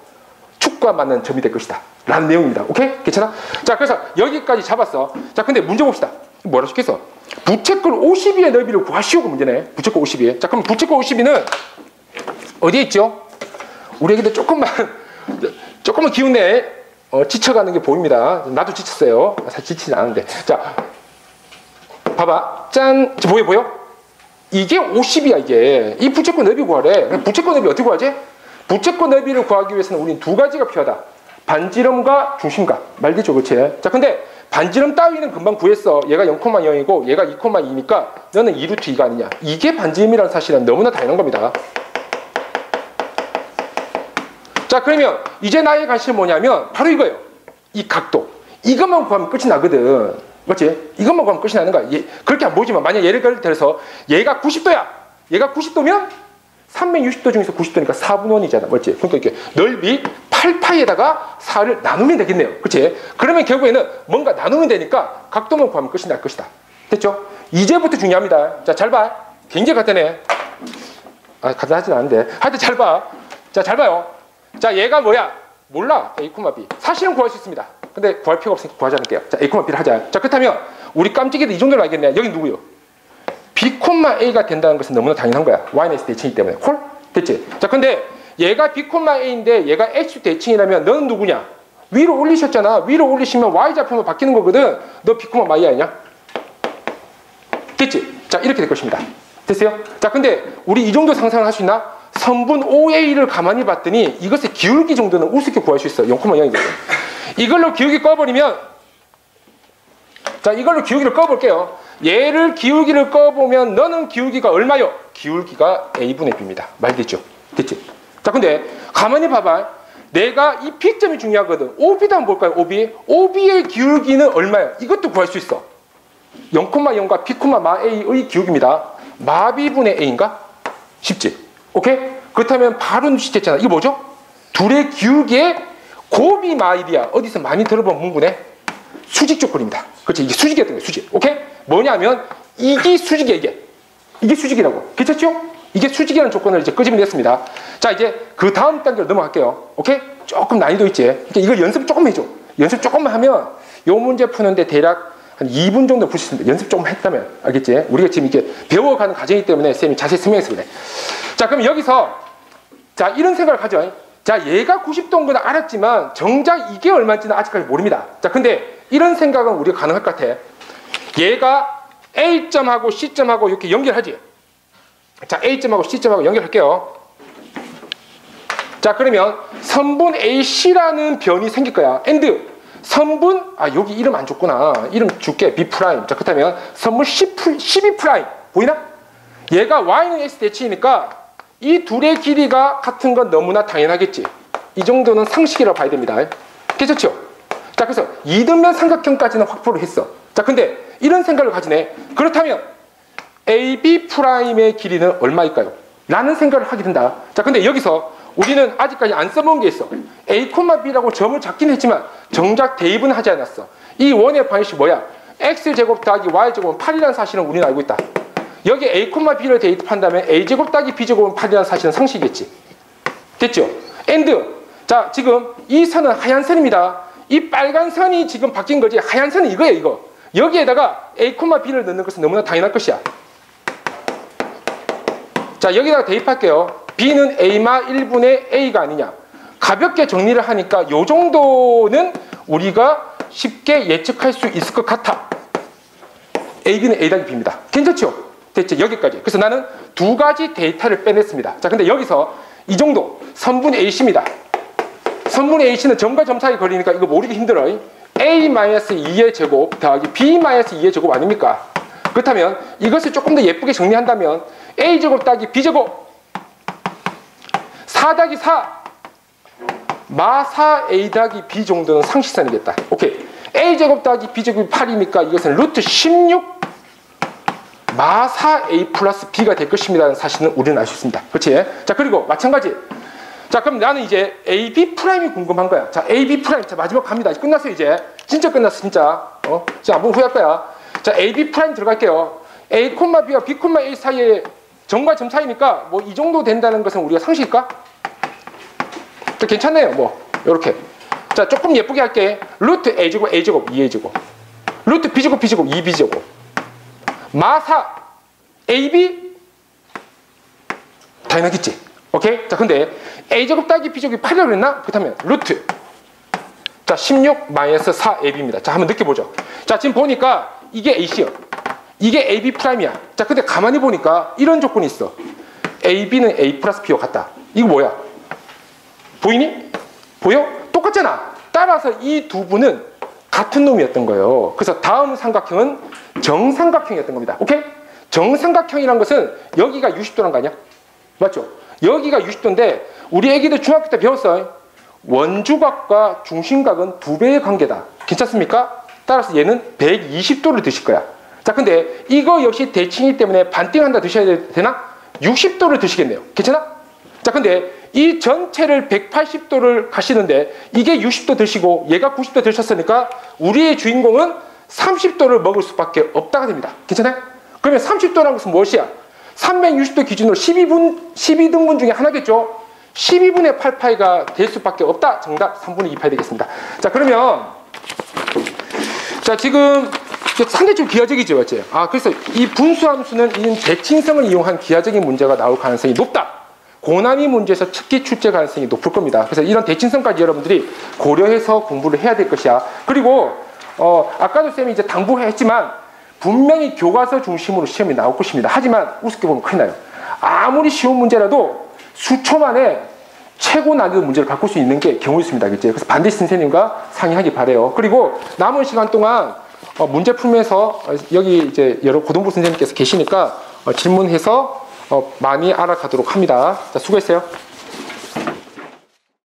축과 맞는 점이 될 것이다 라는 내용입니다. 오케이? 괜찮아? 자, 그래서 여기까지 잡았어. 자, 근데 문제 봅시다. 뭐라고 적혀있어? 부채꼴 52의 넓이를 구하시오가 문제네. 부채꼴 52. 자, 그럼 부채꼴 52는 어디에 있죠? 우리 애기들 조금만 기운내 지쳐가는 게 보입니다. 나도 지쳤어요. 사실 지치진 않은데. 자, 봐봐. 짠. 보여? 이게 50이야, 이게. 이 부채꼴 넓이 구하래. 부채꼴 넓이 어떻게 구하지? 부채꼴 넓이를 구하기 위해서는 우린 두 가지가 필요하다. 반지름과 중심각. 말되죠, 그렇지? 자, 근데 반지름 따위는 금방 구했어. 얘가 0,0이고 얘가 2,2니까 너는 2루트 2가 아니냐. 이게 반지름이라는 사실은 너무나 당연한 겁니다. 자, 그러면 이제 나의 관심은 뭐냐면 바로 이거예요. 이 각도. 이것만 구하면 끝이 나거든. 맞지? 이것만 구하면 끝이 나는 거야. 그렇게 안 보이지만 만약 예를 들어서 얘가 90도야. 얘가 90도면 360도 중에서 90도니까 4분의 1이잖아. 맞지? 그러니까 이렇게 넓이 8파이에다가 4를 나누면 되겠네요. 그렇지? 그러면 결국에는 뭔가 나누면 되니까 각도만 구하면 끝이 날 것이다. 됐죠? 이제부터 중요합니다. 자, 잘 봐. 굉장히 간단해. 간단하진 않은데. 하여튼 잘 봐. 자, 잘 봐요. 자, 얘가 뭐야? 몰라. A, B. 사실은 구할 수 있습니다. 근데 구할 필요가 없으니까 구하지 않을게요. 자, A, B를 하자. 자, 그렇다면 우리 깜찍이들 이 정도로 알겠네. 여기 누구요? B, A가 된다는 것은 너무나 당연한 거야. Y는 X 대칭이기 때문에. 콜? 됐지? 자, 근데 얘가 B, A인데 얘가 X 대칭이라면 너는 누구냐? 위로 올리셨잖아. 위로 올리시면 Y좌표로 바뀌는 거거든. 너 B, Y 아니냐? 됐지? 자, 이렇게 될 것입니다. 됐어요? 자, 근데 우리 이 정도 상상을 할 수 있나? 선분 OA를 가만히 봤더니 이것의 기울기 정도는 우습게 구할 수 있어요. 0,0이거든. 이걸로 기울기 꺼버리면, 자, 이걸로 기울기를 꺼볼게요. 얘를 기울기를 꺼보면 너는 기울기가 얼마요? 기울기가 A분의 B입니다. 말됐죠? 됐지? 자, 근데 가만히 봐봐. 내가 이 P점이 중요하거든. OB도 한번 볼까요? OB의 기울기는 얼마야? 이것도 구할 수 있어. 0,0과 P, A의 기울기입니다. 마비분의 A인가? 쉽지? 오케이? 그렇다면 바로 눈치챘잖아. 이거 뭐죠? 둘의 기울기의 곱이 마일이야. 어디서 많이 들어본 문구네? 수직적 거리입니다. 그렇지? 이게 수직이었던 거예요. 수직. 오케이? 뭐냐면 이게 수직이야, 이게. 이게 수직이라고. 괜찮죠? 이게 수직이라는 조건을 이제 끄집어냈습니다. 자, 이제 그 다음 단계로 넘어갈게요. 오케이? 조금 난이도 있지? 그러니까 이걸 연습 조금 해줘. 연습 조금만 하면 요 문제 푸는데 대략 한 2분 정도 볼 수 있습니다. 연습 조금 했다면. 알겠지? 우리가 지금 이렇게 배워가는 과정이기 때문에 쌤이 자세히 설명해서 그래. 자, 그럼 여기서 자, 이런 생각을 가져. 자, 얘가 90도인 건 알았지만 정작 이게 얼마인지는 아직까지 모릅니다. 자, 근데 이런 생각은 우리가 가능할 것 같아. 얘가 A점하고 C점하고 이렇게 연결하지. 자, A점하고 C점하고 연결할게요. 자, 그러면 선분 AC라는 변이 생길 거야. and 선분, 여기 이름 안 줬구나. 이름 줄게. B'. 자, 그렇다면 선분 CB'. 보이나? 얘가 Y는 S 대칭이니까 이 둘의 길이가 같은 건 너무나 당연하겠지. 이 정도는 상식이라고 봐야 됩니다. 괜찮죠? 자, 그래서 이등변 삼각형까지는 확보를 했어. 자, 근데 이런 생각을 가지네. 그렇다면 AB'의 길이는 얼마일까요? 라는 생각을 하게 된다. 자, 근데 여기서 우리는 아직까지 안 써본 게 있어. A, B라고 점을 잡긴 했지만 정작 대입은 하지 않았어. 이 원의 방식이 뭐야? X제곱 더하기 Y제곱은 8이라는 사실은 우리는 알고 있다. 여기 A, B를 대입한다면 A제곱 더하기 B제곱은 8이라는 사실은 상식이겠지. 됐죠? and 자, 지금 이 선은 하얀 선입니다. 이 빨간 선이 지금 바뀐 거지. 하얀 선은 이거예요, 이거. 여기에다가 A, B를 넣는 것은 너무나 당연할 것이야. 자, 여기다가 대입할게요. B는 A마 1분의 A가 아니냐. 가볍게 정리를 하니까 요 정도는 우리가 쉽게 예측할 수 있을 것 같아. AB는 A 더하기 B입니다. 괜찮죠? 됐죠? 여기까지. 그래서 나는 두 가지 데이터를 빼냈습니다. 자, 근데 여기서 이 정도 선분 AC입니다. 선분 AC는 점과 점 사이 거리니까 이거 모르기 힘들어. A-2의 제곱 더하기 B-2의 제곱 아닙니까? 그렇다면 이것을 조금 더 예쁘게 정리한다면 A제곱 더하기 B제곱 4 더하기 4 마 4A 더하기 B 정도는 상식선이겠다. 오케이. A제곱 더하기 B제곱이 8이니까 이것은 루트 16 마 4A 플러스 B가 될 것입니다라는 사실은 우리는 알 수 있습니다. 그렇지? 자, 그리고 마찬가지. 자, 그럼 나는 이제 AB 프라임이 궁금한 거야. 자, AB 프라임. 자, 마지막 갑니다. 끝났어, 이제. 진짜 끝났어, 진짜. 진짜 안 보면 후회할 거야. 자, AB 프라임 들어갈게요. A, B가 B, A 사이에 점과 점 사이니까 뭐 이 정도 된다는 것은 우리가 상식일까? 괜찮네요, 뭐. 요렇게. 자, 조금 예쁘게 할게. 루트 A제곱, A제곱, 2A제곱. 루트 B제곱, B제곱, 2B제곱. 마사 AB 당연하겠지. 오케이? 자, 근데 A제곱 더하기 B제곱이 8이라고 그랬나? 그렇다면 루트 자, 16 마이너스 4AB입니다. 자, 한번 느껴보죠. 자, 지금 보니까 이게 AC요. 이게 AB 프라임이야. 자, 근데 가만히 보니까 이런 조건이 있어. AB는 A 플러스 B와 같다. 이거 뭐야? 보이니? 보여? 똑같잖아. 따라서 이 두 분은 같은 놈이었던 거예요. 그래서 다음 삼각형은 정삼각형이었던 겁니다. 오케이? 정삼각형이란 것은 여기가 60도란 거 아니야? 맞죠? 여기가 60도인데 우리 애기들 중학교 때 배웠어요. 원주각과 중심각은 2배의 관계다. 괜찮습니까? 따라서 얘는 120도를 드실 거야. 자, 근데 이거 역시 대칭이기 때문에 반띵한다 드셔야 되나? 60도를 드시겠네요. 괜찮아? 자, 근데 이 전체를 180도를 가시는데 이게 60도 드시고 얘가 90도 드셨으니까 우리의 주인공은 30도를 먹을 수밖에 없다가 됩니다. 괜찮아요? 그러면 30도라는 것은 무엇이야? 360도 기준으로 12등분 중에 하나겠죠? 12분의 8파이가 될 수밖에 없다. 정답 3분의 2파이 되겠습니다. 자, 그러면 자, 지금 상대적으로 기하적이죠, 맞지? 그래서 이 분수함수는 이 대칭성을 이용한 기하적인 문제가 나올 가능성이 높다. 고난이 문제에서 특기 출제 가능성이 높을 겁니다. 그래서 이런 대칭성까지 여러분들이 고려해서 공부를 해야 될 것이야. 그리고 아까도 쌤이 이제 당부했지만 분명히 교과서 중심으로 시험이 나올 것입니다. 하지만 우습게 보면 큰일 나요. 아무리 쉬운 문제라도 수초 만에 최고 난이도 문제를 바꿀 수 있는 게 경우 있습니다. 그치? 그래서 반드시 선생님과 상의하기 바래요. 그리고 남은 시간 동안 문제 풀면서 여기 이제 여러 고등부 선생님께서 계시니까 질문해서 많이 알아가도록 합니다. 자, 수고했어요.